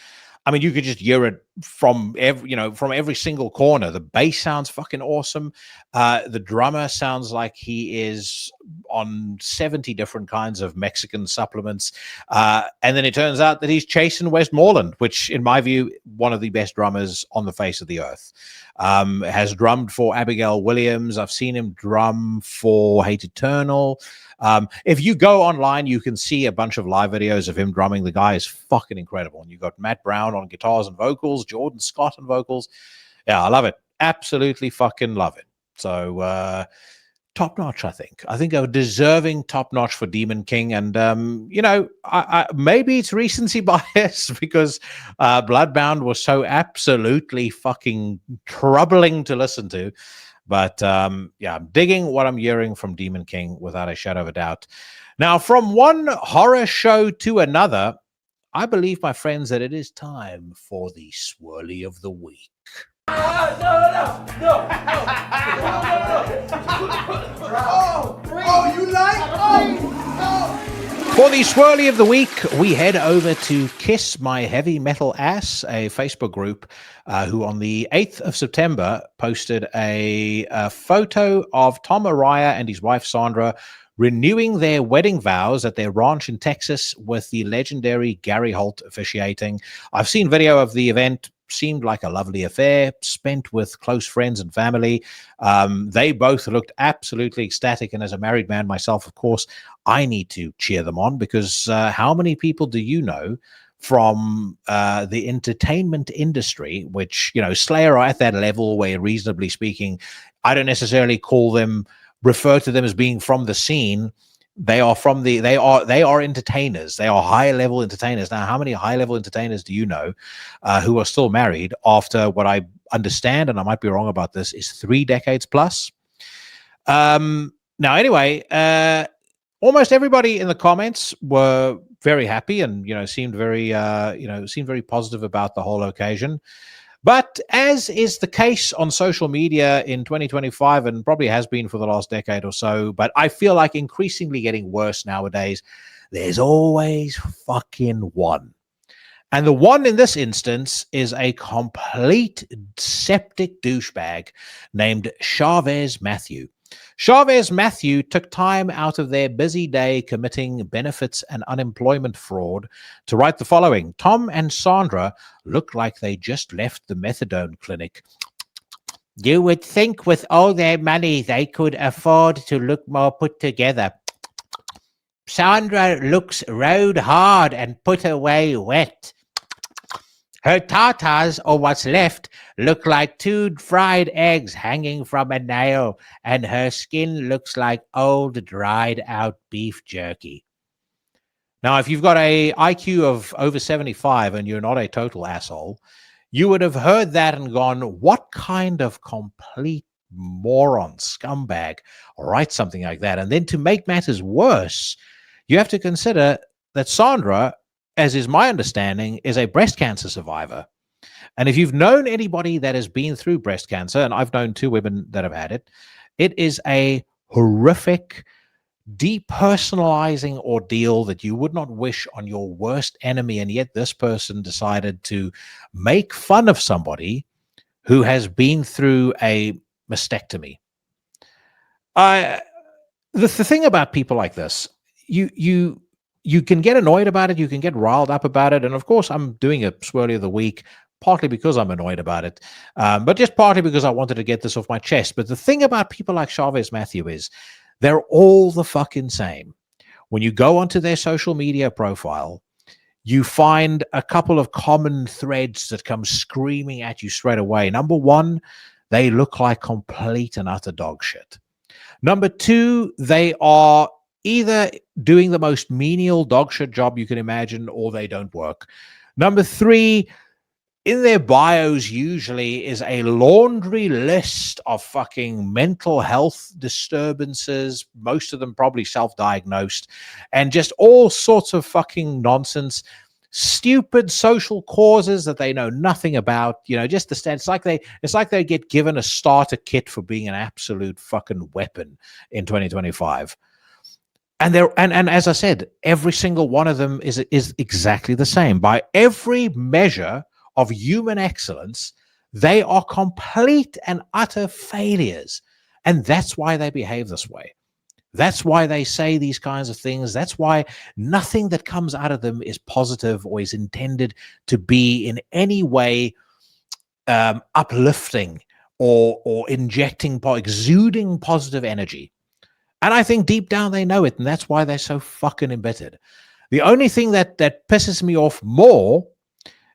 I mean, you could just hear it from every single corner. The bass sounds fucking awesome. The drummer sounds like he is on 70 different kinds of Mexican supplements. And then it turns out that he's chasing Westmoreland, which in my view, one of the best drummers on the face of the earth. Has drummed for Abigail Williams. I've seen him drum for Hate Eternal. If you go online, you can see a bunch of live videos of him drumming. The guy is fucking incredible. And you got Matt Brown on guitars and vocals, Jordan Scott on vocals. Yeah, I love it. Absolutely fucking love it. So top notch, I think. I think a deserving top notch for Demon King. And I maybe it's recency bias because Bloodbound was so absolutely fucking troubling to listen to. But I'm digging what I'm hearing from Demon King without a shadow of a doubt. Now, from one horror show to another, I believe, my friends, that it is time for the Swirly of the Week. For the Swirly of the Week, we head over to Kiss My Heavy Metal Ass, a Facebook group who on the 8th of September posted a photo of Tom Araya and his wife Sandra renewing their wedding vows at their ranch in Texas with the legendary Gary Holt officiating. I've seen video of the event. Seemed like a lovely affair spent with close friends and family. They both looked absolutely ecstatic. And as a married man myself, of course, I need to cheer them on because how many people do you know from the entertainment industry, which, Slayer are at that level where, reasonably speaking, I don't necessarily refer to them as being from the scene. They are entertainers. They are high level entertainers. Now, how many high level entertainers do you know who are still married after what I understand, and I might be wrong about this, is 3 decades plus? Now, anyway, almost everybody in the comments were very happy and, seemed very positive about the whole occasion. But as is the case on social media in 2025 and probably has been for the last decade or so, but I feel like increasingly getting worse nowadays, there's always fucking one. And the one in this instance is a complete septic douchebag named Chavez Matthew. Chavez Matthew took time out of their busy day committing benefits and unemployment fraud to write the following. Tom and Sandra look like they just left the methadone clinic. You would think with all their money they could afford to look more put together. Sandra looks rode hard and put away wet. Her tatas, or what's left, look like 2 fried eggs hanging from a nail, and her skin looks like old dried out beef jerky. Now, if you've got a IQ of over 75 and you're not a total asshole, you would have heard that and gone, what kind of complete moron, scumbag, writes something like that? And then to make matters worse, you have to consider that Sandra, as is my understanding, is a breast cancer survivor. And if you've known anybody that has been through breast cancer, and I've known 2 women that have had it, it is a horrific, depersonalizing ordeal that you would not wish on your worst enemy. And yet this person decided to make fun of somebody who has been through a mastectomy. The thing about people like this, you can get annoyed about it. You can get riled up about it. And of course, I'm doing a Swirly of the Week, partly because I'm annoyed about it, but just partly because I wanted to get this off my chest. But the thing about people like Chavez Matthew is they're all the fucking same. When you go onto their social media profile, you find a couple of common threads that come screaming at you straight away. Number one, they look like complete and utter dog shit. Number two, they are either doing the most menial dog shit job you can imagine, or they don't work. Number three, in their bios usually is a laundry list of fucking mental health disturbances, most of them probably self-diagnosed, and just all sorts of fucking nonsense, stupid social causes that they know nothing about, just the stats. It's like they get given a starter kit for being an absolute fucking weapon in 2025. And as I said, every single one of them is exactly the same. By every measure of human excellence, they are complete and utter failures. And that's why they behave this way. That's why they say these kinds of things. That's why nothing that comes out of them is positive or is intended to be in any way uplifting or injecting, exuding positive energy. And I think deep down they know it, and that's why they're so fucking embittered. The only thing that pisses me off more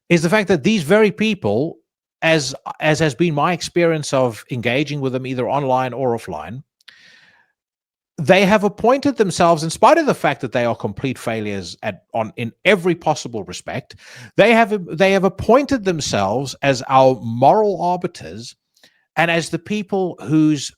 is the fact that these very people, as has been my experience of engaging with them either online or offline, they have appointed themselves, in spite of the fact that they are complete failures in every possible respect, they have appointed themselves as our moral arbiters and as the people whose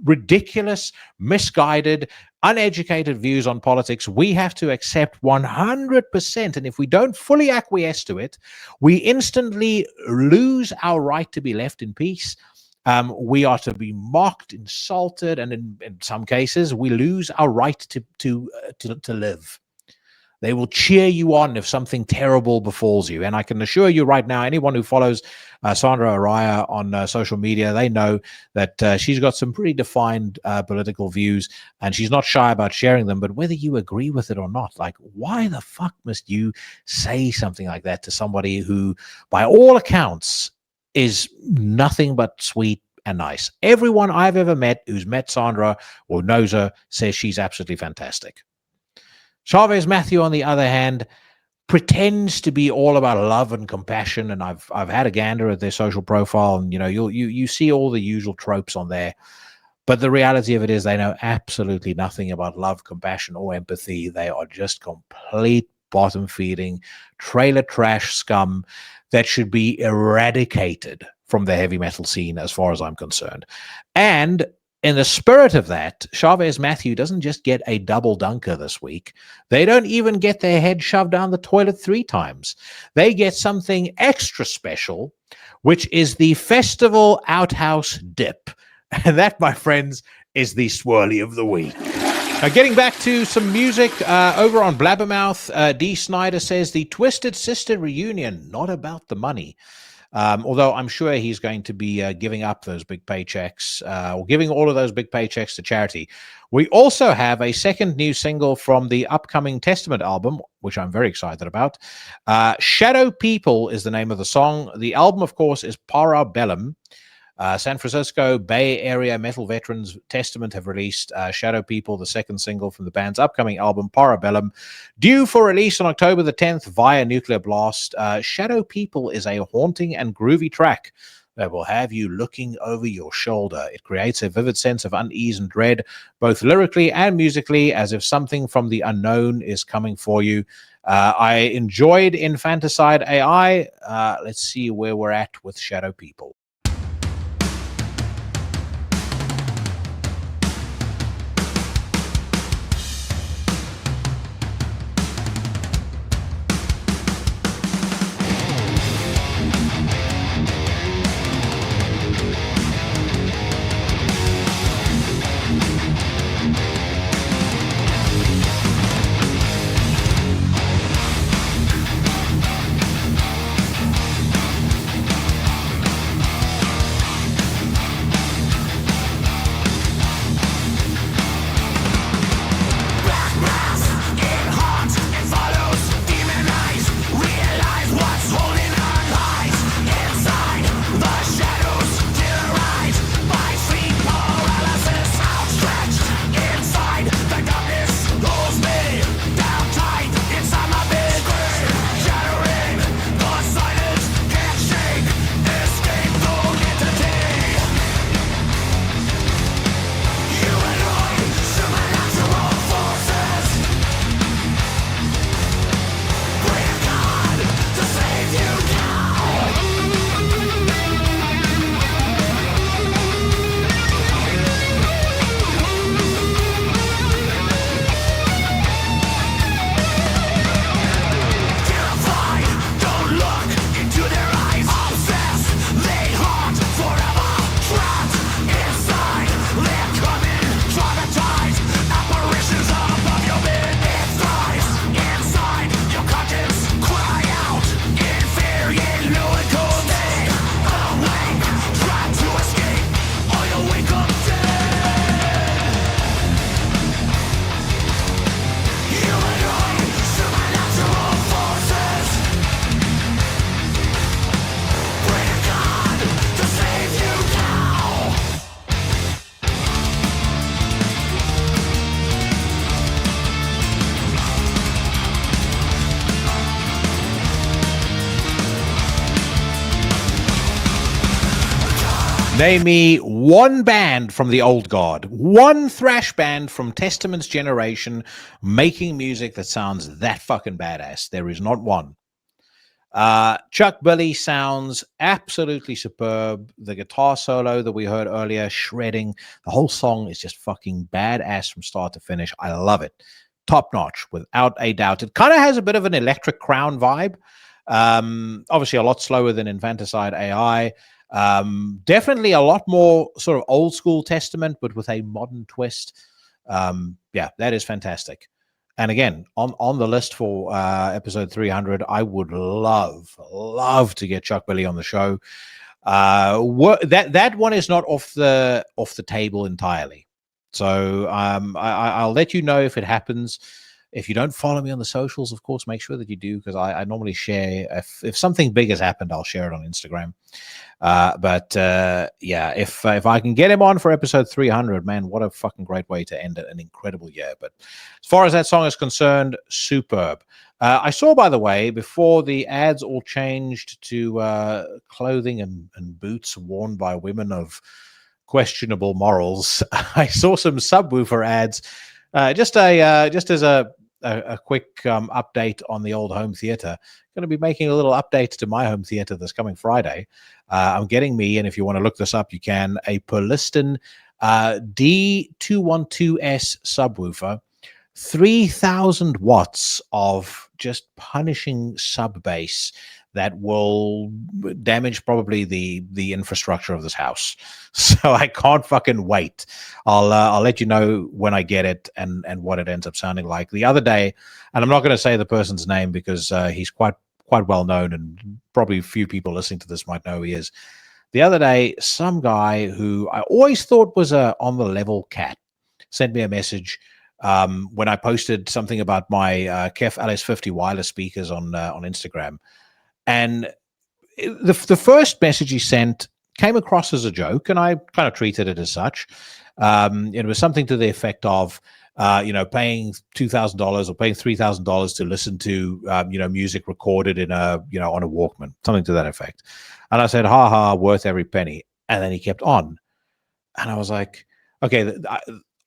ridiculous, misguided, uneducated views on politics we have to accept 100%. And if we don't fully acquiesce to it, we instantly lose our right to be left in peace. We are to be mocked, insulted, and in some cases, we lose our right to live. They will cheer you on if something terrible befalls you. And I can assure you right now, anyone who follows Sandra Araya on social media, they know that she's got some pretty defined political views, and she's not shy about sharing them. But whether you agree with it or not, like, why the fuck must you say something like that to somebody who, by all accounts, is nothing but sweet and nice? Everyone I've ever met who's met Sandra or knows her says she's absolutely fantastic. Chavez Matthew, on the other hand, pretends to be all about love and compassion, and I've had a gander at their social profile, and you see all the usual tropes on there. But the reality of it is they know absolutely nothing about love, compassion, or empathy. They are just complete bottom-feeding, trailer trash scum that should be eradicated from the heavy metal scene as far as I'm concerned. And in the spirit of that, Chavez Matthew doesn't just get a double dunker this week. They don't even get their head shoved down the toilet 3 times. They get something extra special, which is the Festival Outhouse Dip. And that, my friends, is the swirly of the week. Getting back to some music, over on Blabbermouth, D. Snyder says the Twisted Sister reunion, not about the money. Although I'm sure he's going to be giving up those big paychecks, or giving all of those big paychecks to charity. We also have a second new single from the upcoming Testament album, which I'm very excited about. Shadow People is the name of the song. The album, of course, is Para Bellum. San Francisco Bay Area metal veterans Testament have released Shadow People, the second single from the band's upcoming album, Parabellum, due for release on October the 10th via Nuclear Blast. Shadow People is a haunting and groovy track that will have you looking over your shoulder. It creates a vivid sense of unease and dread, both lyrically and musically, as if something from the unknown is coming for you. I enjoyed Infanticide AI. Let's see where we're at with Shadow People. Name me one band from the old guard, one thrash band from Testament's generation making music that sounds that fucking badass. There is not one. Chuck Billy sounds absolutely superb. The guitar solo that we heard earlier, shredding. The whole song is just fucking badass from start to finish. I love it. Top notch, without a doubt. It kind of has a bit of an Electric Crown vibe. Obviously a lot slower than Infanticide AI. Definitely a lot more sort of old school Testament, but with a modern twist. Yeah, that is fantastic. And again, on the list for episode 300, I would love to get Chuck Billy on the show. That one is not off the table entirely. So I'll let you know if it happens. If you don't follow me on the socials, of course, make sure that you do, because I normally share, if something big has happened, I'll share it on Instagram. Yeah, if I can get him on for episode 300, man, what a fucking great way to end an incredible year. But as far as that song is concerned, superb. I saw, by the way, before the ads all changed to clothing and boots worn by women of questionable morals, I saw some subwoofer ads. Just as a quick update on the old home theater. Going to be making a little update to my home theater this coming Friday. I'm getting me, and if you want to look this up, you can, a Perliston D212S subwoofer, 3,000 watts of just punishing sub bass that will damage probably the infrastructure of this house. So I can't fucking wait. I'll let you know when I get it and what it ends up sounding like. The other day, and I'm not going to say the person's name because he's quite well known, and probably a few people listening to this might know who he is. The other day, some guy who I always thought was a on the level cat sent me a message when I posted something about my Kef LS50 wireless speakers on Instagram. And the first message he sent came across as a joke, and I kind of treated it as such. It was something to the effect of, paying $2,000 or paying $3,000 to listen to, music recorded in on a Walkman, something to that effect. And I said, ha ha, worth every penny. And then he kept on. And I was like, okay,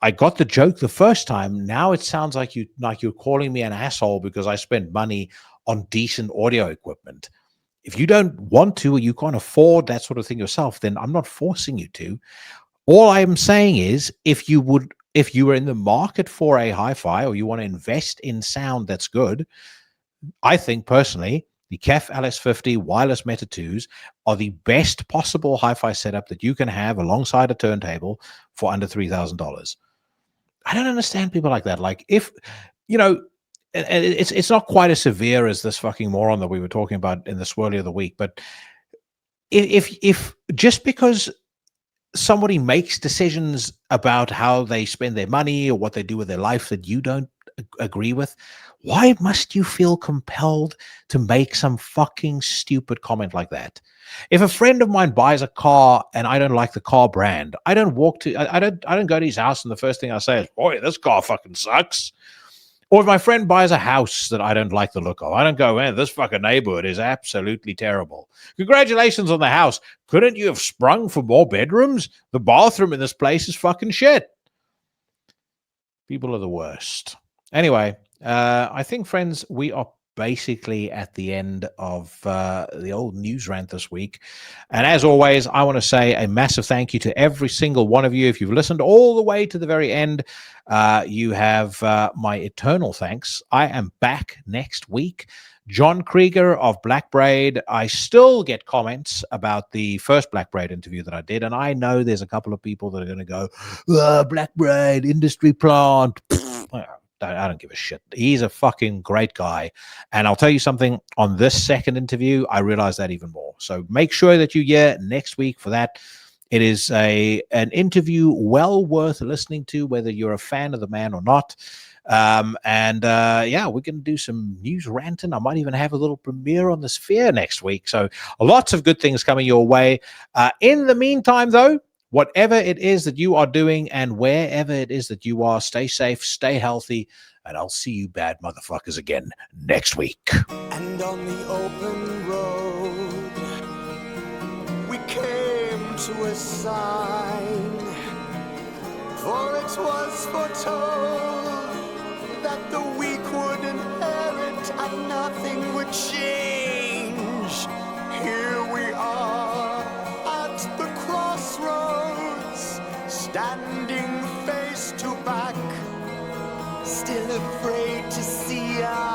I got the joke the first time. Now it sounds like you're calling me an asshole because I spent money on decent audio equipment. If you don't want to, or you can't afford that sort of thing yourself, then I'm not forcing you to. All I'm saying is, if you were in the market for a hi-fi, or you want to invest in sound that's good, I think personally, the Kef LS50 wireless Meta 2s are the best possible hi-fi setup that you can have alongside a turntable for under $3,000. I don't understand people like that. Like, if, it's not quite as severe as this fucking moron that we were talking about in the swirly of the week, but if just because somebody makes decisions about how they spend their money or what they do with their life that you don't agree with, why must you feel compelled to make some fucking stupid comment like that? If a friend of mine buys a car and I don't like the car brand, I don't go to his house and the first thing I say is, boy, this car fucking sucks. Or if my friend buys a house that I don't like the look of, I don't go, man, this fucking neighborhood is absolutely terrible. Congratulations on the house. Couldn't you have sprung for more bedrooms? The bathroom in this place is fucking shit. People are the worst. Anyway, I think, friends, we are basically at the end of the old news rant this week. And as always, I want to say a massive thank you to every single one of you. If you've listened all the way to the very end, you have my eternal thanks. I am back next week. John Krieger of Black Braid. I still get comments about the first Black Braid interview that I did, and I know there's a couple of people that are going to go, Black Braid, industry plant. I don't give a shit. He's a fucking great guy. And I'll tell you something, on this second interview, I realized that even more. So make sure that you're here next week for that. It is an interview well worth listening to, whether you're a fan of the man or not. Yeah, we're going to do some news ranting. I might even have a little premiere on the Sphere next week. So lots of good things coming your way. In the meantime, though, whatever it is that you are doing and wherever it is that you are, stay safe, stay healthy, and I'll see you bad motherfuckers again next week. And on the open road, we came to a sign, for it was foretold that the weak would inherit and nothing would change. Here we are at the crossroads, standing face to back, still afraid to see our